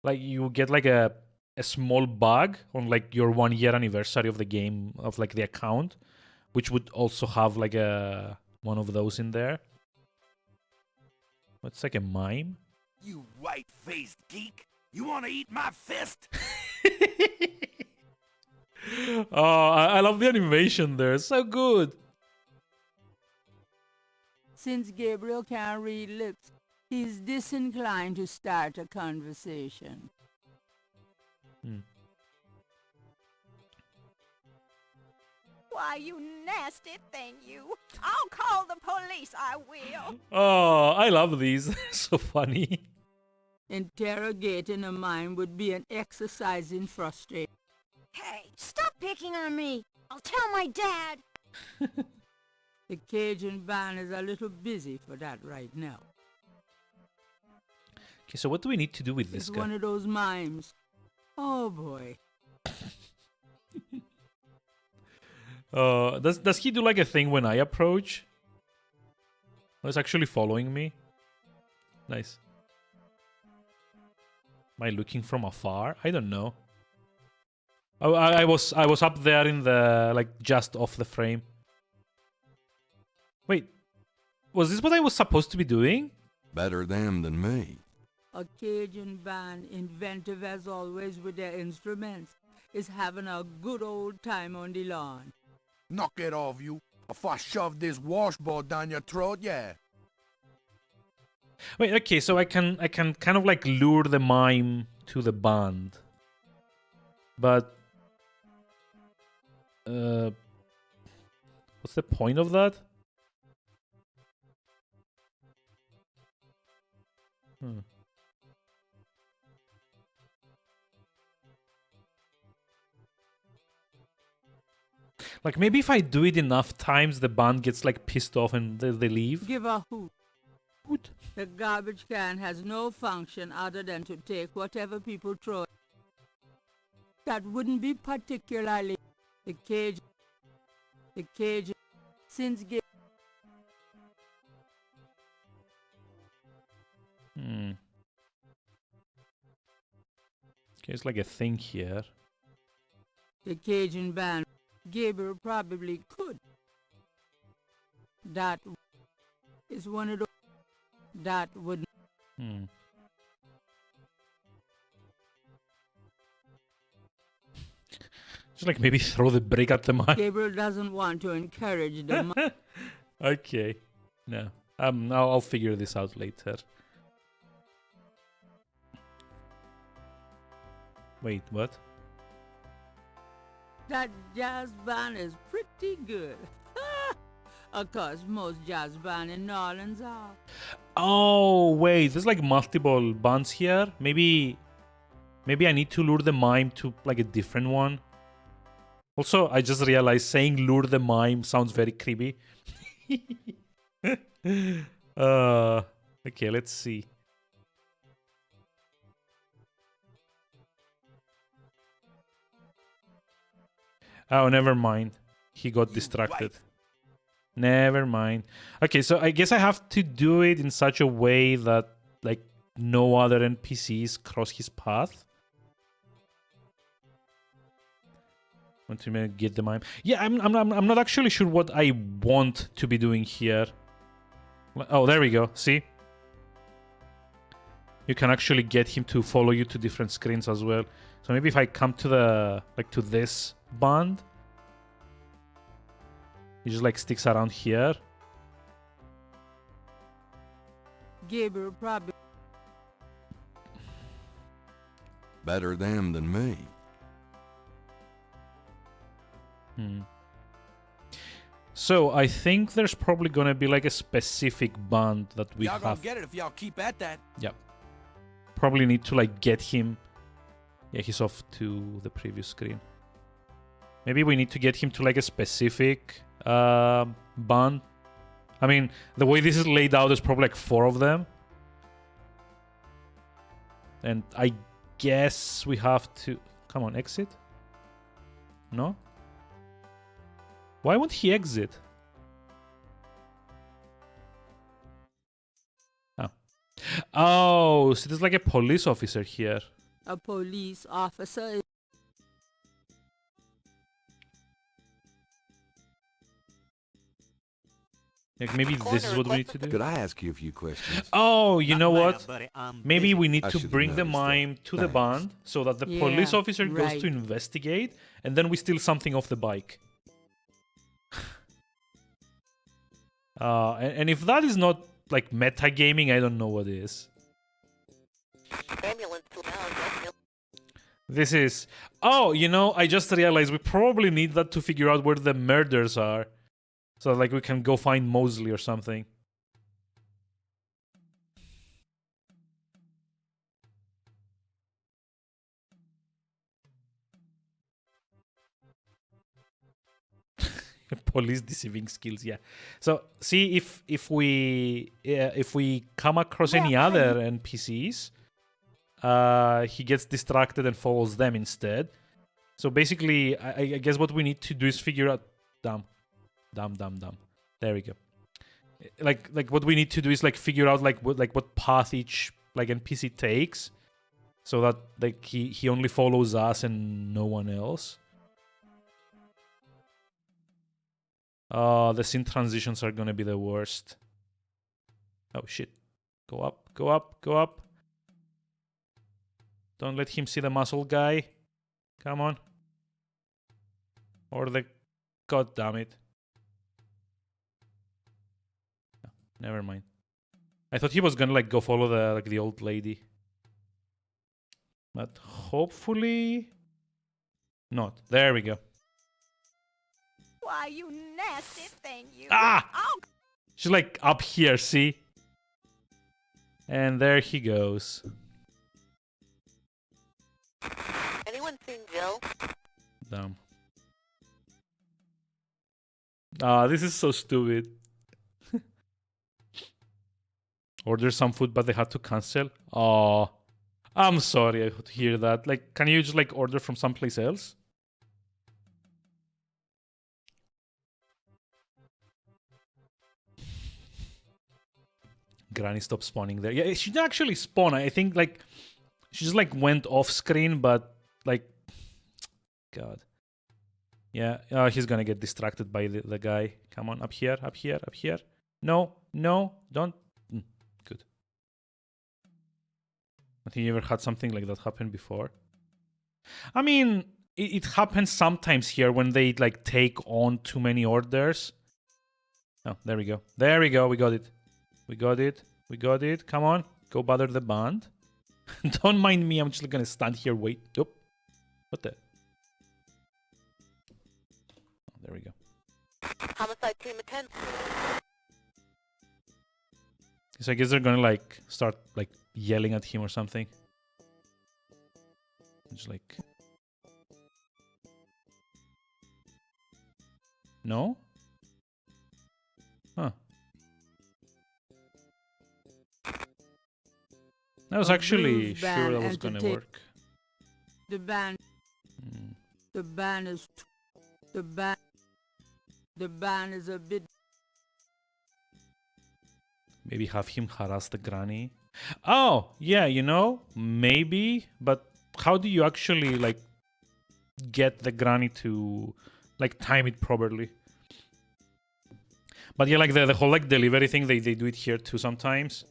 like you get like a small bug on like your 1 year anniversary of the game of like the account, which would also have like a one of those in there. It's like a mime. You white-faced geek! You want to eat my fist? Oh, I love the animation there. It's so good. Since Gabriel can't read lips, he's disinclined to start a conversation. Why, you nasty thing, you. I'll call the police, I will. Oh, I love these. They're so funny. Interrogating a mime would be an exercise in frustration. Hey, stop picking on me. I'll tell my dad. The Cajun band is a little busy for that right now. Okay, so what do we need to do with this It's guy? one of those mimes. Oh boy. Does he do like a thing when I approach? Oh, it's actually following me. Nice. Am I looking from afar? I don't know. Oh, I was up there in the like just off the frame. Wait, was this what I was supposed to be doing? Better them than me. A Cajun band, inventive as always with their instruments, is having a good old time on the lawn. Knock it off, you. If I shove this washboard down your throat, yeah. Wait, okay, so I can kind of like lure the mime to the band. But what's the point of that? Like maybe if I do it enough times, the band gets like pissed off and they leave. Give a hoot. Hoot. The garbage can has no function other than to take whatever people throw. That wouldn't be particularly the Cajun. Since Okay, it's like a thing here. the Cajun band, Gabriel probably could. That is one of those that would. Just like maybe throw the brick at the mime. Gabriel doesn't want to encourage them. Okay, no. I'll figure this out later. Wait, what? That jazz band is pretty good. Of course, most jazz bands in New Orleans are. Oh, wait, there's like multiple bands here. Maybe I need to lure the mime to like a different one. Also, I just realized saying lure the mime sounds very creepy. Okay, let's see. Oh, never mind. He got distracted. Right. Never mind. Okay, so I guess I have to do it in such a way that like no other NPCs cross his path. Want to get the mime? Yeah, I'm not actually sure what I want to be doing here. Oh, there we go. See? You can actually get him to follow you to different screens as well. So maybe if I come to the to this band, he just like sticks around here. Gabriel probably. Better them than me. So I think there's probably gonna be like a specific band that we Y'all have. gonna get it if y'all keep at that. Yep. Probably need to like get him. Yeah, he's off to the previous screen. Maybe we need to get him to like a specific band. I mean, the way this is laid out, there's probably like 4 of them. And I guess we have to... Come on, exit? No? Why won't he exit? Oh. Oh, so there's like a police officer here. A police officer. Like maybe this is what we need to do. Could I ask you a few questions? Oh, you know what? Buddy, Maybe we need I to should've bring the noticed that. mime to the Thanks. band so that the police officer goes to investigate and then we steal something off the bike. And if that is not like metagaming, I don't know what is. This is... Oh, you know, I just realized we probably need that to figure out where the murders are. So like we can go find Mosley or something. Police deceiving skills, yeah. So see if we come across any other NPCs, he gets distracted and follows them instead. So basically, I guess what we need to do is figure out. Damn. There we go. Like what we need to do is like figure out what path each like NPC takes, so that like he only follows us and no one else. The scene transitions are gonna be the worst. Oh shit. Go up, go up, go up. Don't let him see the muscle guy. Come on. Or the... God damn it. No, never mind. I thought he was gonna like go follow the old lady. But hopefully... not. There we go. Why, you nasty thing, you. Ah! Oh, She's like up here, see? And there he goes. Anyone seen Jill? Damn. This is so stupid. Order some food, but they had to cancel. Oh, I'm sorry I to hear that. Like, can you just like order from someplace else? Granny stopped spawning there. Yeah, she didn't actually spawn. I think like she just like went off screen, but like, God. Yeah, he's gonna get distracted by the guy. Come on, up here, up here, up here. No, no, don't. Good. I think you ever had something like that happen before? I mean, it happens sometimes here when they like take on too many orders. Oh, there we go. There we go. We got it. We got it. We got it. Come on. Go bother the band. Don't mind me. I'm just gonna stand here. Wait. Oh, What the? Oh, there we go. Homicide team attend. So I guess they're gonna like start like yelling at him or something. Just like no? Huh. I was actually sure that was gonna work. The band. The band is. The band is a bit. Maybe have him harass the granny. Oh, yeah, you know, maybe. But how do you actually like get the granny to like time it properly? But yeah, like the whole like delivery thing, they do it here too sometimes.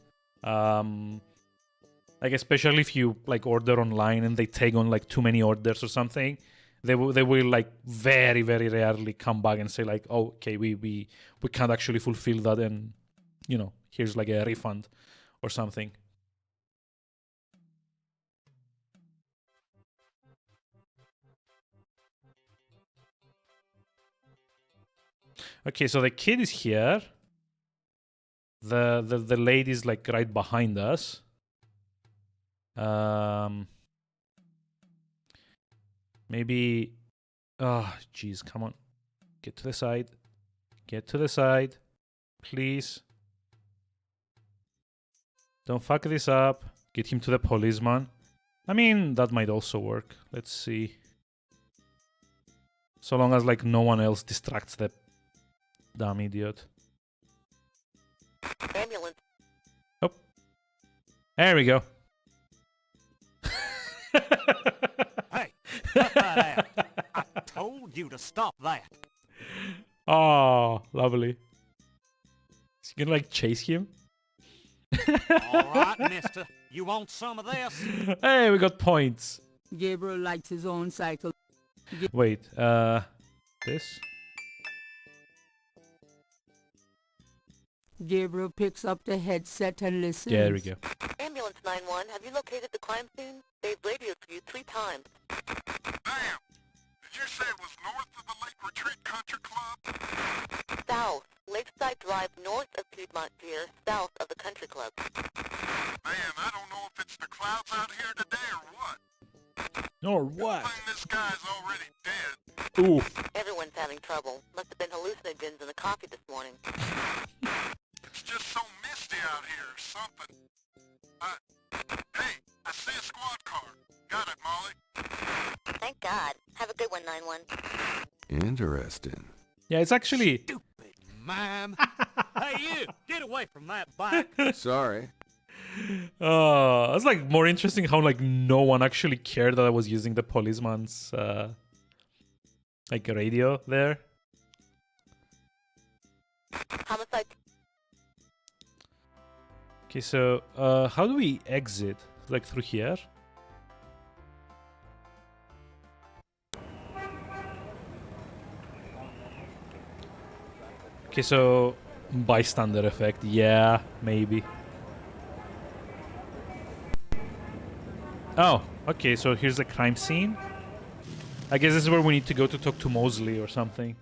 Like especially if you like order online and they take on like too many orders or something, they will like very rarely come back and say like, oh, okay, we can't actually fulfill that, and you know, here's like a refund or something. Okay, so the kid is here. The lady's like right behind us. Maybe. Oh, jeez, come on. Get to the side. Get to the side. Please. Don't fuck this up. Get him to the policeman. I mean, that might also work. Let's see. So long as like no one else distracts the damn idiot. Ambulance. Oh. There we go. Hey, cut that out. I told you to stop that. Oh, lovely. Is he gonna like chase him? All right, mister. You want some of this? Hey, we got points. Gabriel likes his own cycle. Wait, this? Gabriel picks up the headset and listens. Yeah, there we go. Ambulance 911, have you located the crime scene? They've radioed for you 3 times. Damn! Did you say it was north of the Lake Retreat Country Club? South. Lakeside Drive north of Piedmont Pier, south of the Country Club. Man, I don't know if it's the clouds out here today or what. Or what? Good thing this guy's already dead. Oof. Everyone's having trouble. Must have been hallucinogens in the coffee this morning. It's just so misty out here or something. Hey, I see a squad car. Got it, Molly. Thank God. Have a good one, 911. Interesting. Yeah, it's actually... Stupid mime. Hey, you! Get away from that bike. Sorry. It's like more interesting how like no one actually cared that I was using the policeman's like radio there. Homicide. Okay, so how do we exit? Like through here? Okay, so bystander effect. Yeah, maybe. Oh, okay, so here's the crime scene. I guess this is where we need to go to talk to Mosley or something.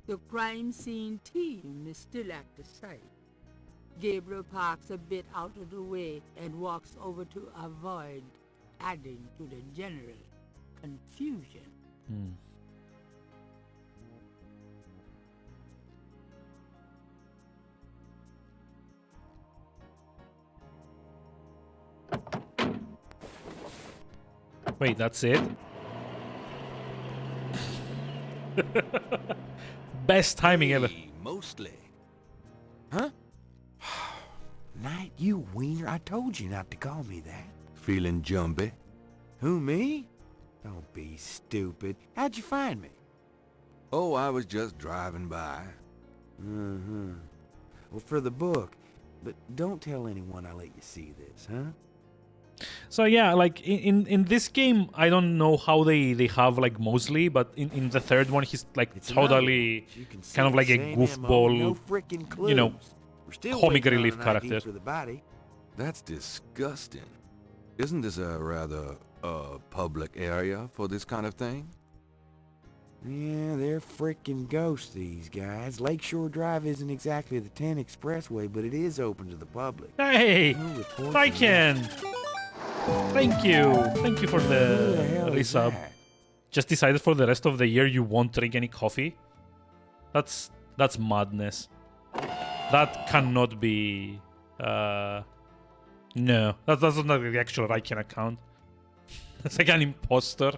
The crime scene team is still at the site. Gabriel parks a bit out of the way and walks over to avoid adding to the general confusion. Wait, that's it? Best timing ever. Mostly. Huh? Night, you wiener. I told you not to call me that. Feeling jumpy? Who, me? Don't be stupid. How'd you find me? Oh, I was just driving by. Well, for the book. But don't tell anyone I let you see this, huh? So yeah, like in this game, I don't know how they have like Mosley, but in the third one, he's like totally kind of like a goofball, you know, comic relief character. That's disgusting. Isn't this a rather A public area for this kind of thing? Yeah, they're freaking ghosts, these guys. Lakeshore Drive isn't exactly the 10 expressway, but it is open to the public. Hey, No reports I of can. Thank you for Who the the hell is resub. that? Just decided for the rest of the year you won't drink any coffee. That's madness. That cannot be. No, that's not the actual Raiken account. It's like an imposter.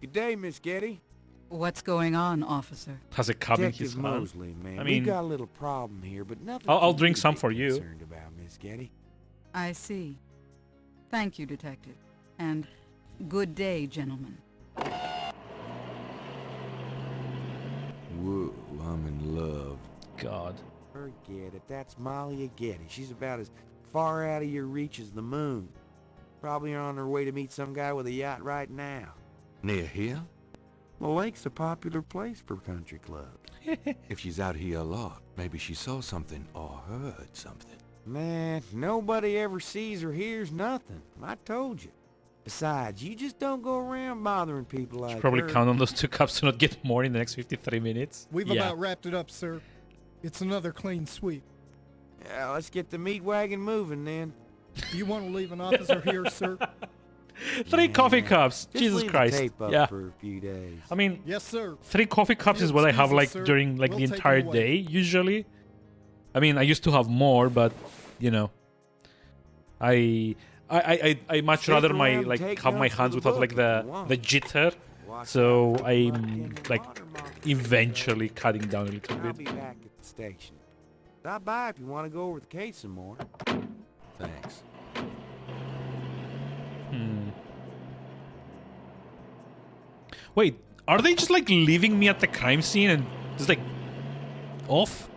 Good day, Miss Getty. What's going on, officer? Has a cup in his Detective hand. Mosley, man. I We've mean, got a little problem here, but nothing. I'll for drink to some be for you. concerned about, Miss Getty. I see. Thank you, Detective. And good day, gentlemen. Whoa, I'm in love. God. Forget it. That's Malia Getty. She's about as far out of your reach as the moon. Probably on her way to meet some guy with a yacht right now. Near here? The lake's a popular place for country clubs. If she's out here a lot, maybe she saw something or heard something. Man, nobody ever sees or hears nothing. I told you. Besides, you just don't go around bothering people like Probably her. count on those 2 cups to not get more in the next 53 minutes. We've Yeah. about wrapped it up, sir. It's another clean sweep. Yeah, let's get the meat wagon moving then. Do you want to leave an officer here, sir? 3 coffee cups. Just Jesus leave Christ. The tape up Yeah. for a few days. I mean, Yes, sir. 3 coffee cups is what I have like Excuses, sir. during like We'll the take entire it away. day usually. I mean, I used to have more, but you know, I much Stick rather my around and like take have my notes for hands the without book like if the you want. jitter. Watch So out for I'm muck in the like watermark. eventually cutting down a little I'll bit. be back at the station. Stop by if you want to go over the case some more. Thanks. Wait, are they just like leaving me at the crime scene and just like off?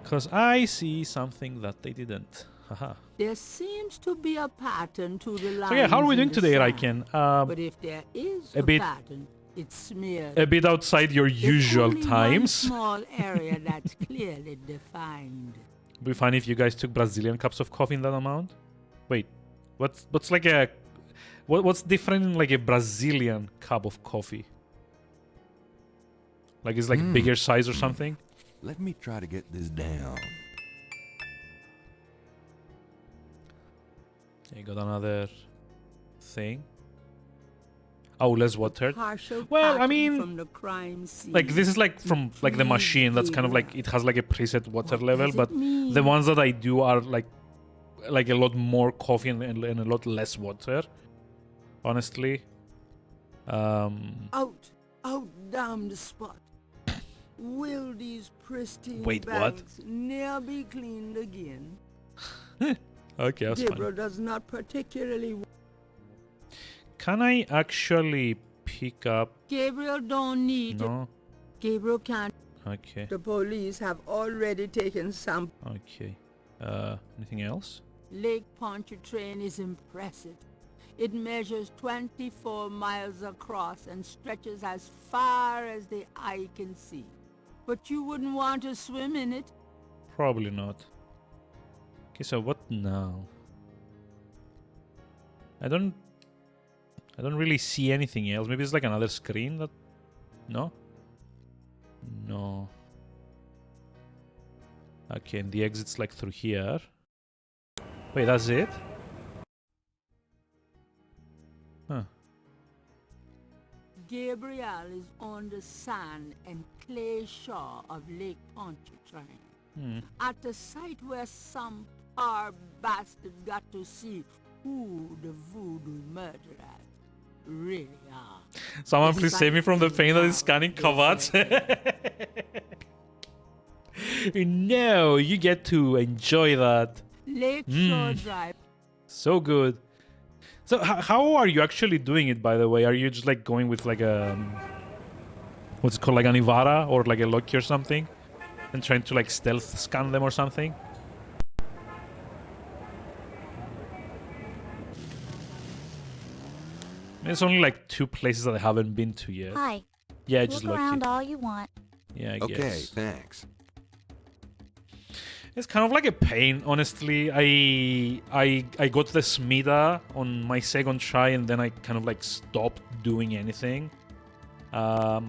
Because I see something that they didn't. Haha. There seems to be a pattern to the lines. So yeah, how are we doing in the today, sand. Raiken? But if there is a a, bit- pattern, it's smeared. A bit outside your There's usual only times. One small area that's clearly defined. It'd be fine if you guys took Brazilian cups of coffee in that amount. Wait, what's like a what's different in like a Brazilian cup of coffee? Like it's like bigger size or something? Let me try to get this down. You got another thing. Oh, less water. Partial Well, I pattern mean, from the crime scene. like this is like from like the machine. That's kind of like it has like a preset water level, does it but mean? the ones that I do are like a lot more coffee and a lot less water. Honestly, Out damned spot. Will these pristine Wait, what? banks ne'er be cleaned again? okay, that's Gabriel fine. does not particularly. Can I actually pick up? Gabriel don't need. No. Gabriel can't. Okay. The police have already taken some. Okay. Anything else? Lake Pontchartrain is impressive. It measures 24 miles across and stretches as far as the eye can see. But you wouldn't want to swim in it. Probably not. Okay, so what now? I don't really see anything else. Maybe it's like another screen that... No? No. Okay, and the exit's like through here. Wait, that's it? Huh. Gabriel is on the sand and clay shore of Lake Pontchartrain. At the site where some poor bastard got to see who the voodoo murderers really are. Someone The please save me from the site pain that is now scanning is covers. No, you get to enjoy that. Lakeshore Drive. So good. So how are you actually doing it, by the way? Are you just like going with like a... what's it called? Like an Ivara or like a Loki or something? And trying to like stealth scan them or something? There's only like 2 places that I haven't been to yet. Hi. Yeah, just Look Loki. around all you want. Yeah, I Okay, guess. thanks. It's kind of like a pain, honestly. I got the Smida on my second try, and then I kind of like stopped doing anything. I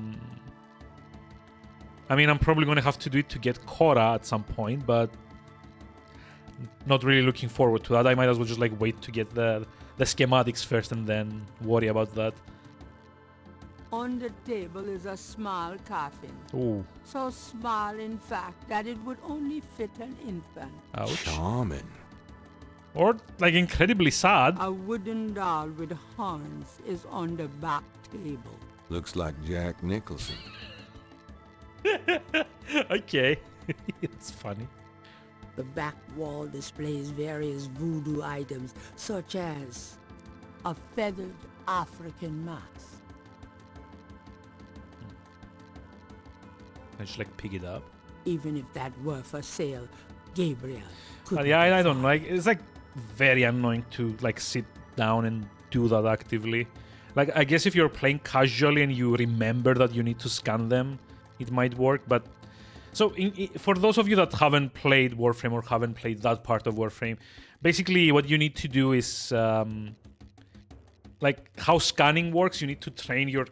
mean, I'm probably gonna have to do it to get Korra at some point, but not really looking forward to that. I might as well just like wait to get the schematics first and then worry about that. On the table is a small coffin. Ooh. So small, in fact, that it would only fit an infant. Ouch. Charming. Or like incredibly sad. A wooden doll with horns is on the back table. Looks like Jack Nicholson. Okay. It's funny. The back wall displays various voodoo items, such as a feathered African mask. I just like pick it up. Even if that were for sale, Gabriel could. Yeah, I don't like. It's like very annoying to like sit down and do that actively. Like, I guess if you're playing casually and you remember that you need to scan them, it might work. But so for those of you that haven't played Warframe or haven't played that part of Warframe, basically what you need to do is like how scanning works. You need to train your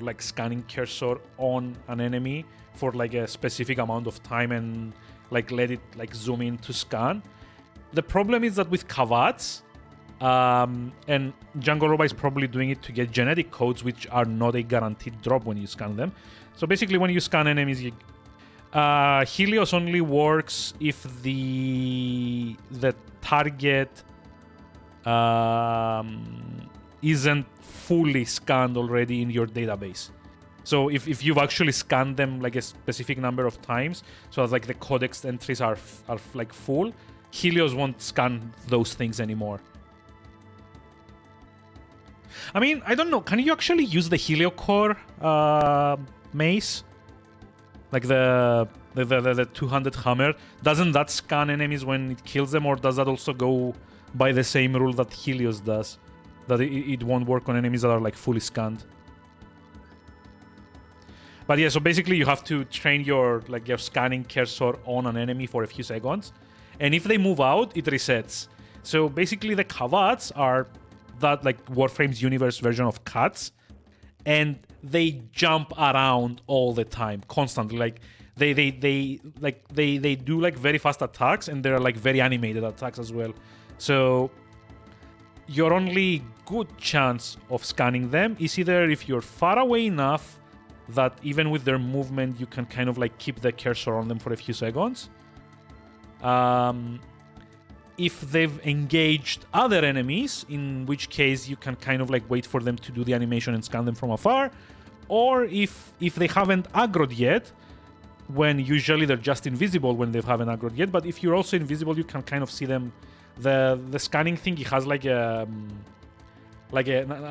like scanning cursor on an enemy for like a specific amount of time and like let it like zoom in to scan. The problem is that with Kavats, and Jungle Roba is probably doing it to get genetic codes, which are not a guaranteed drop when you scan them. So basically, when you scan enemies, Helios only works if the target isn't fully scanned already in your database. So if you've actually scanned them like a specific number of times, so that like the codex entries are like full, Helios won't scan those things anymore. I mean, I don't know. Can you actually use the Heliocore mace? Like the 200 hammer? Doesn't that scan enemies when it kills them, or does that also go by the same rule that Helios does? That it won't work on enemies that are like fully scanned. But yeah, so basically you have to train your scanning cursor on an enemy for a few seconds, and if they move out, it resets. So basically the Kavats are that like Warframe's universe version of cats, and they jump around all the time, constantly. Like they do like very fast attacks, and they're like very animated attacks as well. So your only good chance of scanning them is either if you're far away enough that even with their movement you can kind of like keep the cursor on them for a few seconds. If they've engaged other enemies, in which case you can kind of like wait for them to do the animation and scan them from afar. Or if they haven't aggroed yet, when usually they're just invisible when they haven't aggroed yet, but if you're also invisible, you can kind of see them. The scanning thing, it has like an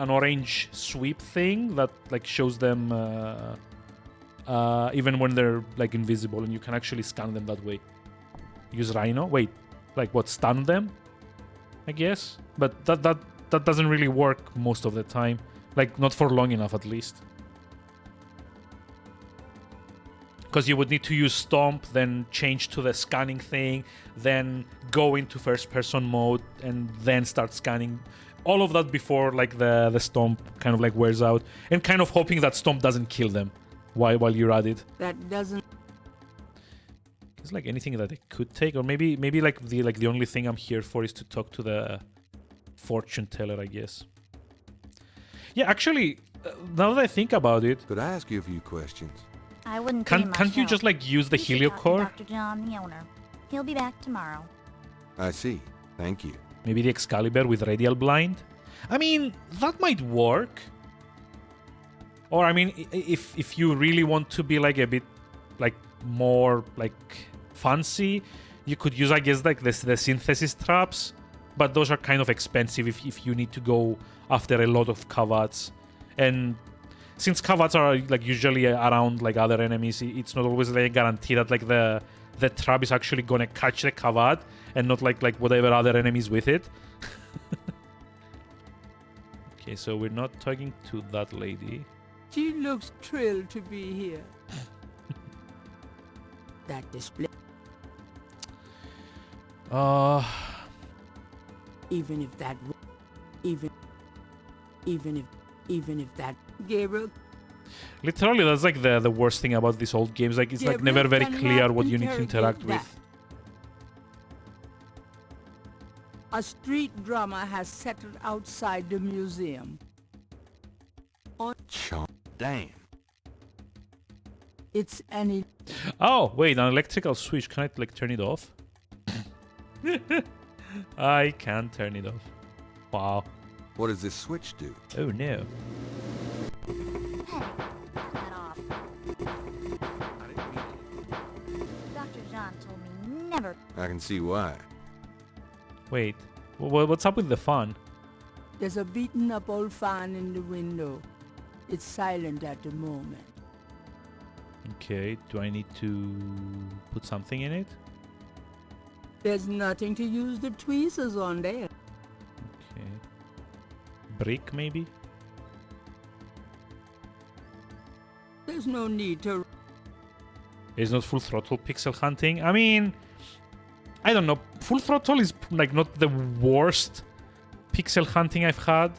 orange sweep thing that like shows them even when they're like invisible, and you can actually scan them that way. Use Rhino. Wait, like what? Stun them? I guess, but that doesn't really work most of the time. Like not for long enough, at least. Because you would need to use Stomp, then change to the scanning thing, then go into first-person mode, and then start scanning. All of that before like the Stomp kind of like wears out, and kind of hoping that Stomp doesn't kill them while you're at it. That doesn't. It's like anything that I could take, or maybe like the only thing I'm here for is to talk to the fortune teller, I guess. Yeah, actually, now that I think about it, could I ask you a few questions? I wouldn't. Can't you just like use the Heliocore? Dr. John, the owner. He'll be back tomorrow. I see. Thank you. Maybe the Excalibur with Radial Blind? I mean, that might work. Or, I mean, if you really want to be like a bit like more like fancy, you could use, I guess, like the synthesis traps. But those are kind of expensive if you need to go after a lot of Kavats. And since Kavats are like usually around like other enemies, it's not always like a guarantee that like the trap is actually gonna catch the Kavat and not like whatever other enemies with it. Okay, so we're not talking to that lady. She looks thrilled to be here. That display. Even if that, even if that, Gabriel. Literally, that's like the worst thing about these old games. Like, it's like never very clear what you need to interact with. A street drama has settled outside the museum. Damn. It's any. Oh, wait, an electrical switch. Can I, like, turn it off? I can't turn it off. Wow. What does this switch do? Oh, no. That off. Dr. Jean told me never. I can see why. Wait, what's up with the fan? There's a beaten up old fan in the window. It's silent at the moment. Okay, do I need to put something in it? There's nothing to use the tweezers on there. Okay. Brick, maybe? There's no need to. It's not full throttle pixel hunting. I mean, I don't know. Full throttle is like not the worst pixel hunting I've had.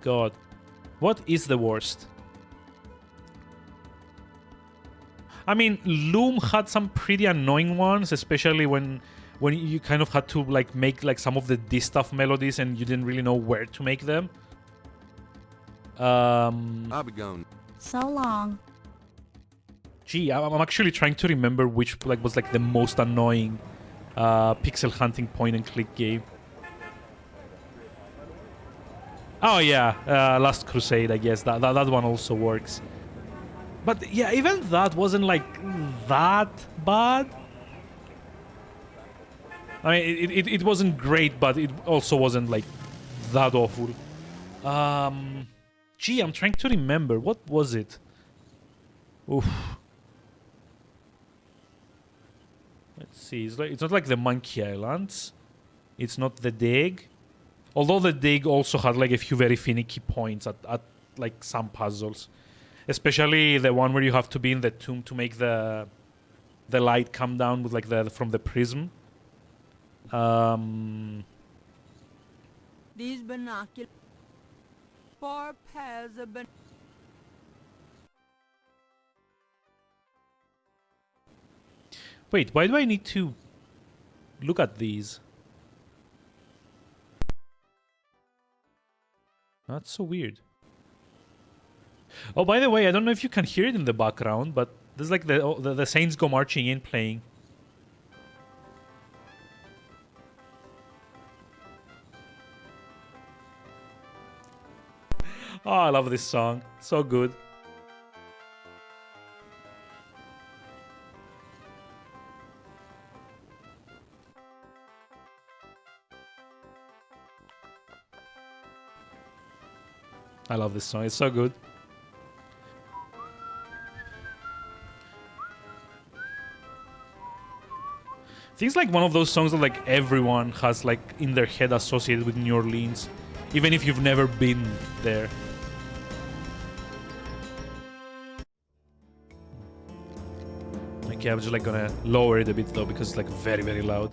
God, what is the worst? I mean, Loom had some pretty annoying ones, especially when you kind of had to like make like some of the distaff melodies and you didn't really know where to make them. I'll be gone. So long. Gee, I'm actually trying to remember which like was like the most annoying pixel hunting point and click game. Oh yeah, Last Crusade, I guess that one also works. But yeah, even that wasn't like that bad. I mean, it wasn't great, but it also wasn't like that awful. Gee, I'm trying to remember. What was it? Oof. Let's see. It's not like the Monkey Islands. It's not the Dig. Although the Dig also had like a few very finicky points at like some puzzles. Especially the one where you have to be in the tomb to make the light come down with like from the prism. These binoculars. 4 pairs of Wait, why do I need to look at these? That's so weird. Oh, by the way, I don't know if you can hear it in the background, but there's like the Saints Go Marching In playing. Oh, I love this song. So good. I love this song. It's so good. It's like one of those songs that like everyone has like in their head associated with New Orleans, even if you've never been there. Okay, I'm just like gonna lower it a bit though because it's like very, very loud.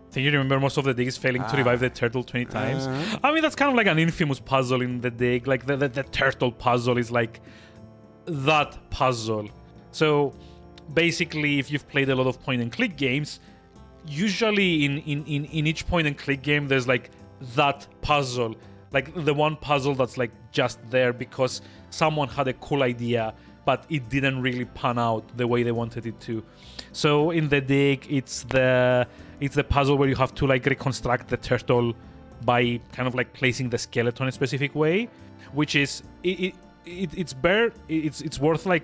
I think you remember most of the digs failing to revive the turtle 20 times. I mean, that's kind of like an infamous puzzle in the dig. Like the turtle puzzle is like that puzzle. So basically, if you've played a lot of point and click games, usually in each point and click game, there's like that puzzle. Like the one puzzle that's like just there because someone had a cool idea, but it didn't really pan out the way they wanted it to. So in the dig, it's the puzzle where you have to like reconstruct the turtle by kind of like placing the skeleton in a specific way, which is it's worth like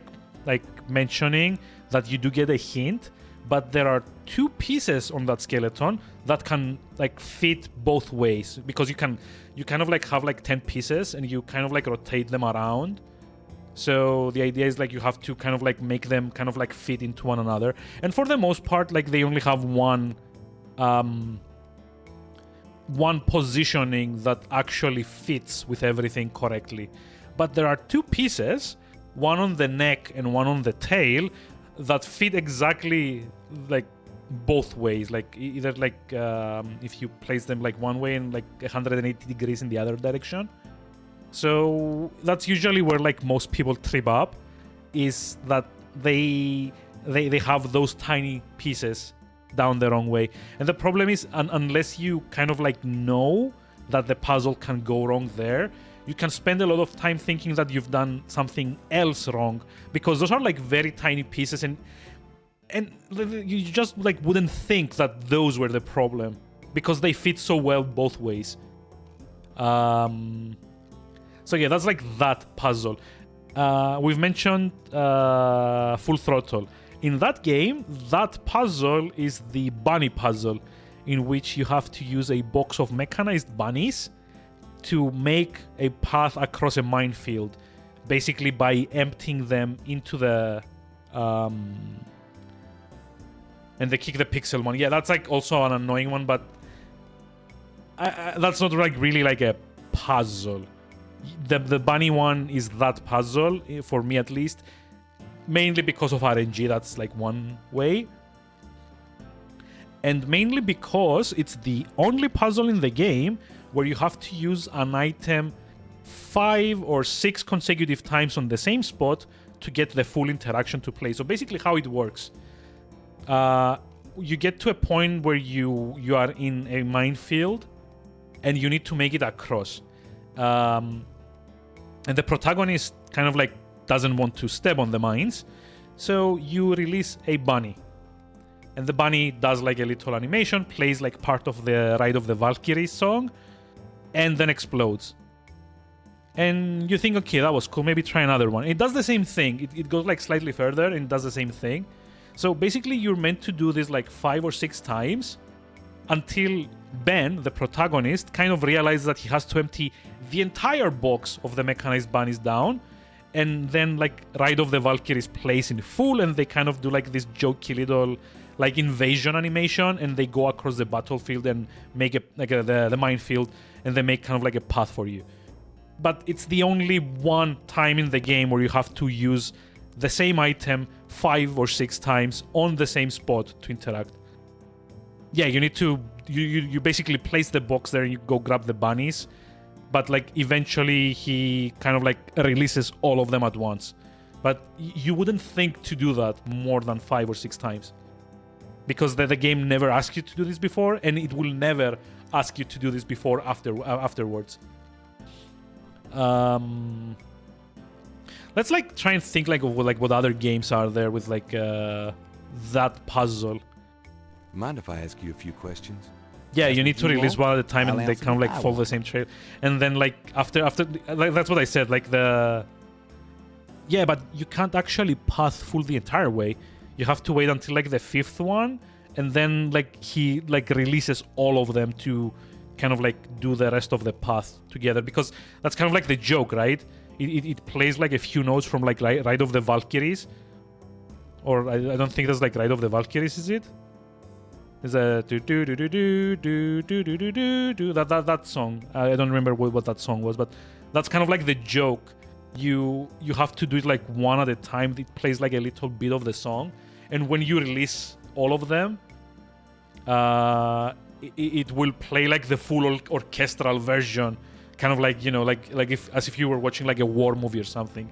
mentioning that you do get a hint, but there are 2 pieces on that skeleton that can like fit both ways because you kind of like have like 10 pieces and you kind of like rotate them around. So the idea is like you have to kind of like make them kind of like fit into one another. And for the most part, like they only have one positioning that actually fits with everything correctly. But there are 2 pieces one on the neck and one on the tail that fit exactly like both ways. Like either like if you place them like one way and like 180 degrees in the other direction. So that's usually where like most people trip up, is that they have those tiny pieces down the wrong way. And the problem is, unless you kind of like know that the puzzle can go wrong there, you can spend a lot of time thinking that you've done something else wrong, because those are like very tiny pieces, and you just like wouldn't think that those were the problem because they fit so well both ways. So yeah, that's like that puzzle. We've mentioned Full Throttle. In that game, that puzzle is the bunny puzzle, in which you have to use a box of mechanized bunnies to make a path across a minefield, basically by emptying them into the... and they kick the pixel one. Yeah, that's like also an annoying one, but that's not like really like a puzzle. The bunny one is that puzzle, for me at least, mainly because of RNG. That's like one way, and mainly because it's the only puzzle in the game where you have to use an item 5 or 6 consecutive times on the same spot to get the full interaction to play. So basically how it works, you get to a point where you are in a minefield and you need to make it across. And the protagonist kind of like doesn't want to step on the mines, so you release a bunny. And the bunny does like a little animation, plays like part of the Ride of the Valkyries song, and then explodes. And you think, okay, that was cool, maybe try another one. It does the same thing. It goes like slightly further and does the same thing. So basically you're meant to do this like 5 or 6 times until Ben, the protagonist, kind of realizes that he has to empty the entire box of the mechanized bunnies down, and then like Ride of the Valkyries plays in full, and they kind of do like this jokey little like invasion animation, and they go across the battlefield and make it like the minefield, and they make kind of like a path for you. But it's the only one time in the game where you have to use the same item 5 or 6 times on the same spot to interact. Yeah, you need to you basically place the box there and you go grab the bunnies, but like eventually he kind of like releases all of them at once. But you wouldn't think to do that more than 5 or 6 times, because the game never asked you to do this before, and it will never ask you to do this before afterwards. Let's like try and think like of like what other games are there with like that puzzle. Mind if I ask you a few questions? Yeah, you need to release one at a time, and they kind of like follow the same trail. And then like after like that's what I said, like the... Yeah, but you can't actually path full the entire way. You have to wait until like the 5th one, and then like he like releases all of them to kind of like do the rest of the path together, because that's kind of like the joke, right? It plays like a few notes from like Ride of the Valkyries, or I don't think that's like Ride of the Valkyries, is it? Is a do do do do do do do do do do that song. I don't remember what that song was, but that's kind of like the joke. You have to do it like one at a time. It plays like a little bit of the song, and when you release all of them, it will play like the full orchestral version, kind of like, you know, like if you were watching like a war movie or something.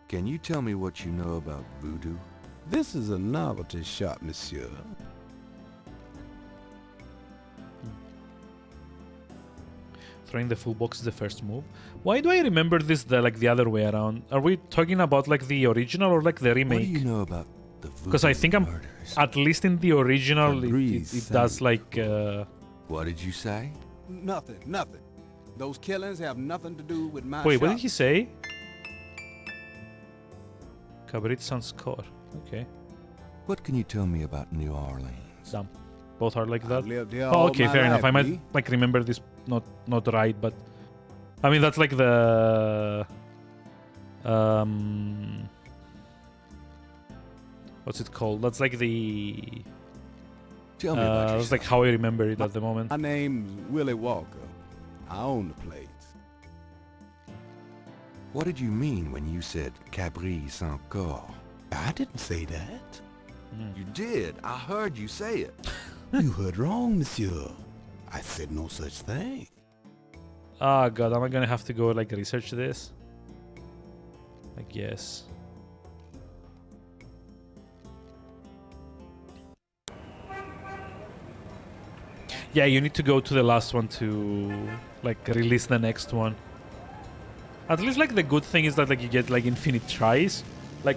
Can you tell me what you know about voodoo? This is a novelty shop, monsieur. Throwing the full box is the first move. Why do I remember this the other way around? Are we talking about like the original or like the remake? What do you know about the voodoo? Because I think murders? At least in the original, it does like... What did you say? Nothing. Those killings have nothing to do with my Wait, shop. what did he say? Cabaret score. Okay. What can you tell me about New Orleans? Damn. Both are like that? lived here Oh, all okay, my fair enough. life, I might me. like remember this not right, but... I mean, that's like the... What's it called? That's like the... Tell me about that's like how I remember it at the moment. My name's Willie Walker. I own the place. What did you mean when you said caprice encore? I didn't say that. You did. I heard you say it. You heard wrong, monsieur. I said no such thing. Oh god, am I gonna have to go like research this? I guess. Yeah, you need to go to the last one to like release the next one. At least like the good thing is that like you get like infinite tries. Like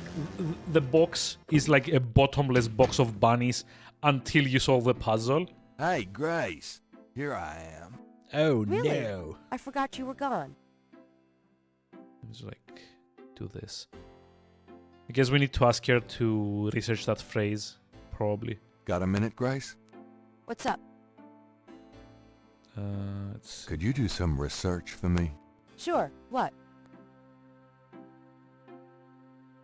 the box is like a bottomless box of bunnies until you solve the puzzle. Hey, Grace. Here I am. Oh Really? no. I forgot you were gone. Let's like do this. I guess we need to ask her to research that phrase, probably. Got a minute, Grace? What's up? Could you do some research for me? Sure. What?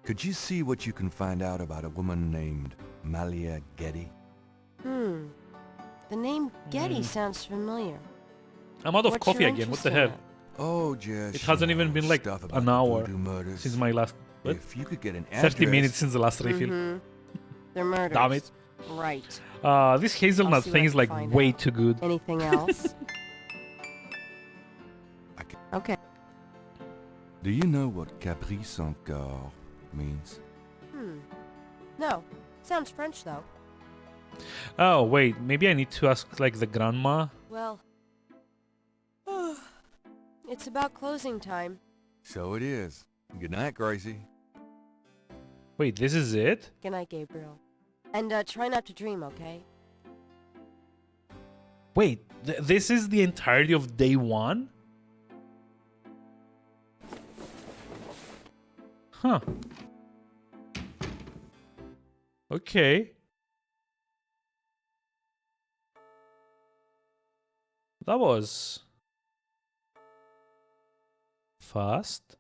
Could you see what you can find out about a woman named Malia Getty? The name Getty sounds familiar. I'm out of What's coffee your again. What interest the in hell? that? Oh, just It hasn't even been like stuff about an the hour voodoo murders. since my last. What? If you could get an 30 address... minutes since the last refill. They're murders. Damn it. Right. This hazelnut see thing what I is can like find way out. too good. Anything else? Okay. Do you know what caprice encore means? No. Sounds French, though. Oh, wait. Maybe I need to ask like the grandma. Well... it's about closing time. So it is. Good night, Gracie. Wait, this is it? Good night, Gabriel. And try not to dream, okay? Wait, this is the entirety of day one? Huh. Okay. That was fast.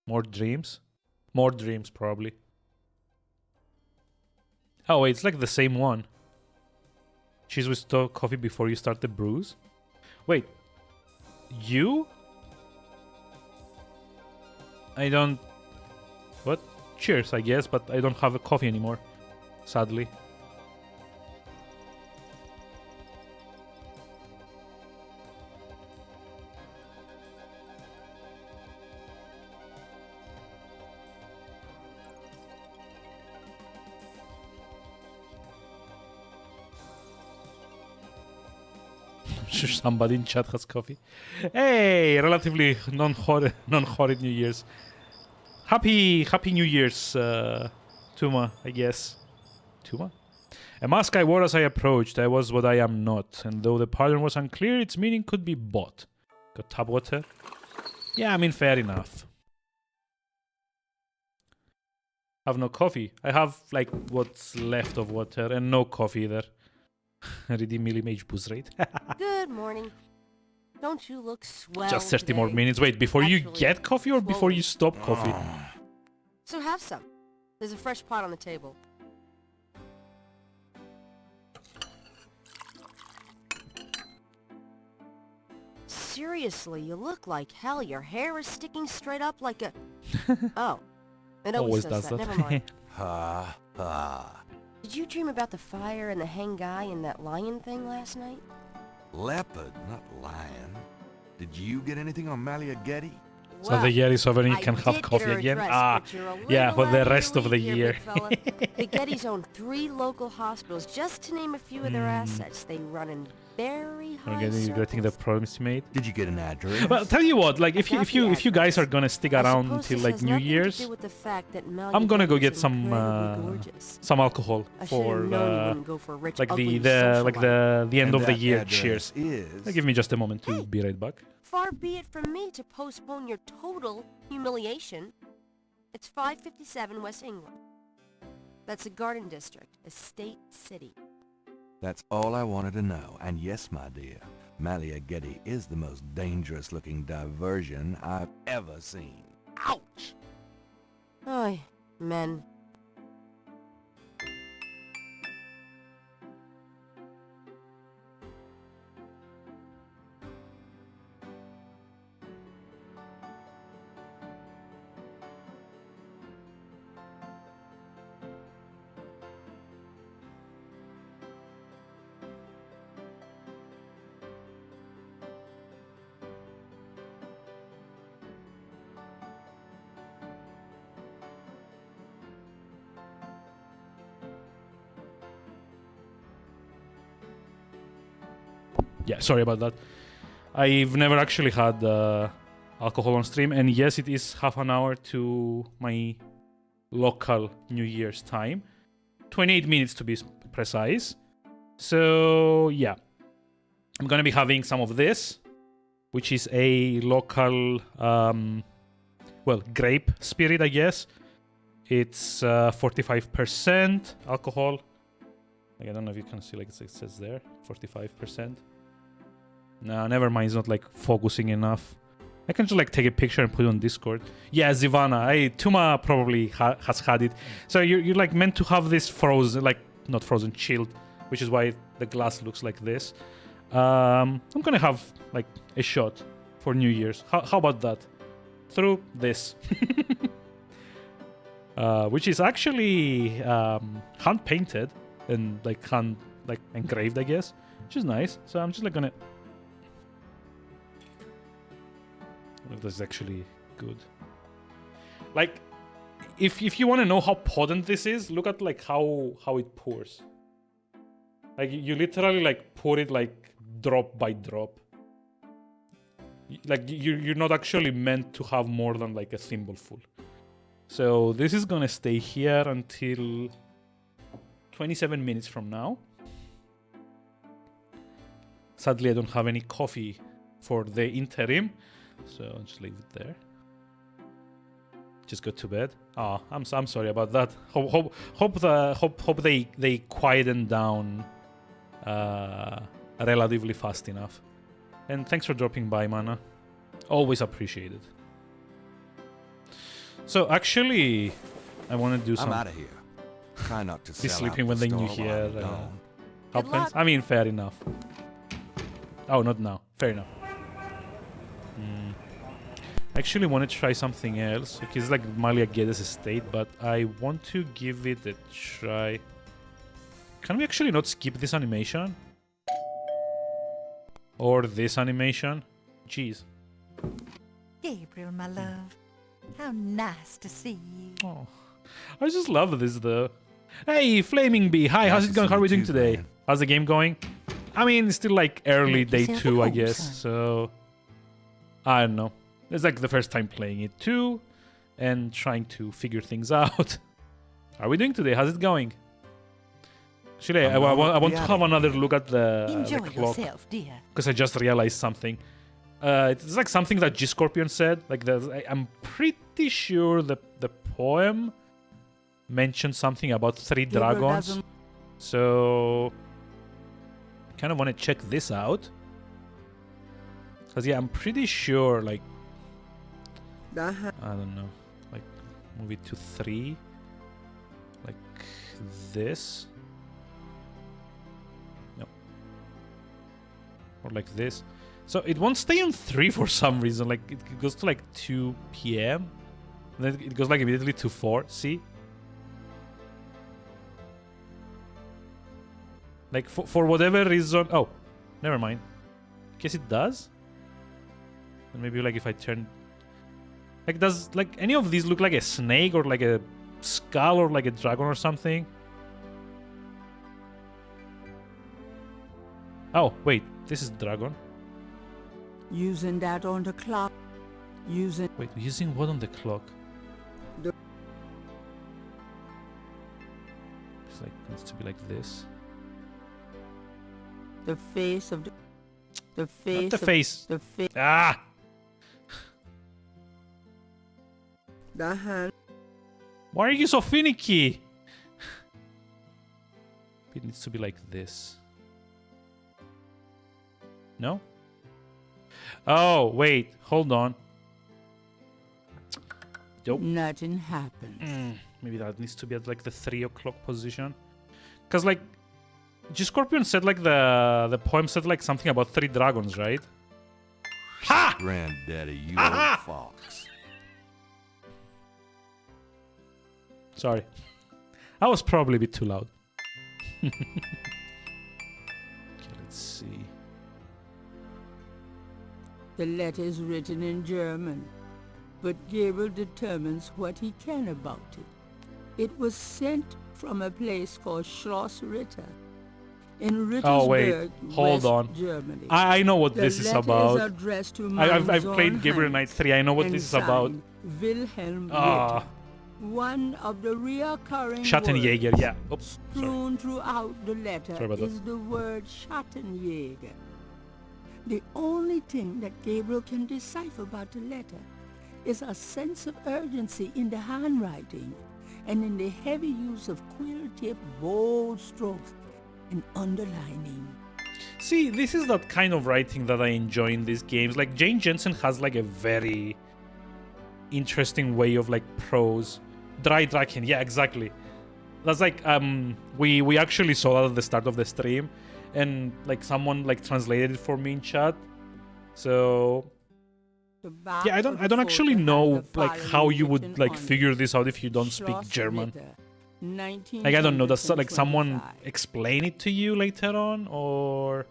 More dreams? More dreams, probably. Oh, wait, it's like the same one. Cheese with coffee before you start the brews? Wait. You? I don't... What? Cheers, I guess, but I don't have a coffee anymore. Sadly. Sure, somebody in chat has coffee. Hey, relatively non-horrid New Year's. Happy New Year's, Tuma, I guess. Tuma? A mask I wore as I approached, I was what I am not, and though the pattern was unclear, its meaning could be bought. Got tap water? Yeah, I mean, fair enough. Have no coffee. I have, like, what's left of water, and no coffee either. Redeem millimage boost rate. Good morning. Don't you look swell Just 30 more today? minutes. Wait, before you Actually, get coffee or before you stop coffee? So have some. There's a fresh pot on the table. Seriously, you look like hell. Your hair is sticking straight up like a... Oh. It always does that. Never mind. Ha ha. Did you dream about the fire and the hang guy and that lion thing last night? Leopard, not lion. Did you get anything on Malia Getty? So the year is over and you can have coffee again? Yeah, for the rest of the year. The Gettys own 3 local hospitals, just to name a few of their assets. They run in very high You're getting the promise you made. Did you get an address? Well, tell you what, like if you guys are gonna stick around until like New Year's, I'm gonna go get some alcohol for like the end of the year. Cheers. Give me just a moment to be right back. Far be it from me to postpone your total humiliation. It's 557 West England. That's a garden district, a state city. That's all I wanted to know. And yes, my dear, Malia Getty is the most dangerous-looking diversion I've ever seen. Ouch! Oy, men. Yeah, sorry about that. I've never actually had alcohol on stream, and yes, it is half an hour to my local New Year's time. 28 minutes to be precise. So, yeah. I'm gonna be having some of this, which is a local, grape spirit, I guess. It's 45% alcohol. Like, I don't know if you can see, like it says there, 45%. No, never mind. It's not like focusing enough. I can just like take a picture and put it on Discord. Yeah, Zivana. Tuma probably has had it. So you're like meant to have this frozen, like not frozen, chilled, which is why the glass looks like this. I'm gonna have like a shot for New Year's. How about that? Through this, which is actually hand painted and like hand engraved, I guess, which is nice. So I'm just like gonna. If this is actually good. Like, if you want to know how potent this is, look at like how it pours. Like you literally like pour it like drop by drop. Like you're not actually meant to have more than like a thimbleful. So this is gonna stay here until 27 minutes from now. Sadly, I don't have any coffee for the interim. So I'll just leave it there. Just go to bed. Oh, I'm sorry about that. Hope they quieten down relatively fast enough. And thanks for dropping by, Mana. Always appreciated. So actually, I want to do some. I'm out of here. Try not to be sell sleeping out when the they knew store here. while I'm gone. Happens. I mean, fair enough. Oh, not now. Fair enough. I actually want to try something else. Okay, it's like Maliageda's estate, but I want to give it a try. Can we actually not skip this animation? Or this animation? Jeez. Gabriel, my love. How nice to see you. Oh, I just love this though. Hey, Flaming Bee. Hi, how's it going? How are we doing today? How's the game going? I mean, it's still like early day 2, I guess. So, I don't know. It's like the first time playing it too, and trying to figure things out. How are we doing today? How's it going? Actually, I want to have another look at the clock. Yourself, dear. Because I just realized something. It's like something that G Scorpion said. Like I'm pretty sure the poem mentioned something about 3 dragons. So I kind of want to check this out. Because yeah, I'm pretty sure like I don't know, like move it to 3, like this. No. Or like this. So it won't stay on 3 for some reason. Like it goes to like 2 p.m. And then it goes like immediately to 4. See? Like for whatever reason. Oh, never mind. Guess it does. And maybe like if I turn. Like does like any of these look like a snake or like a skull or like a dragon or something? Oh wait, this is dragon. Using that on the clock. Using. Wait, using what on the clock? It's like needs to be like this. The face of the face. Not the face. The face. Ah. The hand. Why are you so finicky? It needs to be like this. No? Oh, wait. Hold on. Nope. Nothing happens. Maybe that needs to be at like the 3 o'clock position. Because like, G Scorpion said like the poem said like something about 3 dragons, right? Ha! Granddaddy, you old fox. Sorry. I was probably a bit too loud. Okay, let's see. The letter is written in German, but Gabriel determines what he can about it. It was sent from a place called Schloss Ritter. in Oh wait, Rittersberg, hold West on. Germany. I know what The this is letter about. addressed to I've Mansohn played Gabriel Knight Heinz 3. I know what and this is about. signed Wilhelm Ah, Ritter. One of the reoccurring Schattenjäger. words Yeah. Oops. Sorry. strewn throughout the letter Sorry about that. is the word Schattenjäger. The only thing that Gabriel can decipher about the letter is a sense of urgency in the handwriting and in the heavy use of quill-tipped bold strokes and underlining. See, this is that kind of writing that I enjoy in these games. Like Jane Jensen has like a very interesting way of like prose. Dry Draken, yeah, exactly. That's like we actually saw that at the start of the stream, and like someone like translated it for me in chat. So yeah, I don't actually know like how you would like figure this out if you don't speak German. Like I don't know, does like someone explain it to you later on, or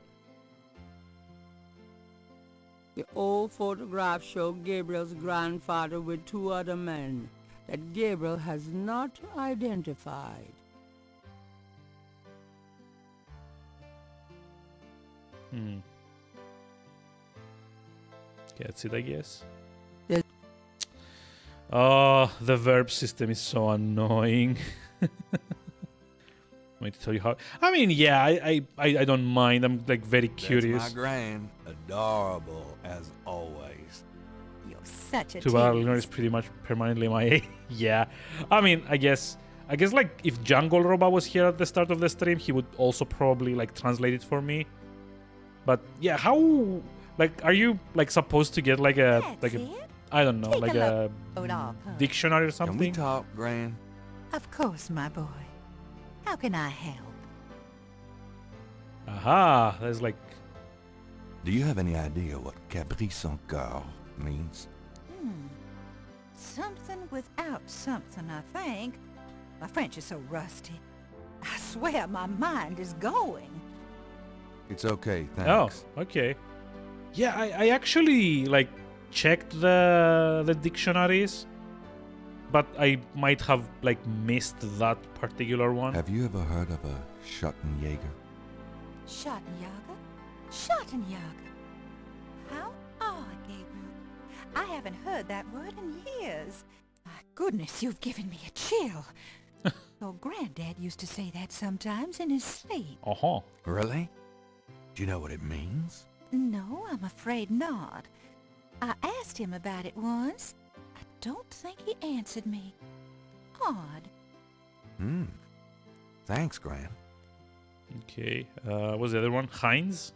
The old photographs show Gabriel's grandfather with two other men that Gabriel has not identified. That's it, I guess. Yes. Oh, the verb system is so annoying. Want me to tell you how? I mean, yeah, I don't mind. I'm like very curious. That's my grand. Adorable as always. You're such a Too bad Eleanor tease. is pretty much permanently MIA. Yeah. I mean, I guess like if Jungle Roba was here at the start of the stream, he would also probably like translate it for me. But yeah, how like are you like supposed to get like a I don't know, Take like a a load off, huh? dictionary or Can we something? talk, Gran? Of course, my boy. How can I help? Aha, there's like Do you have any idea what caprice encore means? Something without something, I think. My French is so rusty. I swear my mind is going. It's okay, Oh, thanks. okay. Yeah, I actually like checked the dictionaries, but I might have like missed that particular one. Have you ever heard of a Schattenjäger? Schattenjäger? Schattenjäger. How odd, Gabriel. I haven't heard that word in years. My goodness, you've given me a chill. Your granddad used to say that sometimes in his sleep. Uh-huh. Really? Do you know what it means? No, I'm afraid not. I asked him about it once. I don't think he answered me. Odd. Thanks, Gran. Okay. What's the other one? Heinz?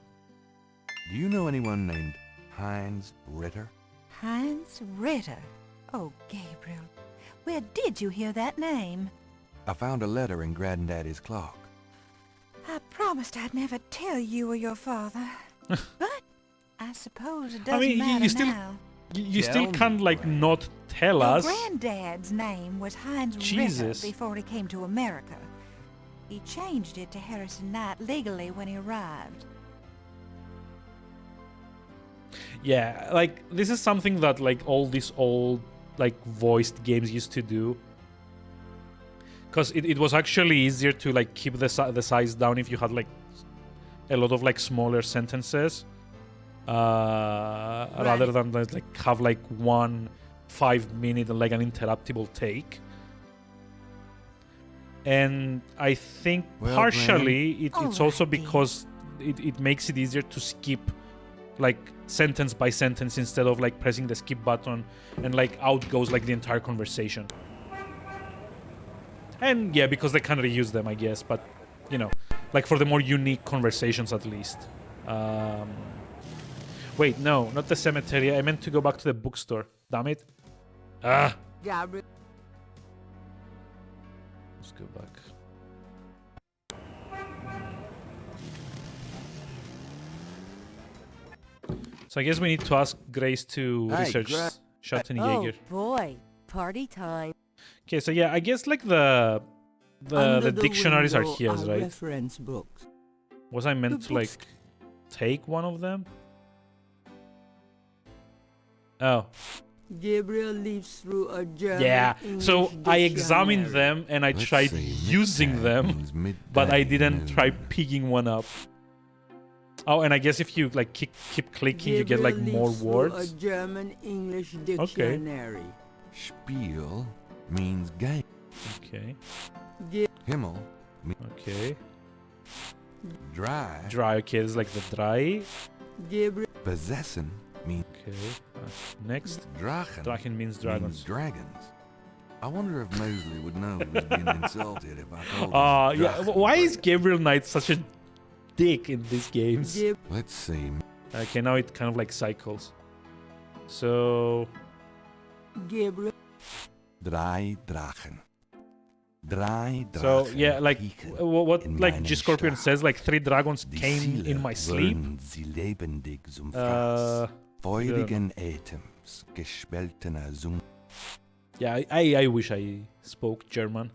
Do you know anyone named Heinz Ritter? Heinz Ritter. Oh, Gabriel. Where did you hear that name? I found a letter in Granddaddy's clock. I promised I'd never tell you or your father. But I suppose it doesn't I mean, matter you still now. you still can't like not tell Your us. granddad's name was Heinz Jesus. Ritter before he came to America. He changed it to Harrison Knight legally when he arrived. Yeah, like this is something that like all these old like voiced games used to do. Because it was actually easier to like keep the size down if you had like a lot of like smaller sentences, rather than like have like 1 5-minute like an interruptible take. And I think Well, partially Gran. it's also because it makes it easier to skip like sentence by sentence instead of like pressing the skip button and like out goes like the entire conversation. And yeah, because they can reuse them, I guess, but you know, like for the more unique conversations at least. Wait, no, not the cemetery. I meant to go back to the bookstore. Damn it. Ah. Gabriel. Let's go back. So I guess we need to ask Grace to Hey, research Oh, Schattenjäger. boy, party time. Okay, so yeah, I guess like the Under dictionaries are window here, right? Reference books. Was I meant The to like take one of them? Oh, Gabriel leaps through a German Yeah, so English I examined dictionary. them and I Let's tried see, using midday them, means but I midday didn't try noon. picking one up. Oh, and I guess if you like keep clicking, you get like Gabriel more leaps through words. a German English dictionary. Spiel means game. Okay. Himmel means Okay. dry. Dry. Okay, this is like the dry. Gabriel Besessen means Okay. Next. Drachen. Drachen means dragons. Dragons. I wonder if Mosley would know he was being insulted if I told him. Yeah. Drachen. Why is Gabriel Knight such a dick in these games? Let's see. Okay, now it kind of like cycles. So Gabriel. Drei Drachen. Drei Drachen. So yeah, like pieken what in like meinem G Scorpion Stab. says, like 3 dragons Die came Ziele in my sleep. wollen sie lebendig zum Fraß. Feurigen Atems, gespaltener Zunge. Yeah, I wish I spoke German.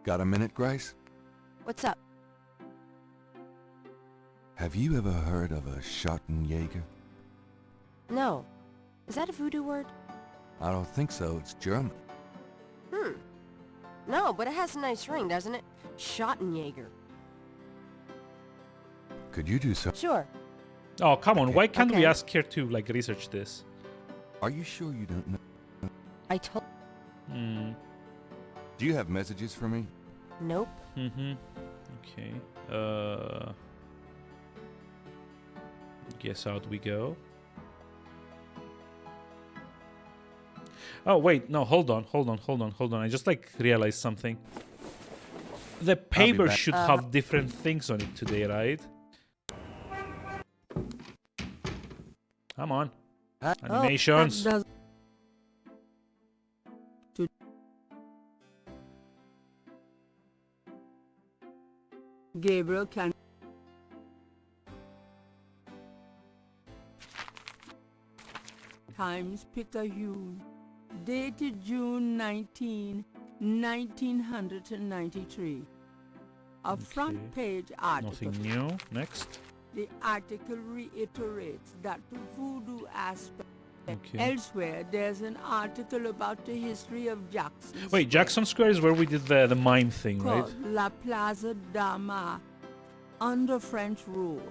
Got a minute, Grace? What's up? Have you ever heard of a Schottenjäger? No. Is that a voodoo word? I don't think so. It's German. No, but it has a nice ring, doesn't it? Schottenjäger. Could you do so? Sure. Oh, come on. Okay. Why can't we Okay. ask her to like research this? Are you sure you don't know? I told... Hmm. Do you have messages for me? Nope. Mm-hmm. Okay. Guess out we go. Oh wait, no, hold on. I just like realized something. The paper back. should have different things on it today, right? Come on. Animations. That does- Gabriel can Times Picayune, dated June 19, 1993. A front page article. Nothing new. Next. The article reiterates that the voodoo aspect. Okay. Elsewhere, there's an article about the history of Jackson. Wait, Jackson Square is where we did the mime thing, right? Called La Plaza d'Armas. Under French rule,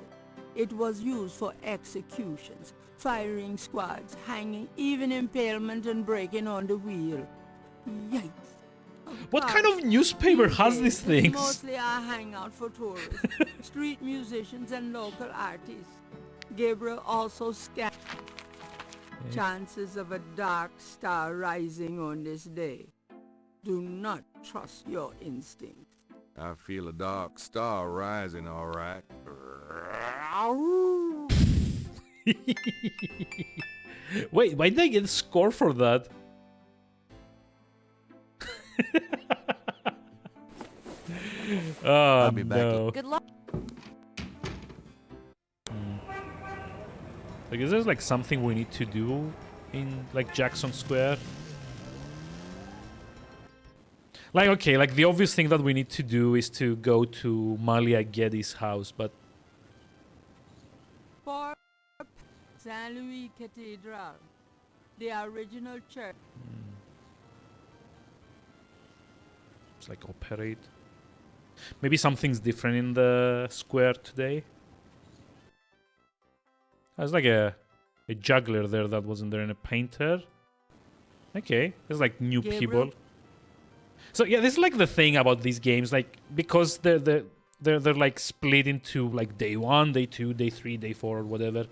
it was used for executions, firing squads, hanging, even impalement and breaking on the wheel. Yikes. What kind of newspaper has these things? Mostly a hangout for tourists, street musicians, and local artists. Gabriel also scanned chances of a dark star rising on this day. Do not trust your instinct. I feel a dark star rising, all right. Wait, why did I get a score for that? Oh, be back. no. Good luck. Like, is there like something we need to do in like Jackson Square? Like, okay, like the obvious thing that we need to do is to go to Malia Geddes' house, but For San Luis Cathedral, the original church. it's like operate. Maybe something's different in the square today. There's like a juggler there that wasn't there, and a painter. Okay, there's like new Gabriel? people. So yeah, this is like the thing about these games, like because they're like split into like day 1, day 2, day 3, day 4, or whatever.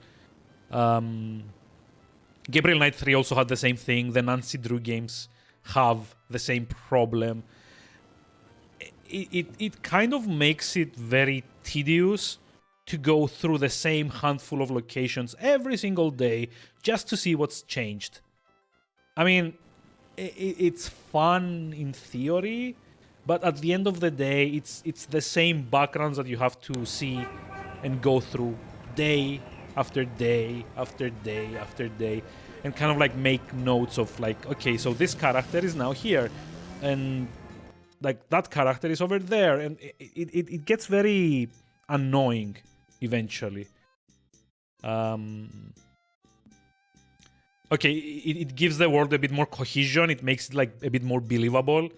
Gabriel Knight 3 also had the same thing. The Nancy Drew games have the same problem. It kind of makes it very tedious to go through the same handful of locations every single day just to see what's changed. I mean, it's fun in theory, but at the end of the day, it's the same backgrounds that you have to see and go through day after day after day after day, and kind of like make notes of like, okay, so this character is now here, and like that character is over there, and it gets very annoying eventually. Okay, it gives the world a bit more cohesion. It makes it like a bit more believable.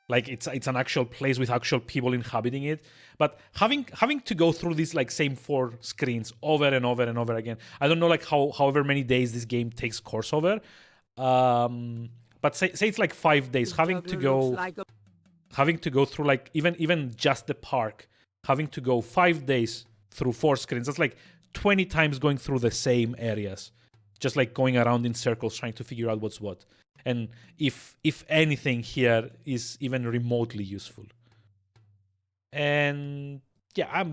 Like it's an actual place with actual people inhabiting it. But having to go through these like same 4 screens over and over and over again. I don't know like however many days this game takes course over. But say it's like 5 days. Having to go through like even just the park, having to go 5 days through 4 screens. That's like 20 times going through the same areas. Just like going around in circles trying to figure out what's what. And if anything here is even remotely useful. And yeah,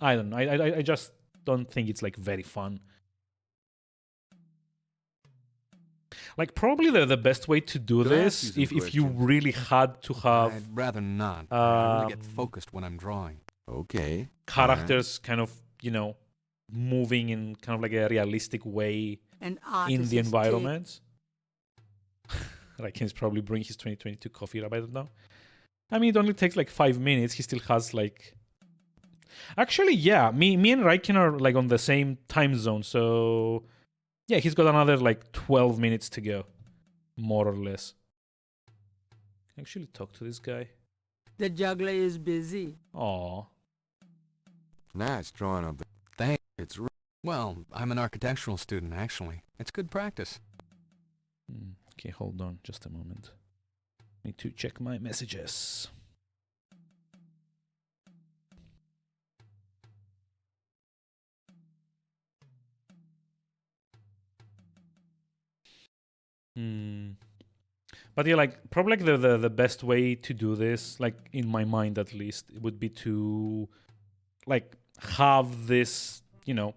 I don't know. I just don't think it's like very fun. Like probably the best way to do this, if you really had to have... I'd rather not. I really get focused when I'm drawing. Okay. Characters kind of, you know, moving in kind of like a realistic way in the environment. Raken's probably bring his 2022 coffee up, I don't know. I mean, it only takes like 5 minutes. He still has like... Actually, yeah, me and Raiken are like on the same time zone, so... Yeah, he's got another like 12 minutes to go, more or less. Actually talk to this guy. The juggler is busy. Aw. Nice drawing of the... It's... Well, I'm an architectural student, actually. It's good practice. Okay, hold on just a moment. Need to check my messages. But yeah, like probably like the best way to do this, like in my mind at least, it would be to like have this, you know,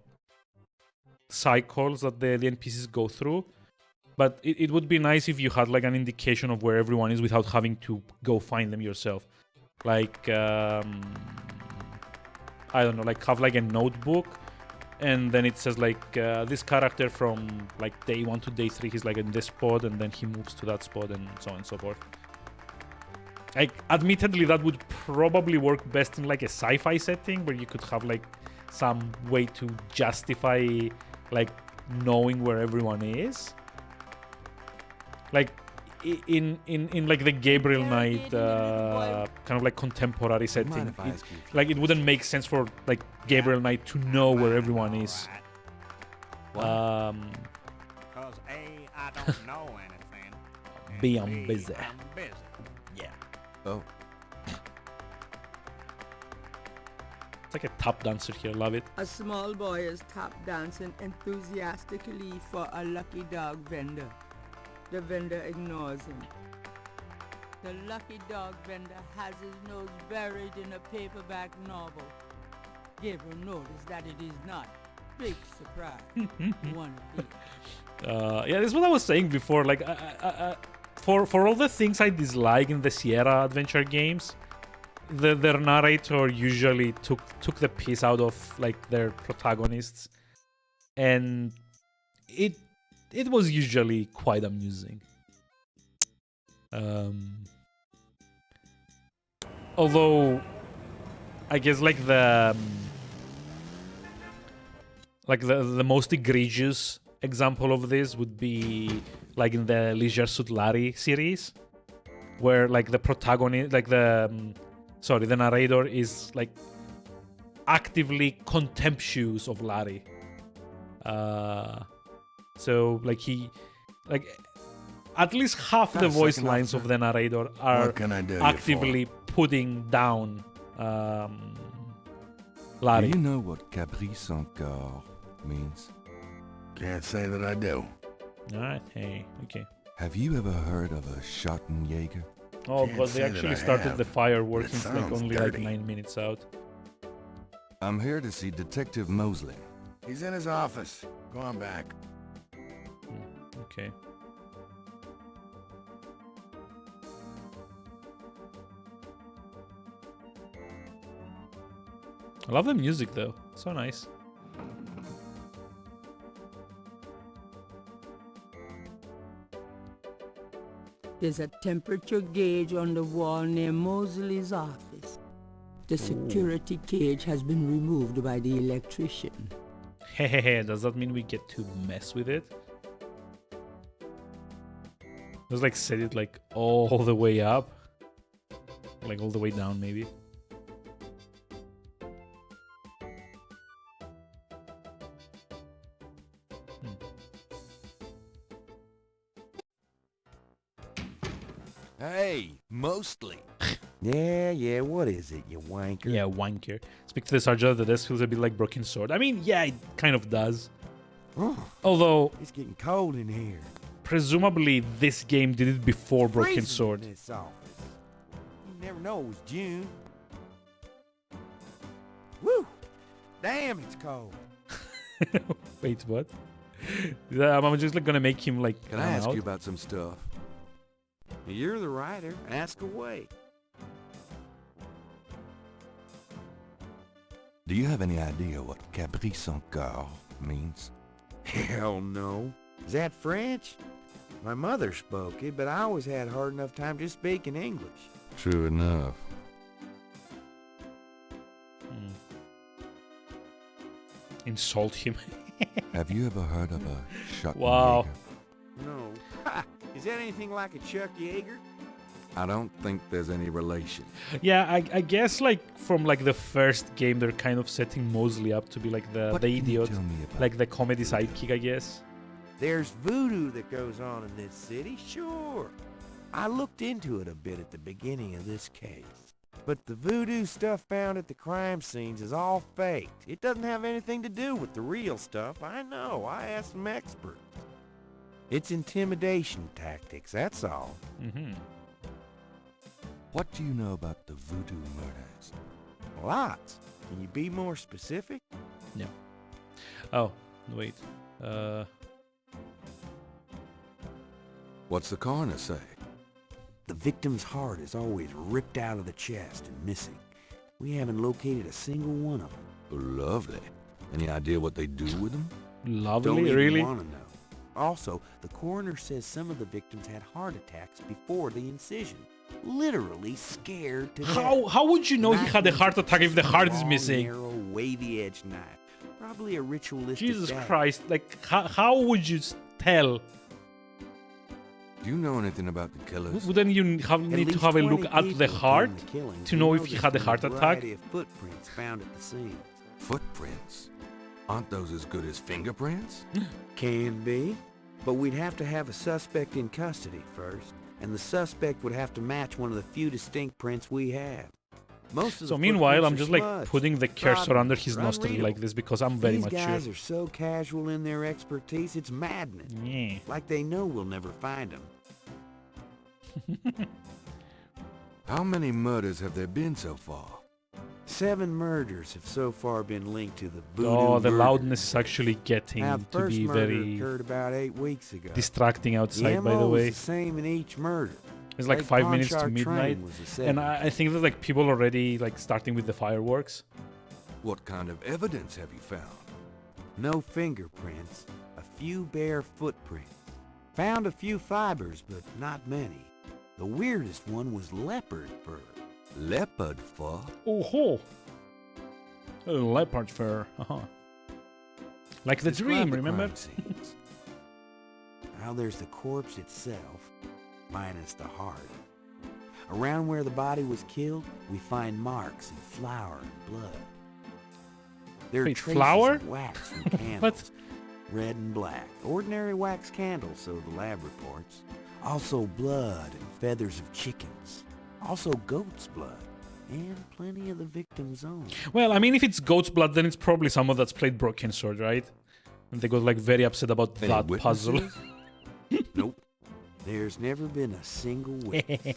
cycles that the NPCs go through. But it would be nice if you had like an indication of where everyone is without having to go find them yourself. Like I don't know, like have like a notebook. And then it says like this character from like day 1 to day 3, he's like in this spot, and then he moves to that spot, and so on and so forth. Like, admittedly, that would probably work best in like a sci-fi setting where you could have like some way to justify like knowing where everyone is. Like in like the Gabriel Knight kind of like contemporary setting, like it wouldn't make sense for like Gabriel Knight to know where everyone is. Cause A, I don't know anything. B, I'm busy. I'm busy. Yeah. Oh. It's like a tap dancer here, love it. A small boy is tap dancing enthusiastically for a lucky dog vendor. The vendor ignores him. The lucky dog vendor has his nose buried in a paperback novel. Gabriel noticed that it is not. Big surprise. One of these. Yeah, this is what I was saying before. Like, for all the things I dislike in the Sierra adventure games, their narrator usually took the piece out of like their protagonists, and it was usually quite amusing. Although, I guess like the most egregious example of this would be like in the Leisure Suit Larry series, where like the protagonist, like the narrator is like actively contemptuous of Larry. So like he, like at least half the voice lines of the narrator are actively putting down Larry. Do you know what Caprice encore means? Can't say that I do. Alright, hey, okay. Have you ever heard of a Schottenjäger? Oh, but they actually started the fireworks. It's like only like 9 minutes out. I'm here to see Detective Mosley. He's in his office. Go on back. Okay. I love the music though. So nice. There's a temperature gauge on the wall near Mosley's office. The security cage has been removed by the electrician. Hehehe, does that mean we get to mess with it? Just like set it like all the way up? Like all the way down maybe? Hey, mostly. Yeah, what is it, you wanker? Yeah, wanker. Speak to the sergeant at the desk, feels a bit like broken sword. I mean, yeah, it kind of does. Although, it's getting cold in here. Presumably, this game did it before Broken Freezing Sword. in this office. You never know it was June. Woo! Damn, it's cold. Wait, what? I'm just like gonna make him like. Can I ask you about some stuff? You're the writer. Ask away. Do you have any idea what caprice encore means? Hell no. Is that French? My mother spoke it, but I always had a hard enough time just speaking English. True enough. Insult him. Have you ever heard of a Chuck Wow. Yeager? No. Ha! Is that anything like a Chuck Yeager? I don't think there's any relation. Yeah, I guess like from like the first game, they're kind of setting Mosley up to be like the idiot, like the comedy sidekick, I guess. There's voodoo that goes on in this city, sure. I looked into it a bit at the beginning of this case. But the voodoo stuff found at the crime scenes is all faked. It doesn't have anything to do with the real stuff. I know. I asked some experts. It's intimidation tactics, that's all. Mm-hmm. What do you know about the voodoo murders? Lots. Can you be more specific? Yeah. Oh, wait. What's the coroner say? The victim's heart is always ripped out of the chest and missing. We haven't located a single one of them. Lovely. Any idea what they do with them? Lovely, Don't even really? want to know. Also, the coroner says some of the victims had heart attacks before the incision. Literally scared to death. How would you know he had a heart attack if the heart is Long, missing? Narrow, wavy edge knife. Probably a ritualistic Jesus dagger. Christ! Like, how would you tell? Do you know anything about the killers? Wouldn't you need to have a look at the heart to know if he had a heart attack? Variety of footprints found at the scene. Footprints? Aren't those as good as fingerprints? Can be, but we'd have to have a suspect in custody first, and the suspect would have to match one of the few distinct prints we have. Most of So the meanwhile, I'm footprints just are like smudged, putting the cursor trodden, under his or nostril unreadable. like this because I'm very These much guys sure. are so casual in their expertise, it's maddening. Yeah. Like they know we'll never find them. How many murders have there been so far? 7 murders have so far been linked to the voodoo Oh, the murder. loudness is actually getting Now, the to first be murder very occurred about 8 weeks ago. distracting outside, the by the MO way. was the same in each murder. It's like Lake 5 minutes to Pontchartrain midnight, was the and second. I think that like people already like starting with the fireworks. What kind of evidence have you found? No fingerprints, a few bare footprints. Found a few fibers, but not many. The weirdest one was leopard fur. Leopard fur? Oh ho! Leopard fur. Like the Describe dream, the remember? crime scenes. Now there's the corpse itself, minus the heart. Around where the body was killed, we find marks and flour and blood. There are Wait, traces flour? of wax from candles, red and black. Ordinary wax candles, so the lab reports. Also blood and feathers of chickens. Also goat's blood. And plenty of the victim's own. Well, I mean, if it's goat's blood, then it's probably someone that's played Broken Sword, right? And they got like very upset about Any that puzzle. witnesses? Nope. There's never been a single witness.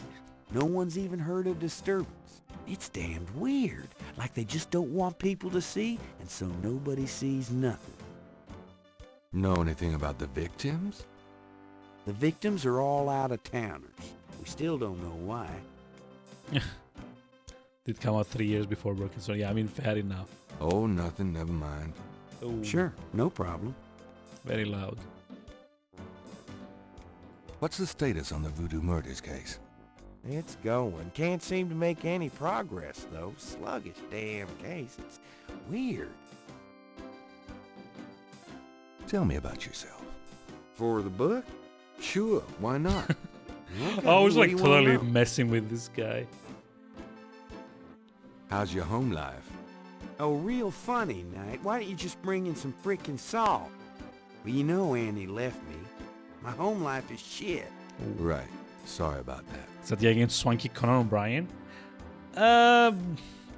No one's even heard of disturbance. It's damned weird. Like they just don't want people to see, and so nobody sees nothing. Know anything about the victims? The victims are all out-of-towners. We still don't know why. Did come out 3 years before Broken Sword. Yeah, I mean, fair enough. Oh, nothing, never mind. Oh, Sure, no problem. very loud. What's the status on the voodoo murders case? It's going. Can't seem to make any progress, though. Sluggish damn case. It's weird. Tell me about yourself. For the book? Sure, why not? Okay, I was what like do you wanna totally know? messing with this guy. How's your home life? Oh, real funny, Knight. Why don't you just bring in some frickin' salt? Well, you know Annie left me. My home life is shit. Right. Sorry about that. Is that the against swanky Conan O'Brien?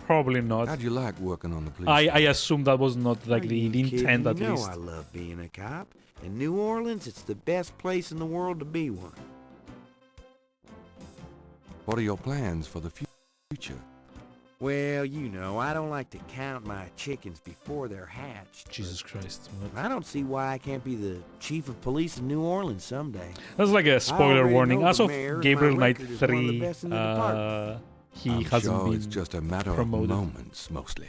Probably not. How'd you like working on the police? I assume that was not like Are the you kidding? intent at You know least. I love being a cop. In New Orleans, it's the best place in the world to be one. What are your plans for the future? Well, you know, I don't like to count my chickens before they're hatched. Jesus Christ. What? I don't see why I can't be the chief of police in New Orleans someday. That's like a spoiler already warning. know As the of mayor, Gabriel my Knight record is one of the 3, best in the department. he I'm hasn't sure been it's just a matter promoted. of moments, mostly.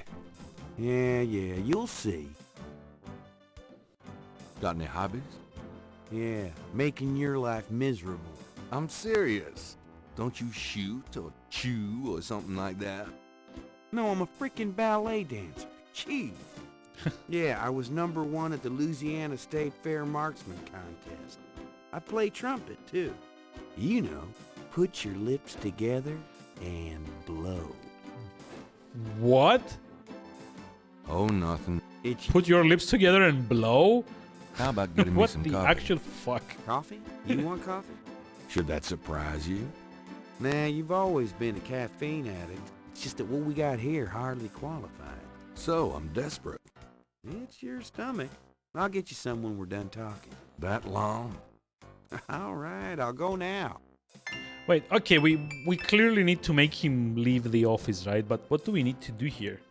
Yeah, you'll see. Got any hobbies? Yeah, making your life miserable. I'm serious. Don't you shoot or chew or something like that? No, I'm a freaking ballet dancer. Jeez. Yeah, I was #1 at the Louisiana State Fair Marksman Contest. I play trumpet, too. You know, put your lips together and blow. What? Oh, nothing. Put your lips together and blow? How about getting me What some the coffee? actual fuck? Coffee? You want coffee? Should that surprise you? Nah, you've always been a caffeine addict. It's just that what we got here hardly qualified. So, I'm desperate. It's your stomach. I'll get you some when we're done talking. That long? All right, I'll go now. Wait, okay, we clearly need to make him leave the office, right? But what do we need to do here?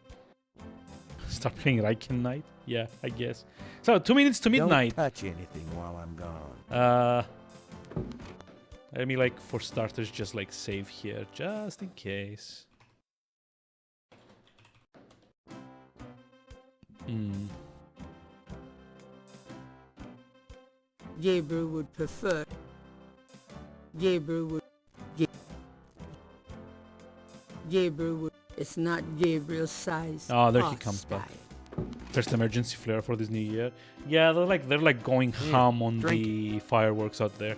Start playing Riken Knight? Yeah, I guess. So, 2 minutes to midnight. Don't touch anything while I'm gone. Let me, like, for starters, just, like, save here, just in case. Gabriel would prefer. Gabriel would. Gabriel would. It's not Gabriel's size. Oh, there he or comes style. back. First emergency flare for this new year. Yeah, they're like going ham on the fireworks out there.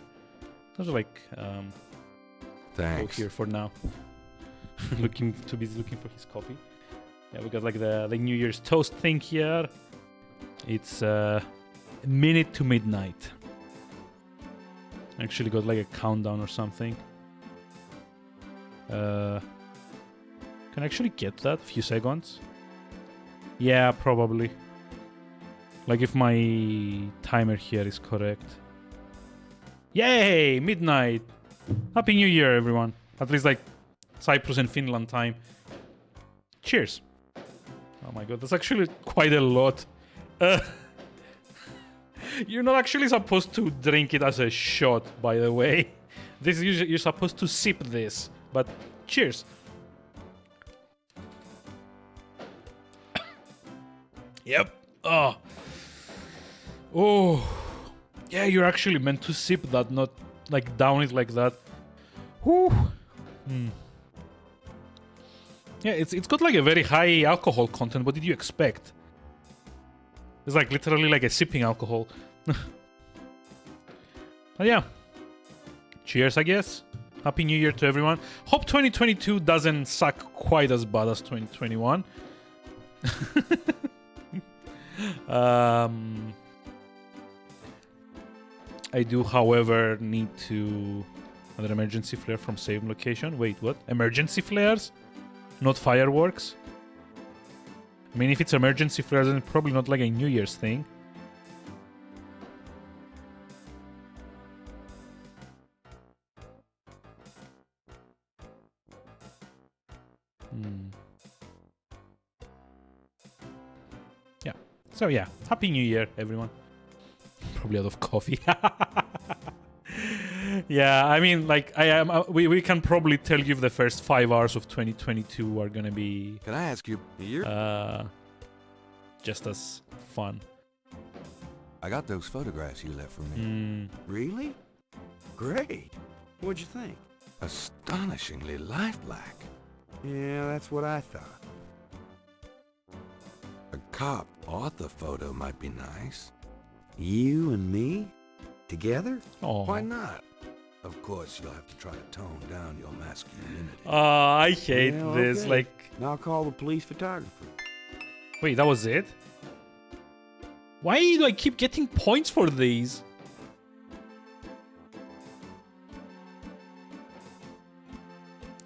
Those are like go Thanks. here for now. Looking for his coffee. Yeah, we got like the New Year's toast thing here. It's a minute to midnight. Actually got like a countdown or something. Can I actually get that? A few seconds? Yeah, probably. Like if my timer here is correct. Yay! Midnight! Happy New Year, everyone. At least like Cyprus and Finland time. Cheers. Oh my god, that's actually quite a lot. You're not actually supposed to drink it as a shot, by the way. This is usually, you're supposed to sip this. But cheers. Yep. Oh. Oh. Yeah, you're actually meant to sip that, not like down it like that. Whew. Yeah, it's got like a very high alcohol content. What did you expect? It's like literally like a sipping alcohol. But yeah. Cheers, I guess. Happy New Year to everyone. Hope 2022 doesn't suck quite as bad as 2021. I do, however, need to... Another emergency flare from same location. Wait, what? Emergency flares? Not fireworks? I mean, if it's emergency flares, then it's probably not like a New Year's thing. Yeah. So yeah, Happy New Year, everyone. Probably out of coffee. Yeah, I mean, like, we can probably tell you the first 5 hours of 2022 are gonna be... Can I ask you... just as fun. I got those photographs you left for me. Really? Great. What'd you think? Astonishingly lifelike. Yeah, that's what I thought. A cop author photo might be nice. You and me? Together? Oh. Why not? Of course, you'll have to try to tone down your masculinity. I hate Yeah, this. okay. Like, I'll call the police photographer. wait, that was it? Why do I keep getting points for these?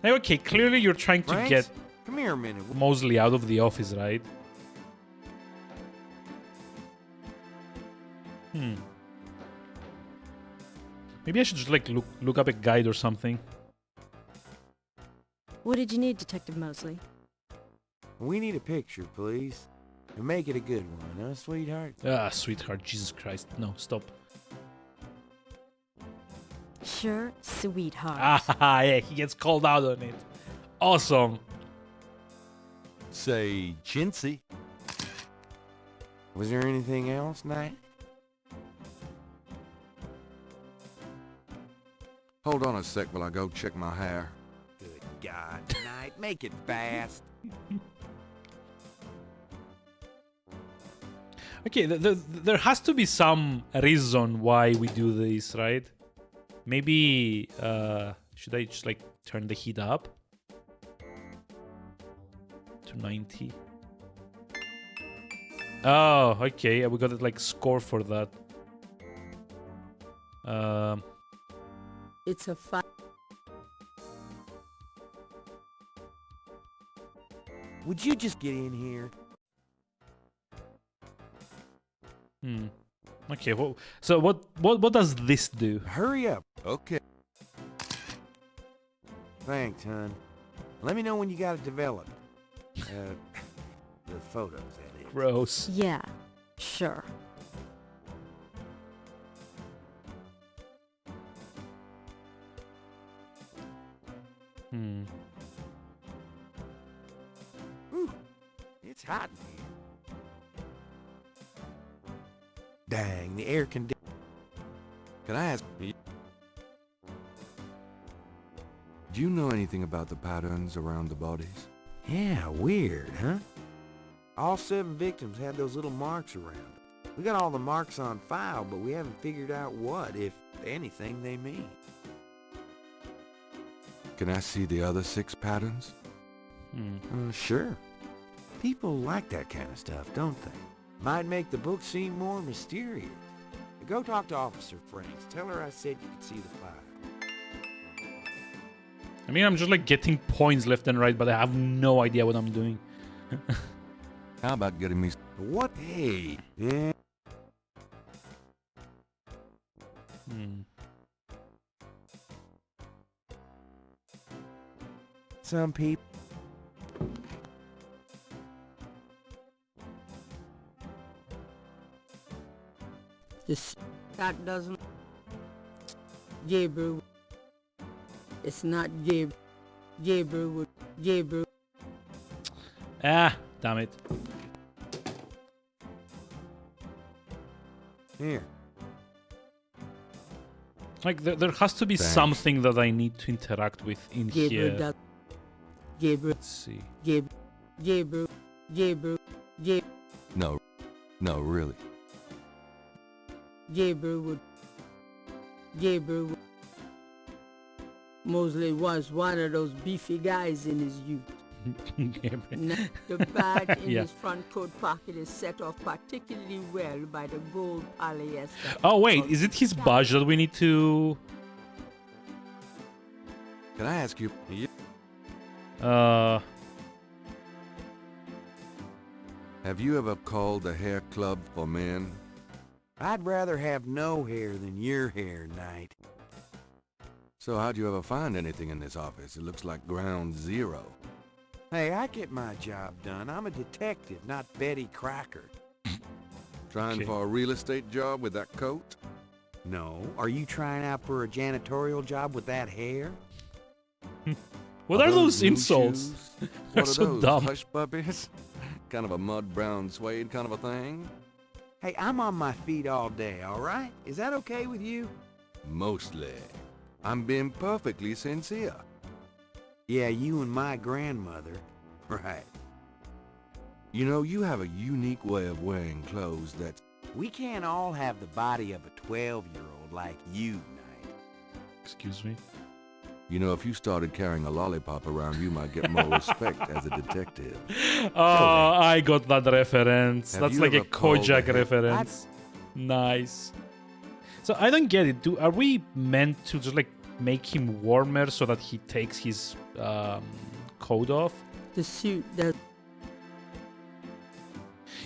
Like, okay, clearly you're trying to Franks, get come here a minute. Mosley out of the office, right? Maybe I should just like look up a guide or something. What did you need, Detective Mosley? We need a picture, please. And make it a good one, huh, sweetheart? Ah, sweetheart, Jesus Christ. No, stop. Sure, sweetheart. Ah, yeah, he gets called out on it. Awesome. Say, chintzy. Was there anything else, Knight? Hold on a sec while I go check my hair. Good God, Knight, make it fast. Okay, there has to be some reason why we do this, right? Maybe, should I just like turn the heat up? To 90. Oh, okay, we got it like score for that. It's a fight. Would you just get in here? Okay, well, so what does this do? Hurry up. Okay. Thanks, hon. Let me know when you got it developed. The photos, that is. Gross. Yeah, sure. Ooh, it's hot in here. Dang, the air conditioner. Can I ask you? Do you know anything about the patterns around the bodies? Yeah, weird, huh? All 7 victims had those little marks around them. We got all the marks on file, but we haven't figured out what, if anything, they mean. Can I see the other 6 patterns? Sure. People like that kind of stuff, don't they? Might make the book seem more mysterious. Go talk to Officer Franks. Tell her I said you could see the file. I mean, I'm just like getting points left and right, but I have no idea what I'm doing. How about getting me... What? Hey. Yeah. Some people... That doesn't... Gabriel. It's not Gabriel. Gabriel. Ah, damn it. Here. Like, there has to be Thanks. something that I need to interact with in Gabriel. here. Gabriel. Let's see. Gabriel. No, really. Gabriel. Mosley was one of those beefy guys in his youth. Now, the badge in Yeah. his front coat pocket is set off particularly well by the gold polyester. Oh, wait, is it his badge that we need to... Can I ask you? Have you ever called a hair club for men? I'd rather have no hair than your hair, Knight. So how'd you ever find anything in this office? It looks like ground zero. Hey, I get my job done. I'm a detective, not Betty Crocker. Trying Okay. for a real estate job with that coat? No. Are you trying out for a janitorial job with that hair? What are those new insults? shoes? They're What are so those, dumb. hush puppies? Kind of a mud brown suede kind of a thing? Hey, I'm on my feet all day, all right? Is that okay with you? Mostly. I'm being perfectly sincere. Yeah, you and my grandmother. Right. You know, you have a unique way of wearing clothes that... We can't all have the body of a 12-year-old like you, Knight. Excuse me? You know, if you started carrying a lollipop around, you might get more respect as a detective. Oh, I got that reference. Have That's you like a ever pulled Kojak a hit? reference. Nice. So I don't get it. Are we meant to just like make him warmer so that he takes his coat off? The suit that...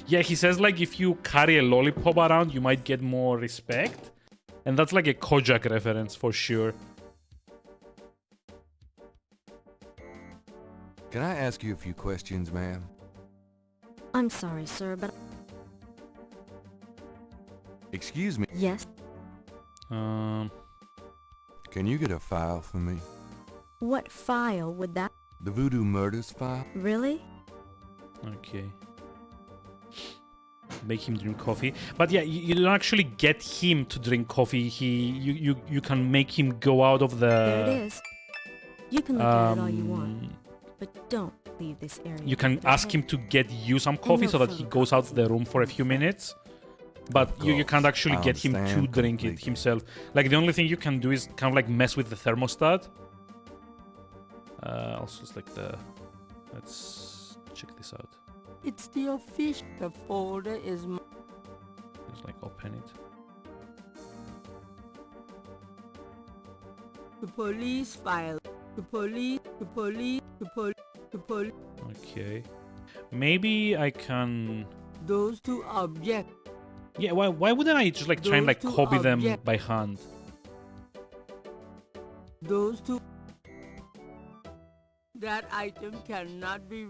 Yeah, he says like if you carry a lollipop around, you might get more respect. And that's like a Kojak reference for sure. Can I ask you a few questions, ma'am? I'm sorry, sir, but... Excuse me. Yes? Can you get a file for me? What file would that... The Voodoo Murders file? Really? Okay. Make him drink coffee. But yeah, you don't actually get him to drink coffee. You can make him go out of the... There it is. You can look at it all you want, but don't leave this area. You can ask him to get you some coffee so that he goes out of the room for a few minutes. But you can't actually get him to drink it himself. Like, the only thing you can do is kind of like mess with the thermostat. Also, it's like the... Let's check this out. It's the official. The folder is... Just like open it. The police file. The police. Okay. Maybe I can... Those two objects. Yeah, why wouldn't I just like try and like copy them by hand? Those two... That item cannot be...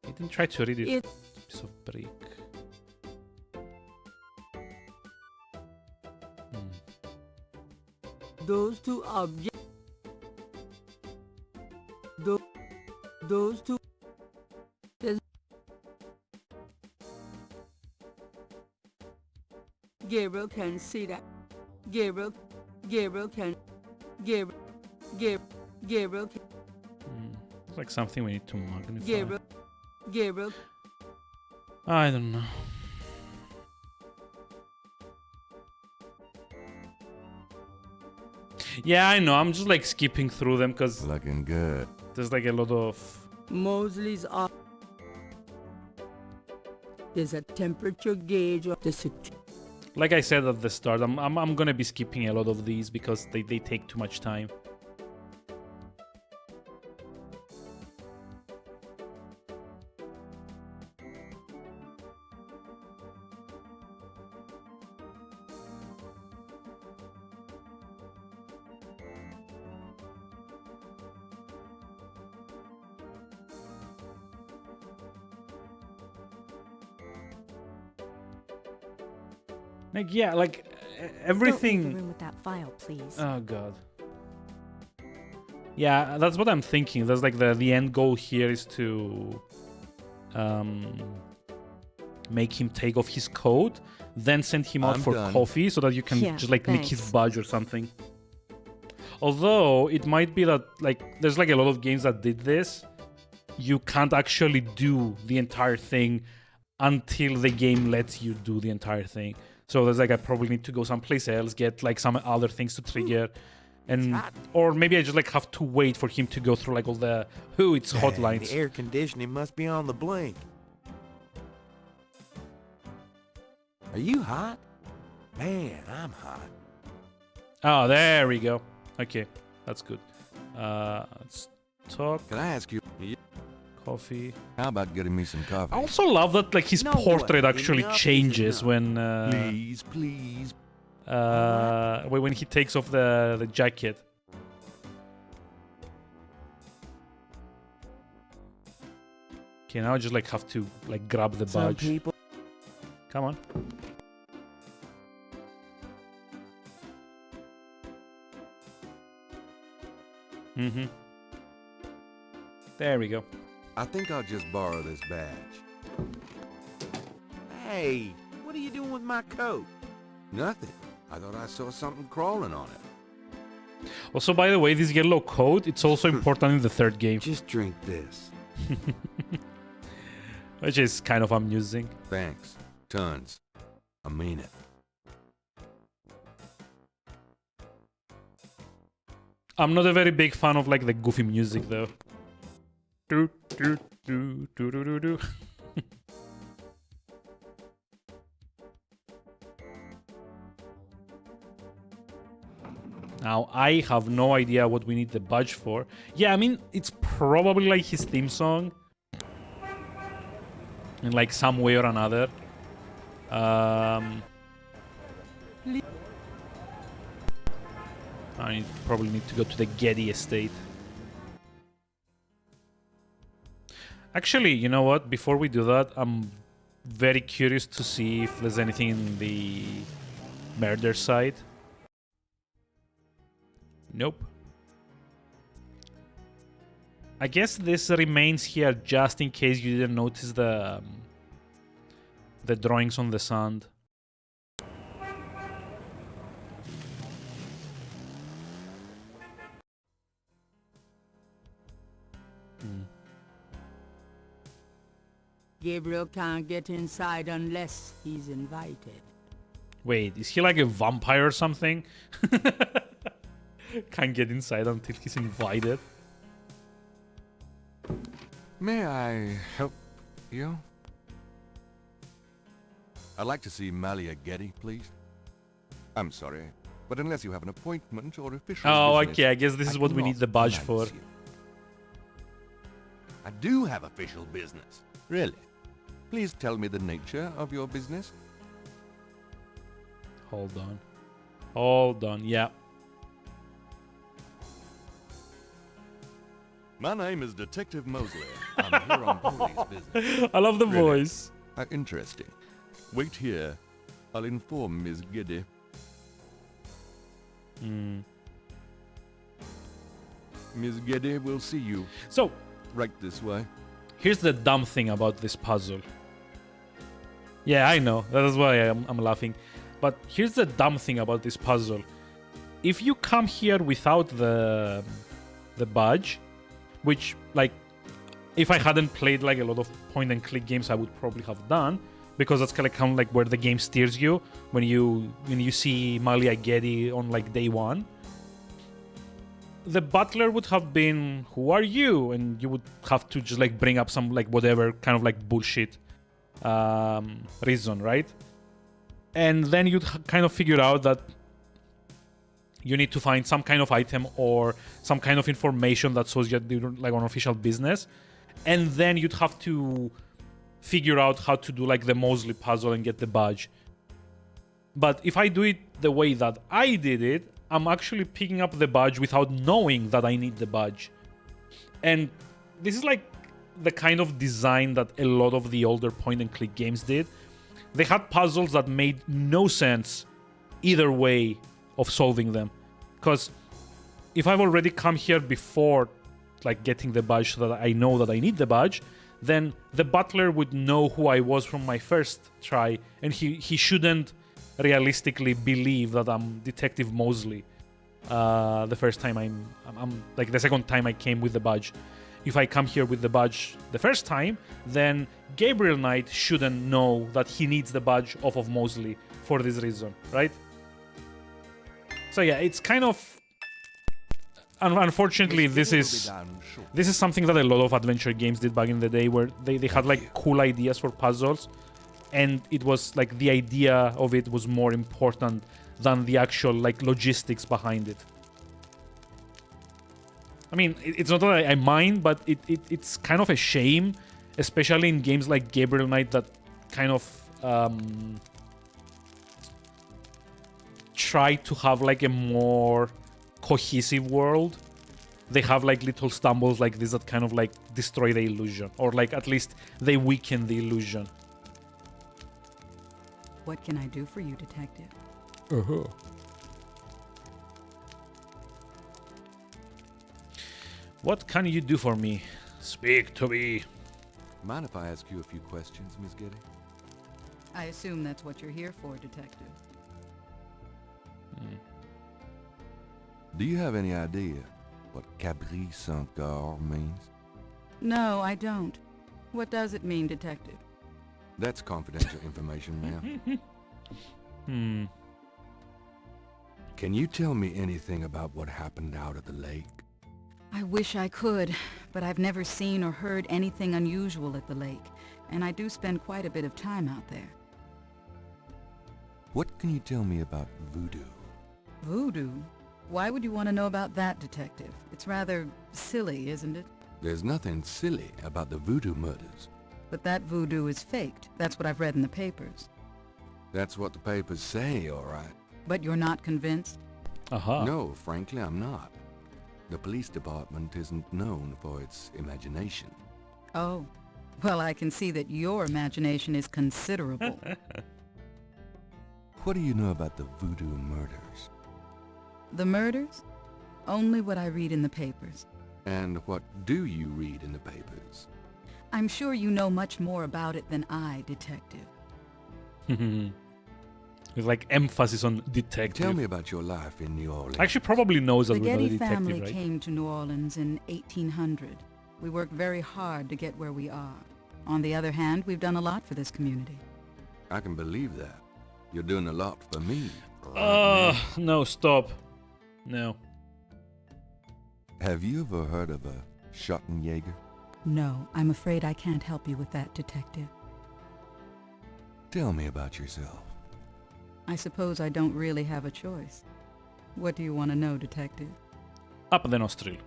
I didn't try to read it. Piece of brick. Those two objects. Those two. Gabriel can see that. Gabriel can. Gabriel can. It's like something we need to magnify. Gabriel. I don't know. Yeah, I know. I'm just like skipping through them because looking good. There's like a lot of Mosley's off. There's a temperature gauge of the security. Like I said at the start, I'm gonna be skipping a lot of these because they take too much time. Like, yeah, like everything. Don't leave the room with that file, please. Oh god. Yeah, that's what I'm thinking. That's like the end goal here is to make him take off his coat, then send him out for coffee so that you can just like nick his badge or something. Although it might be that like there's like a lot of games that did this. You can't actually do the entire thing until the game lets you do the entire thing. So there's like I probably need to go someplace else, get like some other things to trigger, and or maybe I just like have to wait for him to go through like all the it's hotlines. The air conditioning must be on the blink. Are you hot? Man, I'm hot. Oh, there we go. Okay, that's good. Let's talk. Can I ask you? Coffee. How about getting me some coffee? I also love that like his portrait actually changes when please when he takes off the jacket. Okay, now I just like have to like grab the badge. Come on. There we go. I think I'll just borrow this badge. Hey, what are you doing with my coat? Nothing. I thought I saw something crawling on it. Also, by the way, this yellow coat, it's also important in the third game. Just drink this. Which is kind of amusing. Thanks. Tons. I mean it. I'm not a very big fan of like the goofy music though. Do do do do do do do. Now I have no idea what we need the badge for. Yeah, I mean it's probably like his theme song. In like some way or another. I probably need to go to the Getty estate. Actually, you know what? Before we do that, I'm very curious to see if there's anything in the murder side. Nope. I guess this remains here just in case you didn't notice the drawings on the sand. Gabriel can't get inside unless he's invited. Wait, is he like a vampire or something? Can't get inside until he's invited. May I help you? I'd like to see Malia Getty, please. I'm sorry, but unless you have an appointment or official business, okay, I guess this is what we need the badge for. you. I do have official business. Really? Please tell me the nature of your business. Hold on. Hold on, yeah. My name is Detective Mosley. I'm here on police business. I love the Really? voice. Interesting. Wait here. I'll inform Miss Getty. Miss Getty will see you. So, right this way. Here's the dumb thing about this puzzle. Yeah, I know. That's why I'm laughing. But here's the dumb thing about this puzzle. If you come here without the badge, which, like, if I hadn't played like a lot of point and click games, I would probably have done, because that's kind of like where the game steers you when you see Malia Getty on like day one. The butler would have been, "Who are you?" and you would have to just like bring up some like whatever kind of like bullshit reason, right? And then you'd kind of figure out that you need to find some kind of item or some kind of information that shows you're like on official business, and then you'd have to figure out how to do like the Mosley puzzle and get the badge. But if I do it the way that I did it, I'm actually picking up the badge without knowing that I need the badge. And this is like the kind of design that a lot of the older point and click games did. They had puzzles that made no sense either way of solving them. Because if I've already come here before like getting the badge so that I know that I need the badge, then the butler would know who I was from my first try, and he shouldn't realistically believe that I'm Detective Mosley the first time I'm like the second time I came with the badge. If I come here with the badge the first time, then Gabriel Knight shouldn't know that he needs the badge off of Mosley for this reason, right? So yeah, it's kind of... Unfortunately, this is something that a lot of adventure games did back in the day, where they had like cool ideas for puzzles, and it was like the idea of it was more important than the actual like logistics behind it. I mean, it's not that I mind, but it's kind of a shame, especially in games like Gabriel Knight that kind of try to have like a more cohesive world. They have like little stumbles like this that kind of like destroy the illusion, or like at least they weaken the illusion. What can I do for you, Detective? What can you do for me? Speak to me. Mind if I ask you a few questions, Miss Getty? I assume that's what you're here for, Detective. Do you have any idea what Cabri Saint-Gar means? No, I don't. What does it mean, Detective? That's confidential information, ma'am. Can you tell me anything about what happened out at the lake? I wish I could, but I've never seen or heard anything unusual at the lake, and I do spend quite a bit of time out there. What can you tell me about voodoo? Voodoo? Why would you want to know about that, Detective? It's rather silly, isn't it? There's nothing silly about the voodoo murders. But that voodoo is faked. That's what I've read in the papers. That's what the papers say, all right. But you're not convinced? No, frankly, I'm not. The police department isn't known for its imagination. Oh. Well, I can see that your imagination is considerable. What do you know about the voodoo murders? The murders? Only what I read in the papers. And what do you read in the papers? I'm sure you know much more about it than I, Detective. With like emphasis on detective. Tell me about your life in New Orleans. Actually, probably knows that The we're not a Getty detective, family right? came to New Orleans in 1800. We worked very hard to get where we are. On the other hand, we've done a lot for this community. I can believe that. You're doing a lot for me. Right no, stop. No. Have you ever heard of a Schottenjäger? No, I'm afraid I can't help you with that, Detective. Tell me about yourself. I suppose I don't really have a choice. What do you want to know, Detective? Up the nostril.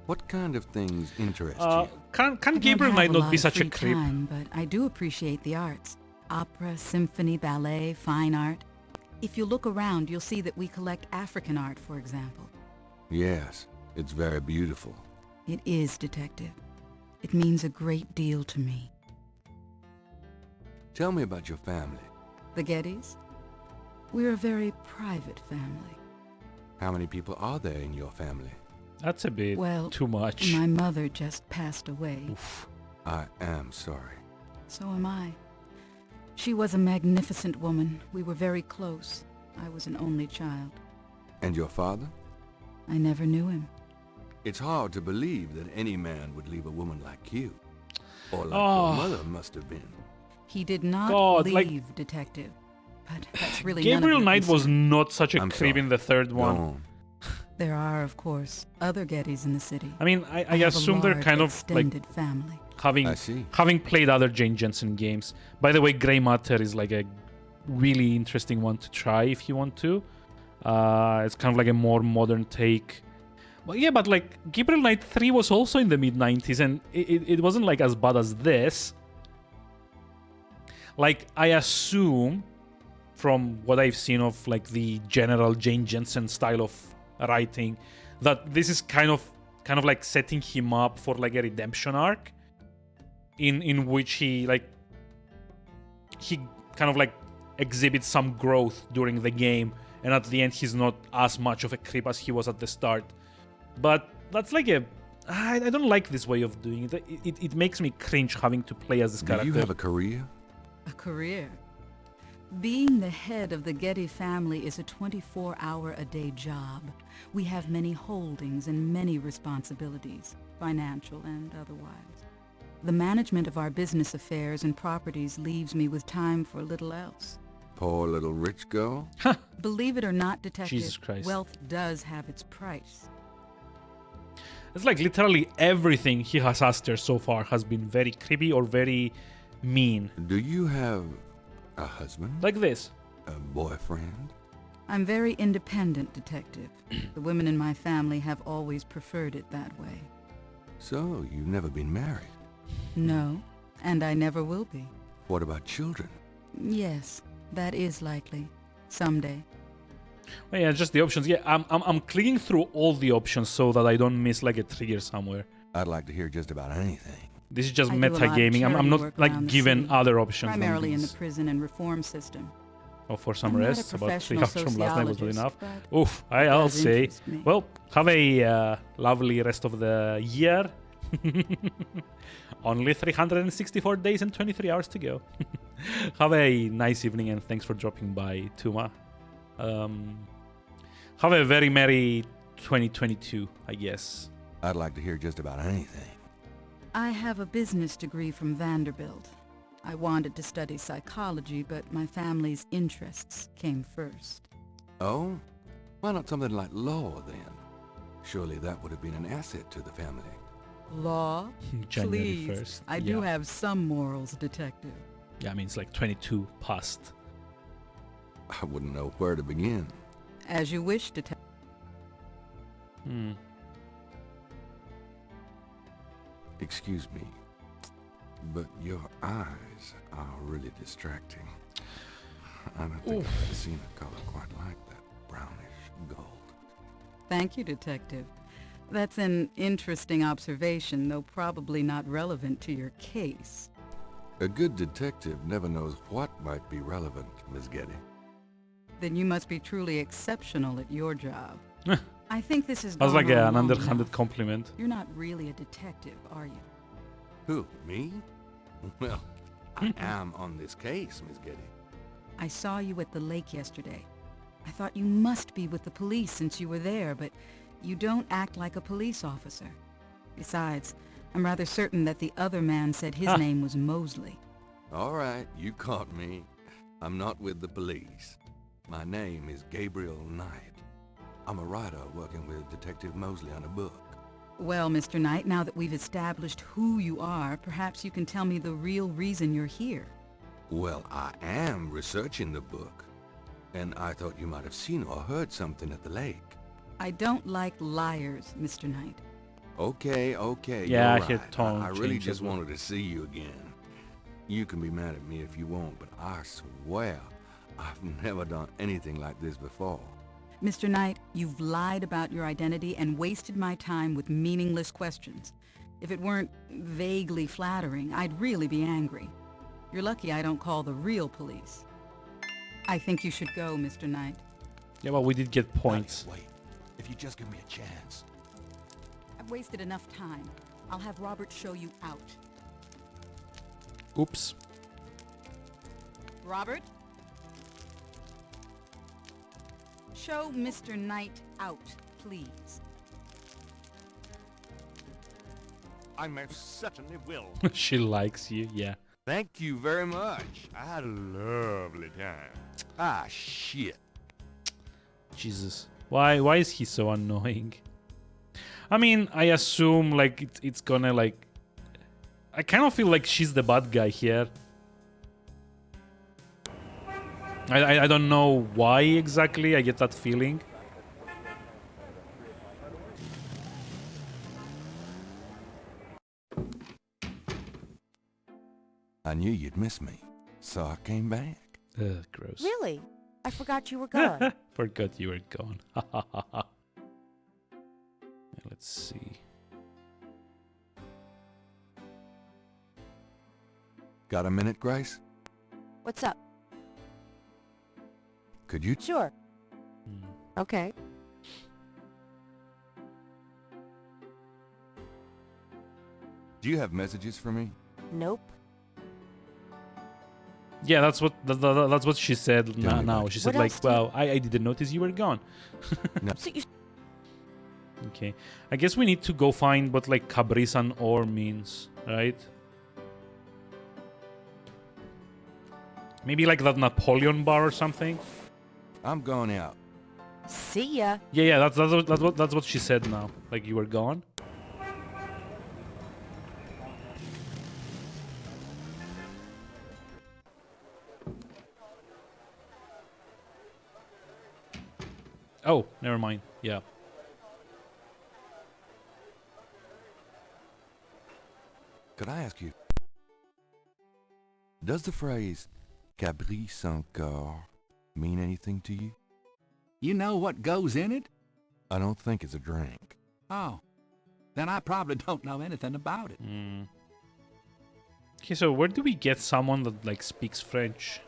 What kind of things interest you? Can Gabriel Knight not be such a free creep? time, but I do appreciate the arts. Opera, symphony, ballet, fine art. If you look around, you'll see that we collect African art, for example. Yes, it's very beautiful. It is, Detective. It means a great deal to me. Tell me about your family. The Gettys? We're a very private family. How many people are there in your family? That's a bit too much. My mother just passed away. Oof. I am sorry. So am I. She was a magnificent woman. We were very close. I was an only child. And your father? I never knew him. It's hard to believe that any man would leave a woman like you. Or like your mother must have been. He did not leave, Detective. But that's really Gabriel none of your Knight was concern. not such a creep in the third one. on. There are, of course, other Gettys in the city. I mean, I have a assume they're large kind of like extended family. having played other Jane Jensen games. By the way, Grey Matter is like a really interesting one to try if you want to. It's kind of like a more modern take. Well, yeah, but like Gabriel Knight 3 was also in the mid-90s, and it wasn't like as bad as this. Like, I assume from what I've seen of like the general Jane Jensen style of writing, that this is kind of like setting him up for like a redemption arc, in which he kind of like exhibits some growth during the game, and at the end he's not as much of a creep as he was at the start. But that's like I don't like this way of doing it. It makes me cringe having to play as this character. Do you have a career? A career? Being the head of the Getty family is a 24-hour-a-day job. We have many holdings and many responsibilities, financial and otherwise. The management of our business affairs and properties leaves me with time for little else. Poor little rich girl? Believe it or not, Detective, Jesus Christ. wealth does have its price. It's like literally everything he has asked her so far has been very creepy or very mean. Do you have a husband? Like this. A boyfriend? I'm very independent, Detective. The women in my family have always preferred it that way. So, you've never been married? No, and I never will be. What about children? Yes, that is likely. Someday. Well, yeah, just the options. Yeah, I'm clicking through all the options so that I don't miss like a trigger somewhere. I'd like to hear just about anything. This is just I do a lot of metagaming. I'm charity not work like around the given city, other options than primarily in the these. prison and reform system. Oh, for some I'm not a rest, about 3 professional hours from last night was not sociologist, enough. but Oof, it I'll does say. interest me. Well, have a lovely rest of the year. Only 364 days and 23 hours to go. Have a nice evening and thanks for dropping by, Tuma. Have a very merry 2022, I guess. I'd like to hear just about anything. I have a business degree from Vanderbilt. I wanted to study psychology, but my family's interests came first. Oh? Why not something like law, then? Surely that would have been an asset to the family. Law? January Please. 1st. I do have some morals, Detective. Yeah, I mean, it's like 22 past. I wouldn't know where to begin. As you wish, Detective. Excuse me, but your eyes are really distracting. I don't think I've ever seen a color quite like that. Brownish gold. Thank you, Detective. That's an interesting observation, though probably not relevant to your case. A good detective never knows what might be relevant, Miss Getty. Then you must be truly exceptional at your job. I think this is That was like an an underhanded compliment. You're not really a detective, are you? Who, me? Well, I am on this case, Miss Getty. I saw you at the lake yesterday. I thought you must be with the police since you were there, but you don't act like a police officer. Besides, I'm rather certain that the other man said his name was Mosley. All right, you caught me. I'm not with the police. My name is Gabriel Knight. I'm a writer working with Detective Mosley on a book. Well, Mr. Knight, now that we've established who you are, perhaps you can tell me the real reason you're here. Well, I am researching the book, and I thought you might have seen or heard something at the lake. I don't like liars, Mr. Knight. Okay, Yeah, you're I hear right. tone I really change just as well. wanted to see you again. You can be mad at me if you want, but I swear I've never done anything like this before. Mr. Knight, you've lied about your identity and wasted my time with meaningless questions. If it weren't vaguely flattering, I'd really be angry. You're lucky I don't call the real police. I think you should go, Mr. Knight. Yeah, well, we did get points. Wait, if you just give me a chance. I've wasted enough time. I'll have Robert show you out. Oops. Robert? Show Mr. Knight out, please. I most certainly will. She likes you, yeah. Thank you very much. I had a lovely time. Ah, shit. Jesus. Why is he so annoying? I mean, I assume like it's gonna like I kind of feel like she's the bad guy here. I don't know why exactly I get that feeling. I knew you'd miss me, so I came back. Ugh, gross. Really? I forgot you were gone. Forgot you were gone. Let's see. Got a minute, Grace? What's up? Could you? Sure. Okay. Do you have messages for me? Nope. Yeah, that's what she said now. She said What like, else do well, I didn't notice you were gone. No. So you Okay. I guess we need to go find what like Cabrisan ore means, right? Maybe like that Napoleon bar or something. I'm going out. see ya. Yeah, that's what she said now. Like you were gone. Oh, never mind. Yeah. Could I ask you, does the phrase Cabri sans cœur mean anything to you? You know what goes in it? I don't think it's a drink. Oh, then I probably don't know anything about it. Okay, so where do we get someone that like speaks French?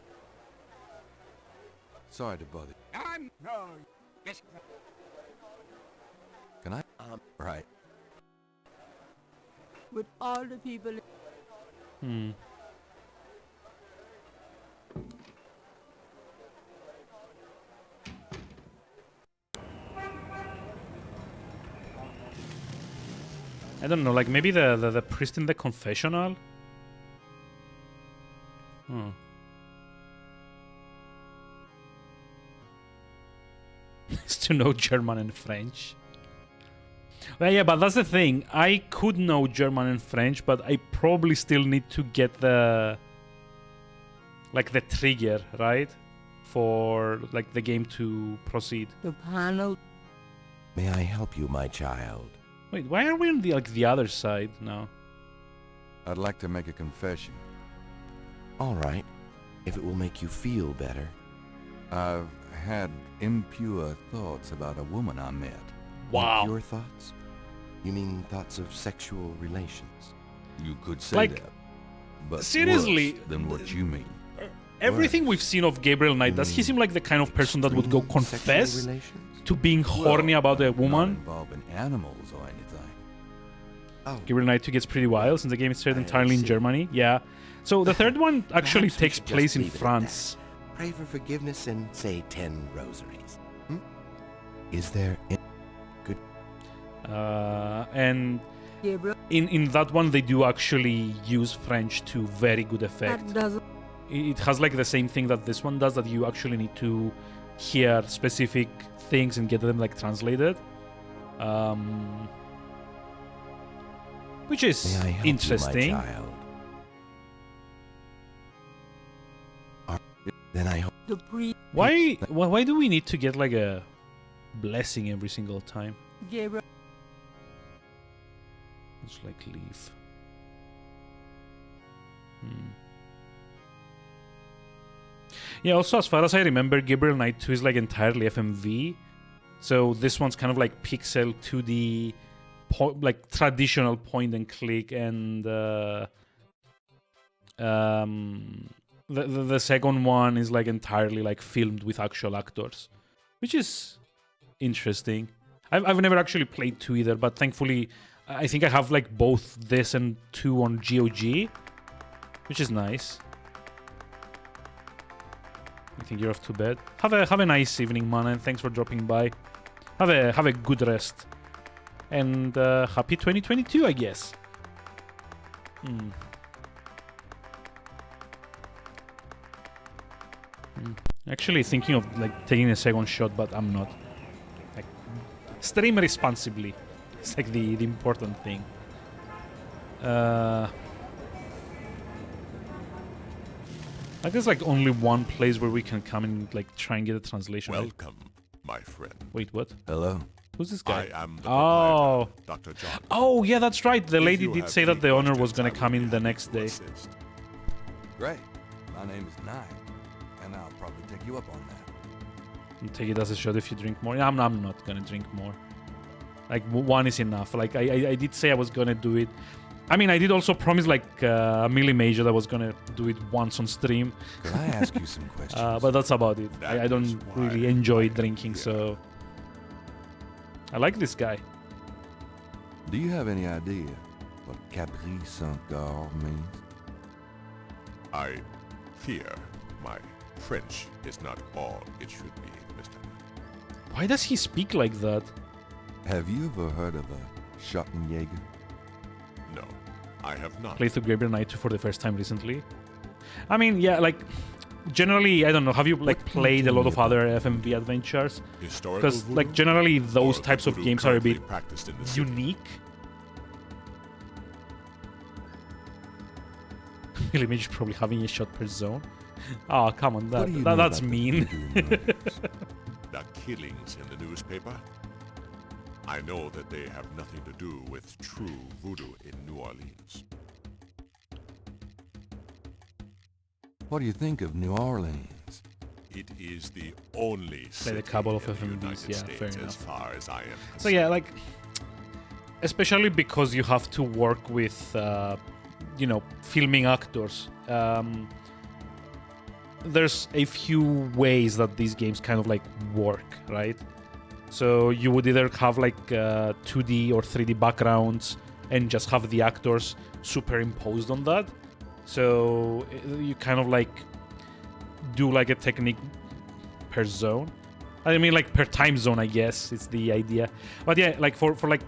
Sorry to bother. I'm no. Yes. Can I? Right. With all the people. I don't know, like maybe the priest in the confessional? Hmm. Is to know German and French. Well, yeah, but that's the thing. I could know German and French, but I probably still need to get the trigger, right? For like the game to proceed. The panel. May I help you, my child? Wait, why are we on the other side now? I'd like to make a confession. All right, if it will make you feel better. I've had impure thoughts about a woman I met. Wow. Impure thoughts? You mean thoughts of sexual relations? You could say Like, that. But seriously, worse than what you mean. Everything we've seen of Gabriel Knight, does he seem like the kind of person that would go confess to being horny about a woman? Not involving animals or anything. Oh. Gabriel Knight 2 gets pretty wild since the game is set entirely in Germany. Yeah. So the third one actually Perhaps we takes should place just in leave it at France. that. Pray for forgiveness and say 10 rosaries. Is there good? And in that one, they do actually use French to very good effect. That doesn't. It has like the same thing that this one does, that you actually need to hear specific things and get them like translated. Which is May I help you, my interesting. child? Then I hope The priest. Why do we need to get like a blessing every single time? Gabriel. Let's like leave. Yeah, also as far as I remember, Gabriel Knight 2 is like entirely FMV. So this one's kind of like pixel 2D, like traditional point and click, and the second one is like entirely like filmed with actual actors, which is interesting. I've never actually played 2 either, but thankfully I think I have like both this and 2 on GOG, which is nice. I think you're off to bed. Have a nice evening, man, and thanks for dropping by. Have a good rest, and happy 2022, I guess. Actually thinking of like taking a second shot, but I'm not. Like, stream responsibly. It's like the important thing. I guess like only one place where we can come and like try and get a translation. Welcome, my friend. Wait, what? Hello. Who's this guy? I am the oh, Dr. John. Oh, yeah, that's right. The If lady you did have say that any the owner was questions, gonna I come will in be the happy next to day. assist. Great. My name is Knight, and I'll probably take you up on that. And take it as a shot if you drink more. Yeah, I'm not gonna drink more. Like one is enough. Like I did say I was gonna do it. I mean, I did also promise like Millie Major that I was gonna do it once on stream. Could I ask you some questions? But that's about it. That I don't is why really enjoy I am drinking, here. so I like this guy. Do you have any idea what Capri Saint-Gar means? I fear my French is not all it should be, Mr. Why does he speak like that? Have you ever heard of a Schottenjäger? No, I have not. Played through Gabriel Knight 2 for the first time recently. I mean, yeah, like generally, I don't know. Have you like played a lot of other FMV adventures? Because like generally those types of games are a bit unique. Really, Major probably having a shot per zone. Oh, come on, What do you know that's about the mean. voodoo murders? The killings in the newspaper? I know that they have nothing to do with true voodoo in New Orleans. What do you think of New Orleans? It is the only Played a city couple of in the FMVs, United yeah, States fair as enough. far as I am So yeah, concerned. like especially because you have to work with filming actors. There's a few ways that these games kind of like work, right? So you would either have like 2D or 3D backgrounds and just have the actors superimposed on that. So you kind of like do like a technique per zone. I mean, like per time zone, I guess it's the idea. But yeah, like for like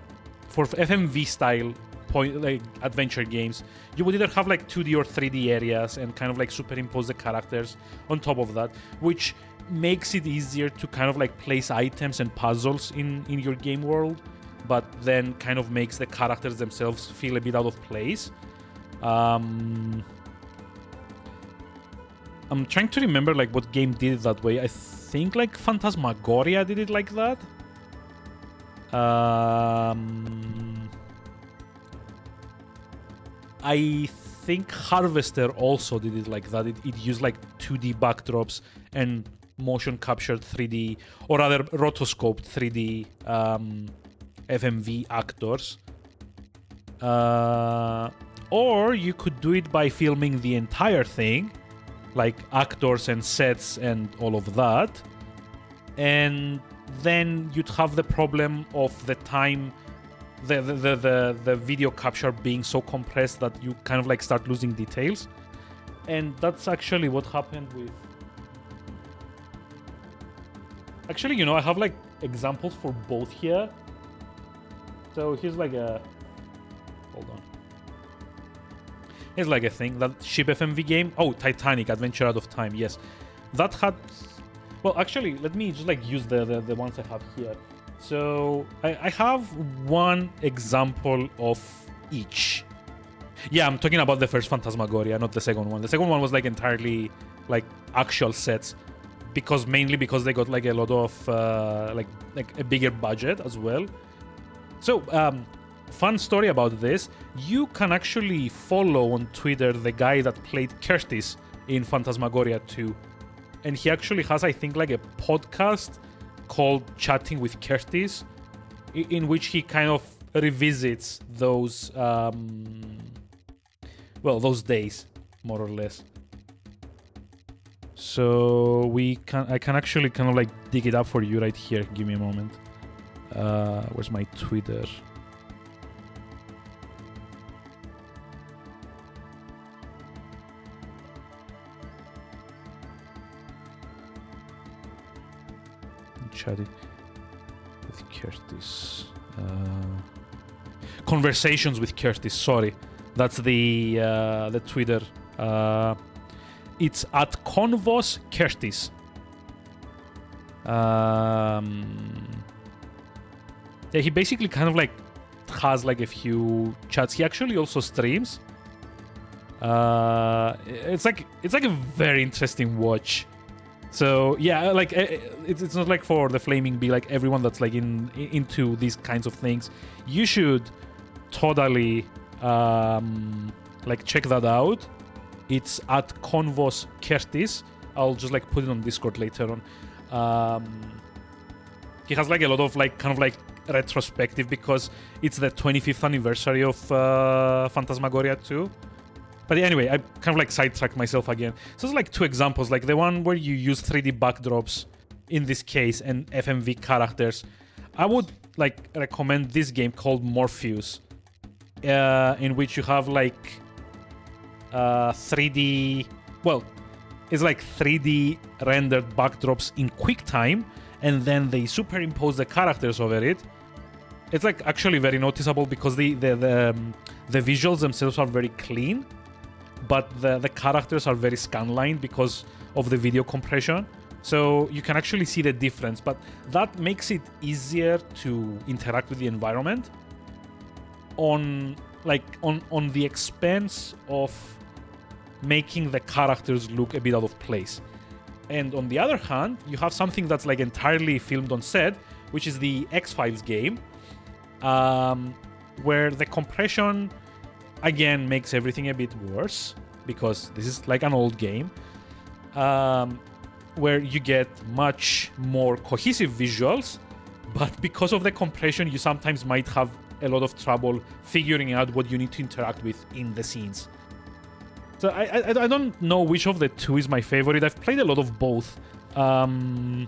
for FMV style point like adventure games, you would either have like 2D or 3D areas and kind of like superimpose the characters on top of that, which makes it easier to kind of like place items and puzzles in your game world, but then kind of makes the characters themselves feel a bit out of place. I'm trying to remember like what game did it that way. I think like Phantasmagoria did it like that. I think Harvester also did it like that. It used like 2D backdrops and motion captured 3D, or rather rotoscoped 3D FMV actors. Or you could do it by filming the entire thing, like actors and sets and all of that. And then you'd have the problem of the time, the video capture being so compressed that you kind of like start losing details. And that's actually what happened with... Actually, you know, I have like examples for both here. So here's like a... Hold on. Here's like a thing, that ship FMV game. Oh, Titanic, Adventure Out of Time, yes. That had... Well, actually, let me just like use the ones I have here. So I have one example of each. Yeah, I'm talking about the first Phantasmagoria, not the second one. The second one was like entirely like actual sets, mainly because they got like a lot of like a bigger budget as well. So fun story about this: you can actually follow on Twitter the guy that played Curtis in Phantasmagoria 2, and he actually has, I think, like a podcast called Chatting with Curtis, in which he kind of revisits those those days, more or less. So I can actually kind of like dig it up for you right here. Give me a moment. Where's my Twitter? Chatting with Curtis. Conversations with Curtis. Sorry, that's the Twitter. It's at Convos Curtis. Yeah, he basically kind of like has like a few chats. He actually also streams. It's like a very interesting watch. So yeah, like it's not like for the flaming bee, like everyone that's like into these kinds of things, you should totally like check that out. It's at Convos Curtis. I'll just like put it on Discord later on. He has like a lot of like kind of like retrospective because it's the 25th anniversary of Phantasmagoria 2. But anyway, I kind of like sidetracked myself again. So it's like two examples, like the one where you use 3D backdrops in this case and FMV characters. I would like recommend this game called Morpheus, in which you have like 3D, well, it's like 3D rendered backdrops in QuickTime, and then they superimpose the characters over it. It's like actually very noticeable because the visuals themselves are very clean, but the characters are very scanlined because of the video compression. So you can actually see the difference, but that makes it easier to interact with the environment on the expense of making the characters look a bit out of place. And on the other hand, you have something that's like entirely filmed on set, which is the X-Files game, where the compression again makes everything a bit worse because this is like an old game, where you get much more cohesive visuals, but because of the compression, you sometimes might have a lot of trouble figuring out what you need to interact with in the scenes. So I don't know which of the two is my favorite. I've played a lot of both. I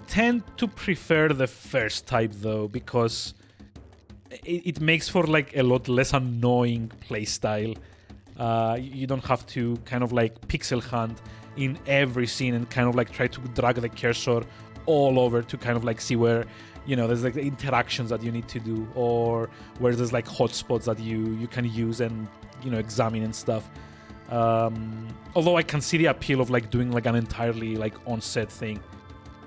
tend to prefer the first type though, because it makes for like a lot less annoying playstyle. You don't have to kind of like pixel hunt in every scene and kind of like try to drag the cursor all over to kind of like see where, you know, there's like the interactions that you need to do, or where there's like hotspots that you can use and, you know, examine and stuff. Although I can see the appeal of like doing like an entirely like on-set thing.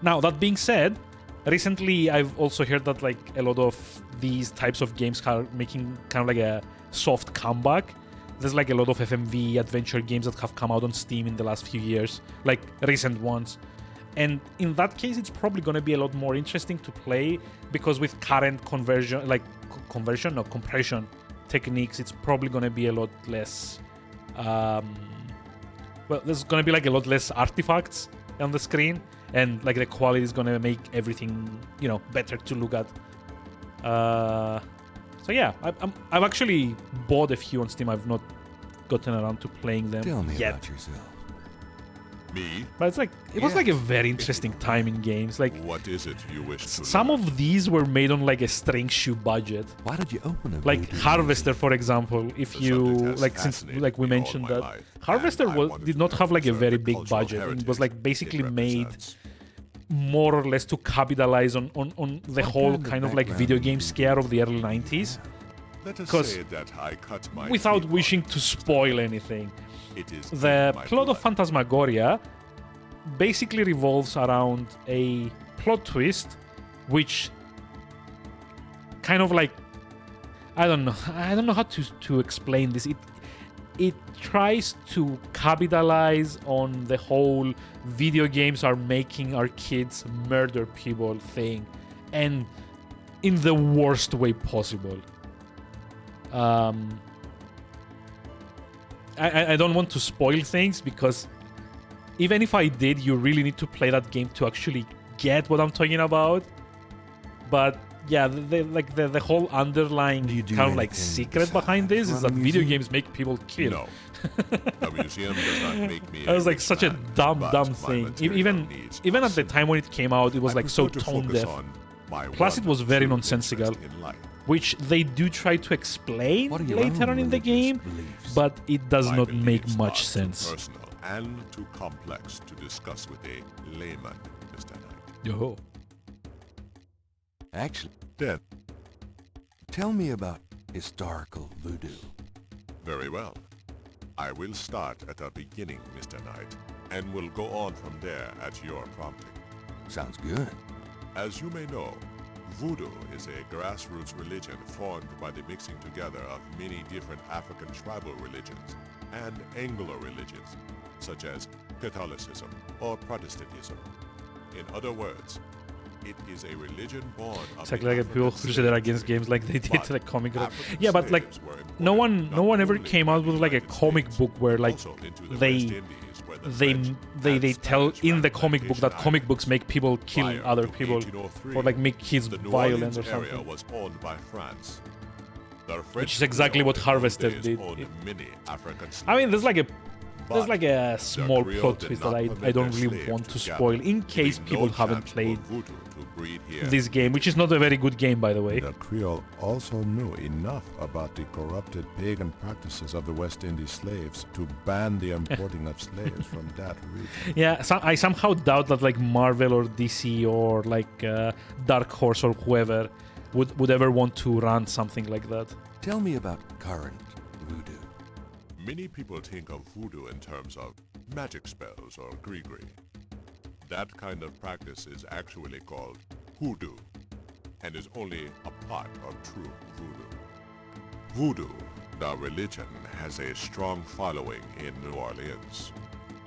Now, that being said, recently I've also heard that like a lot of these types of games are making kind of like a soft comeback. There's like a lot of FMV adventure games that have come out on Steam in the last few years, like recent ones. And in that case, it's probably going to be a lot more interesting to play, because with current compression techniques, it's probably going to be a lot less... well, there's going to be like a lot less artifacts on the screen, and like the quality is going to make everything, you know, better to look at. So yeah, I've actually bought a few on Steam. I've not gotten around to playing them Tell me yet. about yourself. Me? But it's like it was like a very interesting time in games. Like, what is it you wish to some learn? of these were made on like a string shoe budget. Why did you open a Like voodoo Harvester, for example? If The you subject has like, since fascinated like we me all mentioned my that life, Harvester and I wanted did to not have like a preserve very the big cultural budget. It was heritage like basically it made represents. more or less to capitalize on the What whole kind of kind of like background video do game you scare of the early 90s. Let us Because say that I cut my without teeth wishing off. to spoil anything, It is the in my plot of blood. Phantasmagoria basically revolves around a plot twist which kind of like, I don't know how to explain this. It tries to capitalize on the whole video games are making our kids murder people thing, and in the worst way possible. I don't want to spoil things, because even if I did, you really need to play that game to actually get what I'm talking about. But yeah, the whole underlying Do you do kind of like anything secret behind this is run a that video museum? games make people kill. No. The museum does not make me That was like rich such a man, dumb but my thing. material Even needs at must. the time when it came out, it was I like so prefer to tone focus deaf. on my Plus, it one was very true nonsensical, interest in life. which they do try to explain What are your later own on in the religious game, beliefs? but it does My not make beliefs much are sense. Too personal and too complex to discuss with a layman, Mr. Knight. Oh. Actually, Then, tell me about historical voodoo. very well. I will start at the beginning, Mr. Knight, and will go on from there at your prompting. Sounds good. As you may know, voodoo is a grassroots religion formed by the mixing together of many different African tribal religions and Anglo religions, such as Catholicism or Protestantism. In other words, it is a religion born of It's like people who crusader against games like they did But to the comic. African Yeah, but like slaves were no imported one not ever only came by out the with like a United comic States, book where like also into the they West Indies, where the they French they and they tell Spanish in the ran comic book that plantation comic books islands. make people kill Prior other to people 1803, or like make kids the New violent Orleans or area something. was owned by France. The Which French is exactly what Creole in those Harvester days did. owned many African I mean, there's like a But a small Creole plot did twist not that I permit don't their really slaves want to to gather, spoil in case giving people no haven't chance for played voodoo to breed here. this game, which is not a very good game, by the way. The Creole also knew enough about the corrupted pagan practices of the West Indies slaves to ban the importing of slaves from that region. Yeah, I somehow doubt that like Marvel or DC or like Dark Horse or whoever would ever want to run something like that. Tell me about current voodoo. Many people think of voodoo in terms of magic spells or gree-gree. That kind of practice is actually called hoodoo, and is only a part of true voodoo. Voodoo, the religion, has a strong following in New Orleans.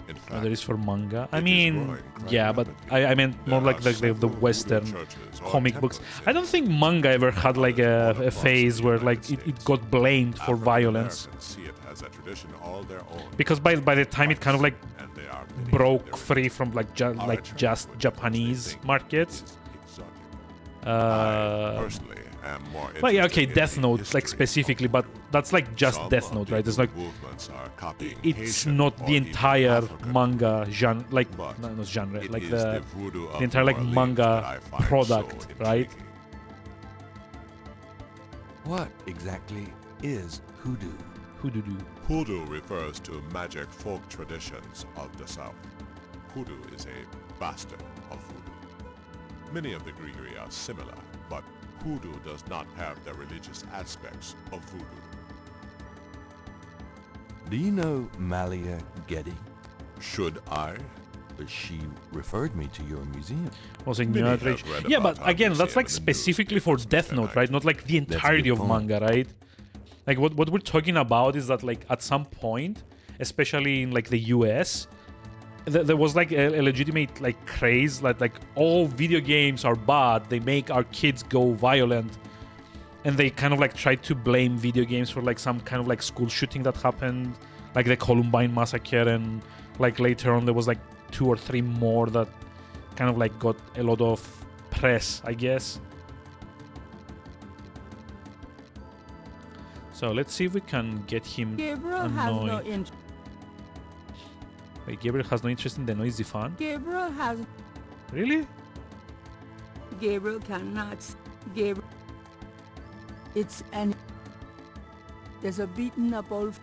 In fact, There is for manga. I it is mean, growing quite yeah, but rapidly. I meant more There like are the several Western voodoo churches or comic books. temples I don't think manga ever had like a phase where like it got blamed for violence. African-Americans see it as a tradition all their own. Because by the time it kind of like And they are many broke of their free from like just Japanese markets. personally am more Well, yeah, okay, interested in Death the Note like history specifically, but that's like just Some Death of Note, the right? There's like movements are copying it's Haitian not or the even entire African, manga genre, like but no, not genre, it like is the voodoo of the entire like New Orleans that I manga find product, so right? intriguing. What exactly is hoodoo? Hoodoo. Hoodoo refers to magic folk traditions of the South. Hoodoo is a bastard of voodoo. Many of the Grigri are similar, but hoodoo does not have the religious aspects of voodoo. Do you know Malia Getty? Should I? She referred me to your museum. Was in Many New have Outrage. read Yeah, about but our again, that's museum like in the specifically for Death Note, right? Not like the That's a entirety good of point. manga, right? Like what we're talking about is that like at some point, especially in like the US, there was like a legitimate like craze like all video games are bad. They make our kids go violent, and they kind of like tried to blame video games for like some kind of like school shooting that happened, like the Columbine massacre, and like later on there was like 2 or 3 more that kind of like got a lot of press, I guess. So let's see if we can get him Gabriel has no annoyed. interest. Wait, Gabriel has no interest in the noisy fan? Gabriel has. Really? Gabriel cannot. Gabriel. It's an. There's a beaten up old.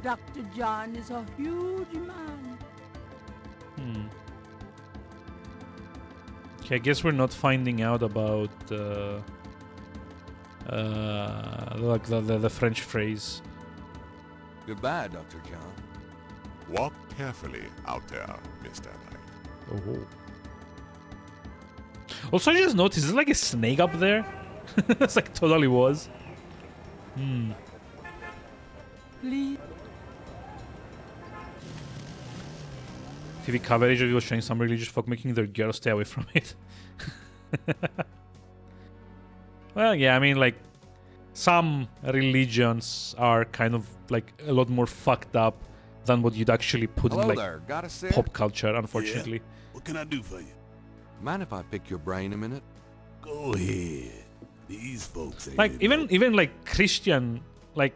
Dr. John is a huge man. Okay, I guess we're not finding out about like the French phrase. Goodbye, Dr. John. Walk carefully out there, Mr. Knight. Oh. Also, I just noticed there's like a snake up there. It's like totally was. Please. TV coverage of you was showing some religious folk making their girls stay away from it. Well, yeah, I mean, like, some religions are kind of, like, a lot more fucked up than what you'd actually put Hello in, like, there. Got a sip? pop culture, unfortunately. Yeah. What can I do for you? Mind if I pick your brain a minute? Go ahead. These folks ain't Like, even, like, Christian, like,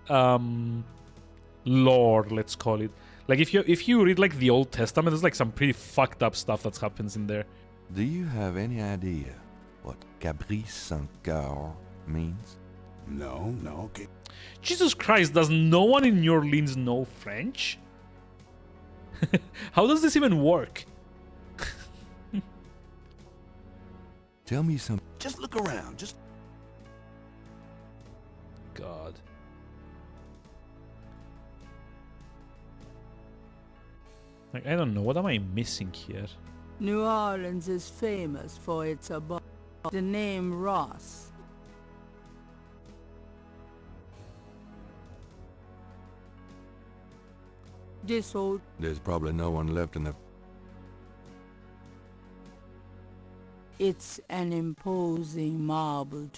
lore, let's call it. Like, if you read, like, the Old Testament, there's, like, some pretty fucked up stuff that happens in there. Do you have any idea what Caprice sans cœur means? No, okay. Jesus Christ, does no one in New Orleans know French? How does this even work? Tell me some. Just look around. Just. God. Like, I don't know. What am I missing here? New Orleans is famous for its above. The name Ross. This old. There's probably no one left in the. It's an imposing marble.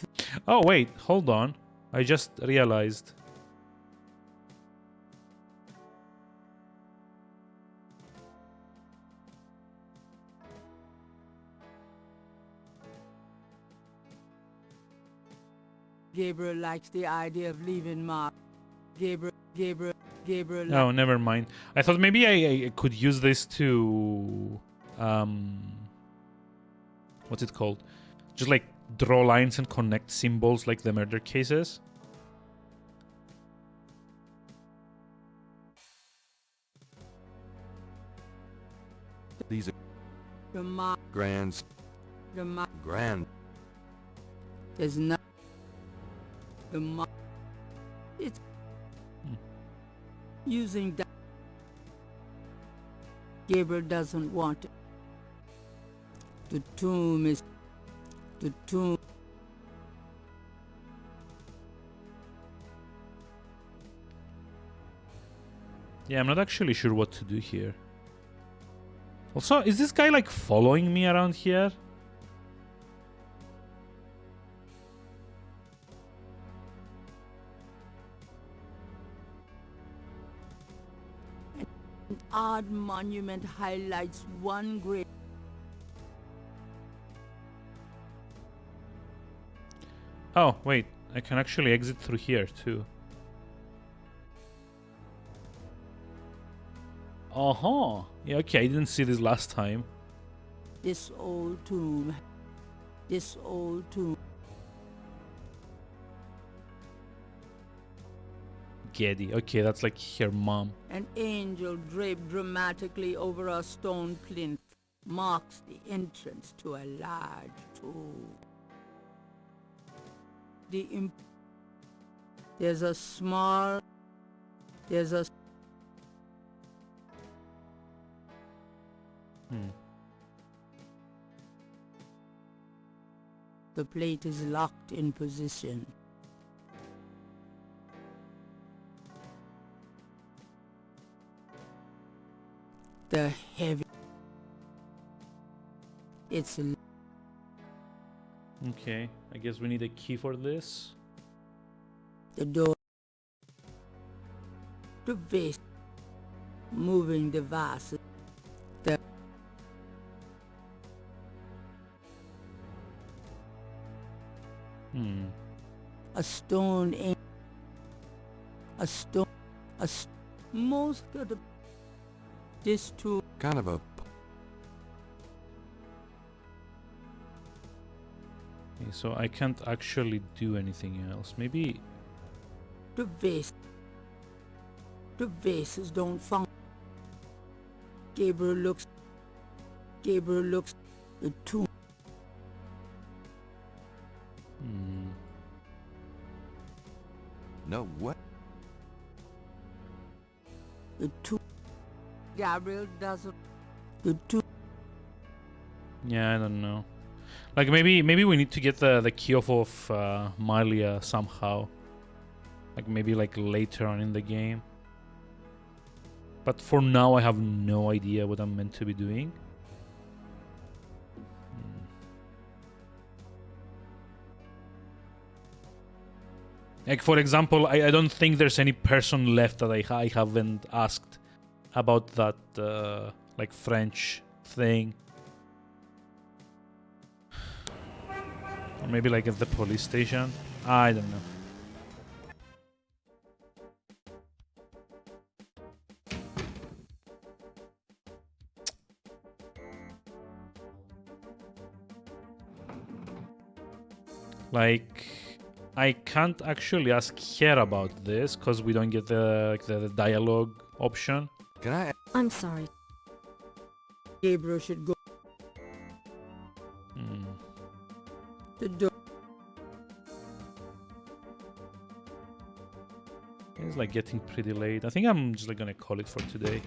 Oh, wait. Hold on. I just realized. Gabriel likes the idea of leaving Mark. Gabriel. Oh, never mind. I thought maybe I could use this to what's it called? Just like draw lines and connect symbols like the murder cases. These are The Mark. grand. The Mark. Grand. There's no. The Mark. It's. Using that. Gabriel doesn't want it. The tomb is. The tomb. Yeah, I'm not actually sure what to do here. Also, is this guy like following me around here? An odd monument highlights one grave. Oh, wait. I can actually exit through here too. Uh-huh. Yeah, okay, I didn't see this last time. This old tomb. This old tomb. Getty. Okay, that's like her mom. An angel draped dramatically over a stone plinth. marks the entrance to a large tomb. There's a small... There's a... The plate is locked in position. The heavy... It's... Okay, I guess we need a key for this. The door... The vase... Moving the vase... The... A stone in... A stone... Most of the... This too... Kind of a... Okay, so I can't actually do anything else. Maybe... The vase... The vases don't function. Gabriel looks... The tomb... No, what? The tomb... Gabriel doesn't... The tomb... Yeah, I don't know. Like maybe we need to get the key off of Malia somehow. Like maybe like later on in the game. But for now I have no idea what I'm meant to be doing. Like for example, I don't think there's any person left that I haven't asked about that like French thing. Or maybe like at the police station. I don't know. Like, I can't actually ask her about this because we don't get the dialogue option. Can I? I'm sorry. Gabriel should go. The door. It's like getting pretty late. I think I'm just like gonna call it for today.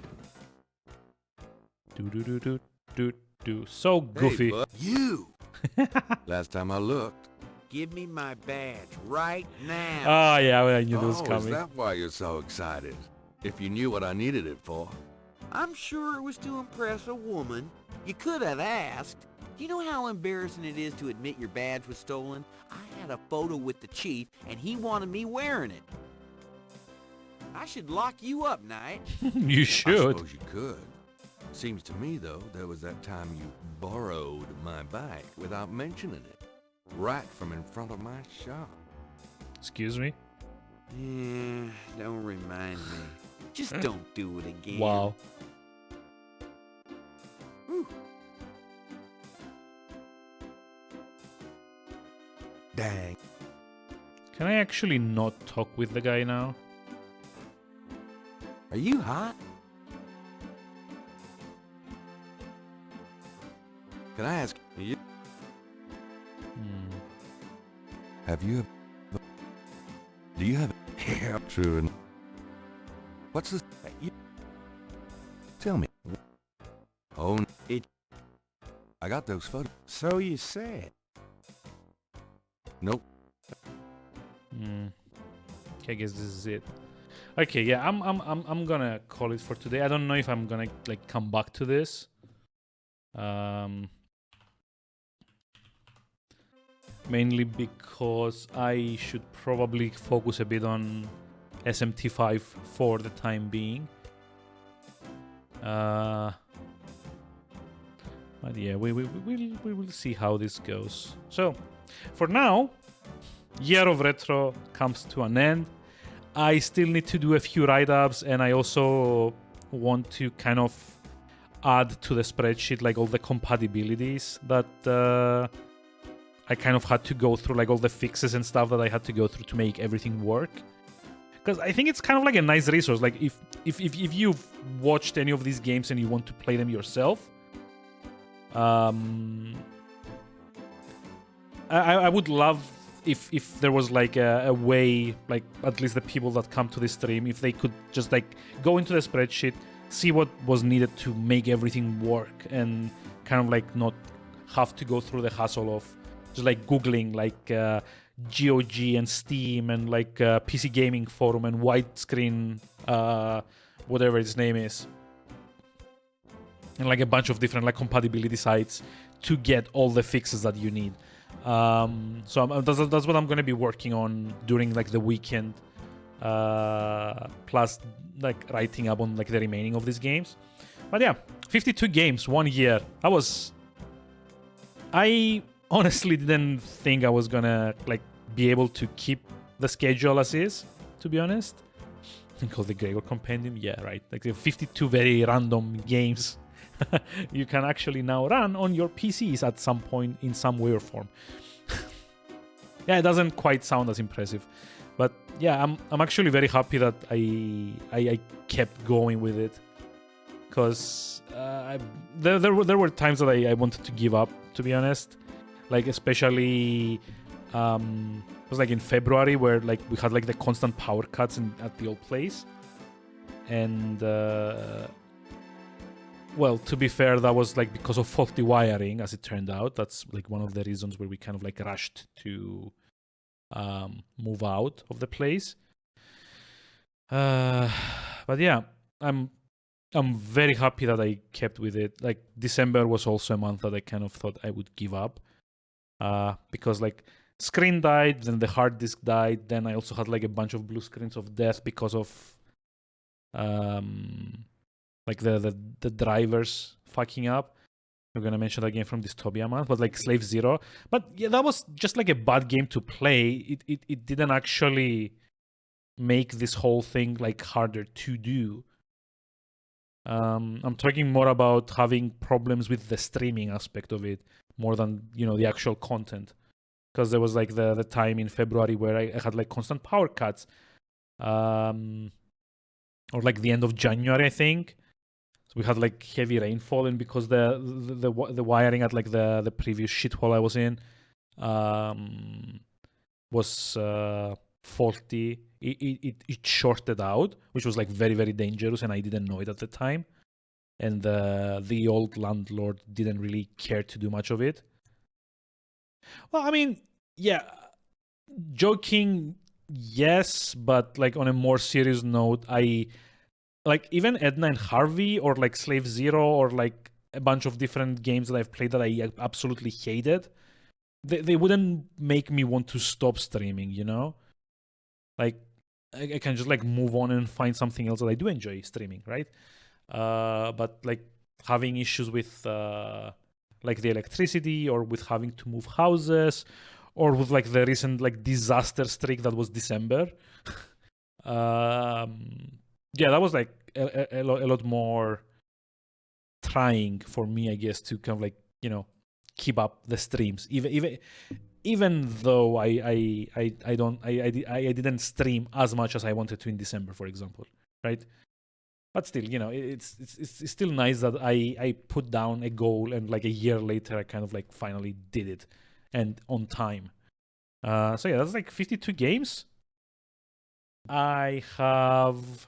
Do. So goofy. Hey, you! Last time I looked. Give me my badge right now. Oh yeah, I knew this was Is coming. that why you're so excited? If you knew what I needed it for. I'm sure it was to impress a woman. You could have asked. You know how embarrassing it is to admit your badge was stolen? I had a photo with the chief, and he wanted me wearing it. I should lock you up, Knight. You I should. suppose you could. Seems to me, though, there was that time you borrowed my bike without mentioning it. Right from in front of my shop. Excuse me? Yeah, don't remind me. Just don't do it again. Wow. Whew. Dang. Can I actually not talk with the guy now? Are you hot? Can I ask you? Have you? Do you have? Yeah, true. And what's this? Tell me. Oh, it. I got those photos. So you said. Nope. Okay, I guess this is it. Okay, yeah, I'm gonna call it for today. I don't know if I'm gonna like come back to this. Mainly because I should probably focus a bit on SMT5 for the time being. But yeah, we will see how this goes. So, for now, Year of Retro comes to an end. I still need to do a few write-ups, and I also want to kind of add to the spreadsheet like all the compatibilities that I kind of had to go through, like all the fixes and stuff that I had to go through to make everything work. Because I think it's kind of like a nice resource. Like if you've watched any of these games and you want to play them yourself, I would love if there was like a way, like at least the people that come to the stream, if they could just like go into the spreadsheet, see what was needed to make everything work, and kind of like not have to go through the hassle of just like Googling like GOG and Steam and like PC Gaming Forum and widescreen, whatever its name is, and like a bunch of different like compatibility sites to get all the fixes that you need. So that's what I'm going to be working on during like the weekend, plus like writing up on like the remaining of these games. But yeah, 52 games, 1 year. I honestly didn't think I was gonna like be able to keep the schedule as is, to be honest. Called the Gregor Compendium, yeah, right. Like the 52 very random games you can actually now run on your PCs at some point in some way or form. Yeah, it doesn't quite sound as impressive, but yeah, I'm actually very happy that I kept going with it, because there were times that I wanted to give up, to be honest. Like especially it was like in February where like we had like the constant power cuts at the old place, and well, to be fair, that was like because of faulty wiring, as it turned out. That's like one of the reasons where we kind of like rushed to move out of the place. But yeah, I'm very happy that I kept with it. Like December was also a month that I kind of thought I would give up, because like screen died, then the hard disk died, then I also had like a bunch of blue screens of death because of like the drivers fucking up. We're gonna mention that game from Dystopia month, but like Slave Zero. But yeah, that was just like a bad game to play. It didn't actually make this whole thing like harder to do. I'm talking more about having problems with the streaming aspect of it more than, you know, the actual content. Because there was like the time in February where I had like constant power cuts, or like the end of January, I think. So we had like heavy rainfall, and because the wiring at like the previous shithole I was in was faulty, it shorted out, which was like very, very dangerous, and I didn't know it at the time. And the old landlord didn't really care to do much of it. Well, I mean, yeah, joking, yes, but like on a more serious note, like even Edna and Harvey, or like Slave Zero, or like a bunch of different games that I've played that I absolutely hated, they wouldn't make me want to stop streaming, you know? Like, I can just like move on and find something else that I do enjoy streaming, right? But like having issues with like the electricity, or with having to move houses, or with like the recent like disaster streak that was December. Yeah, that was like a lot more trying for me, I guess, to kind of like, you know, keep up the streams, even though I didn't stream as much as I wanted to in December, for example, right? But still, you know, it's still nice that I put down a goal, and like a year later I kind of like finally did it, and on time. So yeah, that's like 52 games. I have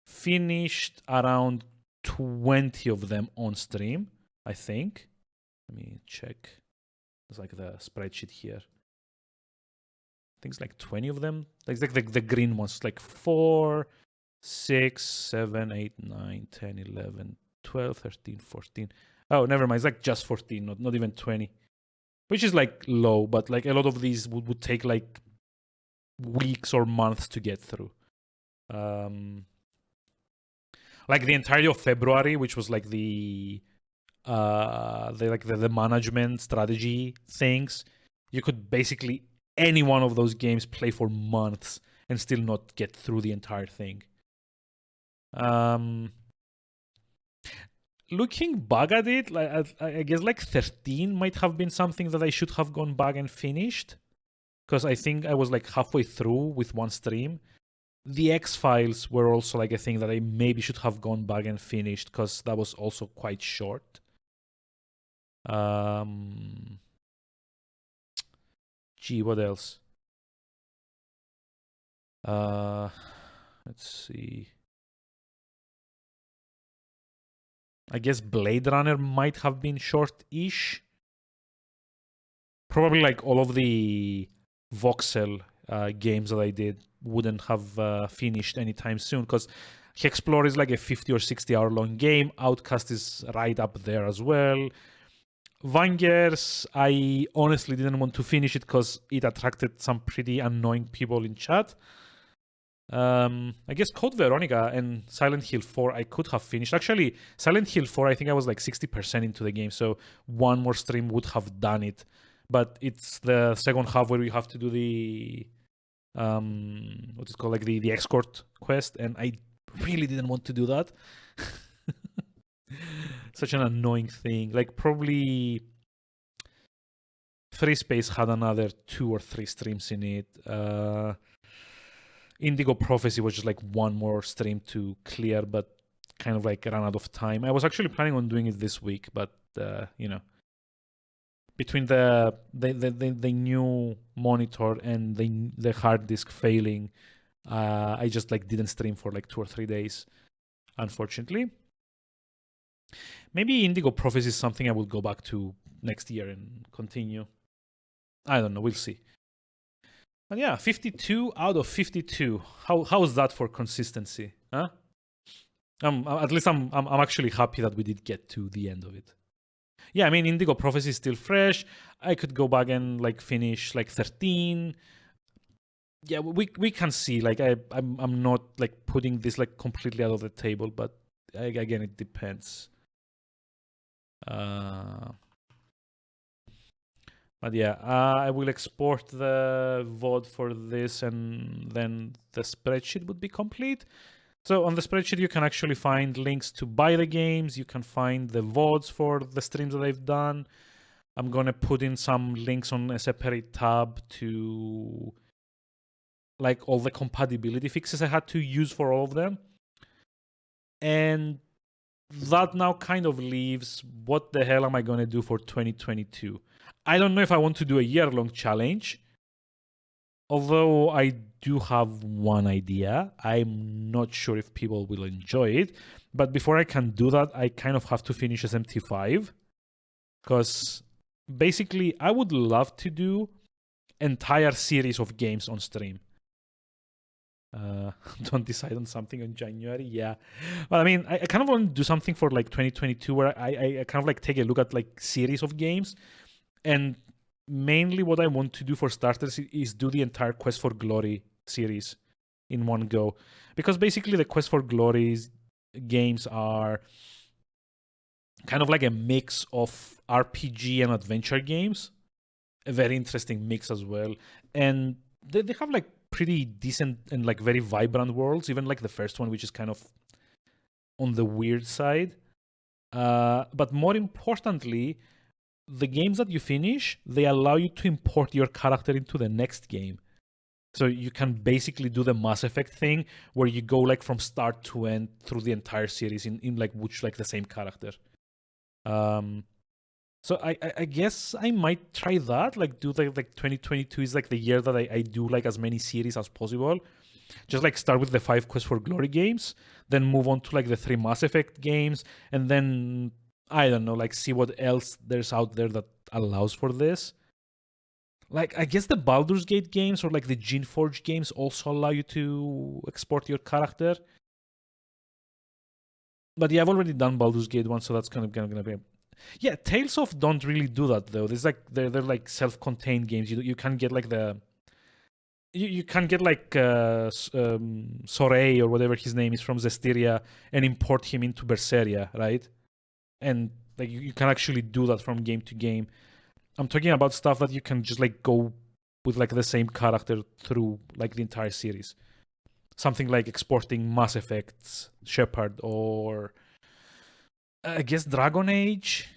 finished around 20 of them on stream, I think. Let me check. It's like the spreadsheet here. I think it's like 20 of them. It's like the green ones, like 4, 6, 7, 8, 9, 10, 11, 12, 13, 14. Oh, never mind. It's like just 14, not even 20. Which is like low, but like a lot of these would take like weeks or months to get through. Like the entirety of February, which was like the management strategy things, you could basically any one of those games play for months and still not get through the entire thing. Looking back at it, like I guess like 13 might have been something that I should have gone back and finished, because I think I was like halfway through with one stream. The X-Files were also like a thing that I maybe should have gone back and finished, because that was also quite short. Gee, what else? Let's see. I guess Blade Runner might have been short-ish. Probably like all of the voxel games that I did wouldn't have finished anytime soon, because Hexplore is like a 50 or 60 hour long game. Outcast is right up there as well. Vangears, I honestly didn't want to finish it because it attracted some pretty annoying people in chat. I guess Code Veronica and Silent Hill 4 I could have finished. Actually, Silent Hill 4, I think I was like 60% into the game, so one more stream would have done it. But it's the second half where we have to do the what is called, like the escort quest, and I really didn't want to do that. Such an annoying thing. Like, probably Free Space had another 2 or 3 streams in it. Indigo Prophecy was just like one more stream to clear, but kind of like ran out of time. I was actually planning on doing it this week, but you know, between the new monitor and the hard disk failing, I just like didn't stream for like 2 or 3 days, unfortunately. Maybe Indigo Prophecy is something I will go back to next year and continue. I don't know, we'll see. But yeah, 52 out of 52. How is that for consistency? Huh? At least I'm actually happy that we did get to the end of it. Yeah, I mean, Indigo Prophecy is still fresh. I could go back and like finish like 13. Yeah, we can see. Like I'm not like putting this like completely out of the table, but again, it depends. But yeah, I will export the VOD for this, and then the spreadsheet would be complete. So on the spreadsheet, you can actually find links to buy the games. You can find the VODs for the streams that I've done. I'm going to put in some links on a separate tab to like all the compatibility fixes I had to use for all of them. And that now kind of leaves what the hell am I going to do for 2022? I don't know if I want to do a year-long challenge, although I do have one idea. I'm not sure if people will enjoy it, but before I can do that, I kind of have to finish SMT5, because basically I would love to do entire series of games on stream. Don't decide on something in January. Yeah, but I mean, I kind of want to do something for like 2022 where I kind of like take a look at like series of games. And mainly what I want to do for starters is do the entire Quest for Glory series in one go. Because basically the Quest for Glory games are kind of like a mix of RPG and adventure games. A very interesting mix as well. And they have like pretty decent and like very vibrant worlds. Even like the first one, which is kind of on the weird side. But more importantly, the games that you finish, they allow you to import your character into the next game. So you can basically do the Mass Effect thing where you go like from start to end through the entire series in like which like the same character. So I guess I might try that. Like do like 2022 is like the year that I do like as many series as possible. Just like start with the 5 Quest for Glory games, then move on to like the 3 Mass Effect games, and then I don't know, like see what else there's out there that allows for this. Like, I guess the Baldur's Gate games or like the Geneforge games also allow you to export your character. But yeah, I've already done Baldur's Gate 1, so that's kind of gonna be. Yeah, Tales of don't really do that though. There's like they're like self-contained games. You can get like the. You can get like Soray or whatever his name is from Zestiria and import him into Berseria, right? And like you can actually do that from game to game. I'm talking about stuff that you can just like go with like the same character through like the entire series. Something like exporting Mass Effect's Shepard or I guess Dragon Age.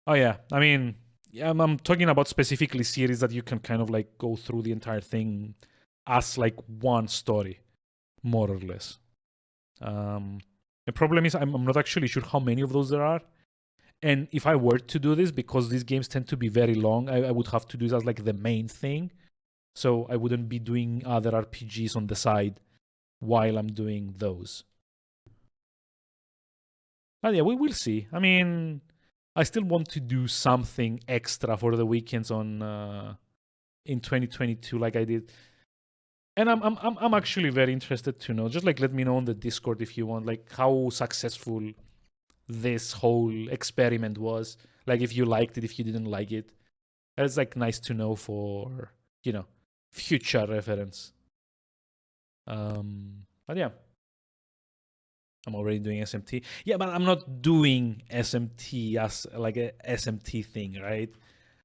Oh yeah, I mean, yeah, I'm talking about specifically series that you can kind of like go through the entire thing as like one story, more or less. The problem is I'm not actually sure how many of those there are. And if I were to do this, because these games tend to be very long, I would have to do this as like the main thing. So I wouldn't be doing other RPGs on the side while I'm doing those. But yeah, we will see. I mean, I still want to do something extra for the weekends on in 2022, like I did. And I'm actually very interested to know. Just like let me know on the Discord if you want, like how successful this whole experiment was. Like if you liked it, if you didn't like it. It's like nice to know for, you know, future reference. But yeah. I'm already doing SMT. Yeah, but I'm not doing SMT as like a SMT thing, right?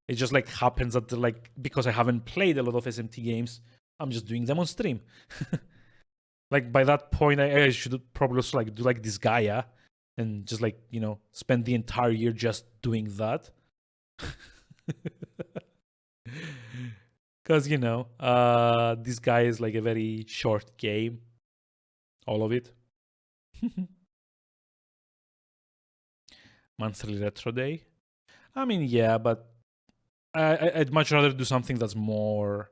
It just like happens that like because I haven't played a lot of SMT games, I'm just doing them on stream. Like by that point, I should probably also like do like this Gaia and just like, you know, spend the entire year just doing that. Because, you know, this guy is like a very short game. All of it. Monthly retro day. I mean, yeah, but I'd much rather do something that's more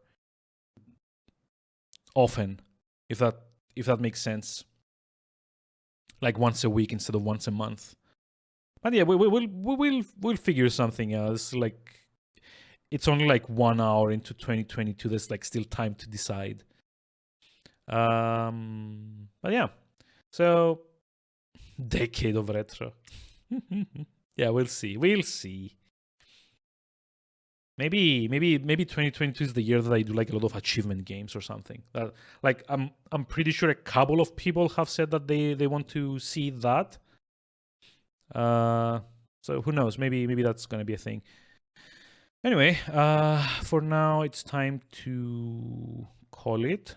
often, if that makes sense. Like once a week instead of once a month. But yeah, we'll figure something else. Like it's only like 1 hour into 2022. There's like still time to decide. But yeah, so decade of retro. Yeah, we'll see. Maybe 2022 is the year that I do like a lot of achievement games or something. Like I'm pretty sure a couple of people have said that they want to see that. So who knows? Maybe that's gonna be a thing. Anyway, for now it's time to call it.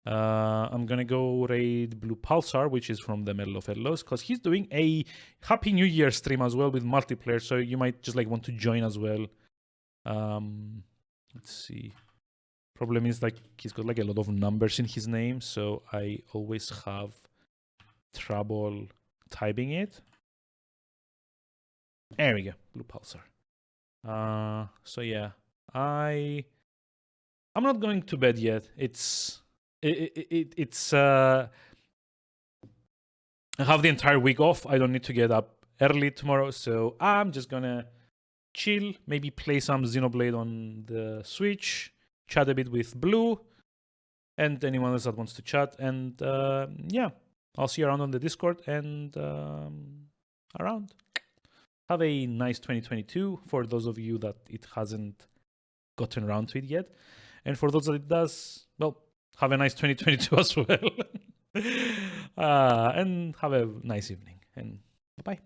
I'm gonna go raid Blue Pulsar, which is from the Medal of Fellows, because he's doing a Happy New Year stream as well with multiplayer, so you might just like want to join as well. Let's see. Problem is like he's got like a lot of numbers in his name, so I always have trouble typing it. There we go, Blue Pulsar. So yeah, I'm not going to bed yet. It's I have the entire week off. I don't need to get up early tomorrow, so I'm just gonna chill, maybe play some Xenoblade on the Switch, chat a bit with Blue, and anyone else that wants to chat. And yeah, I'll see you around on the Discord and around. Have a nice 2022 for those of you that it hasn't gotten around to it yet. And for those that it does, well, have a nice 2022 as well. And have a nice evening. And bye-bye.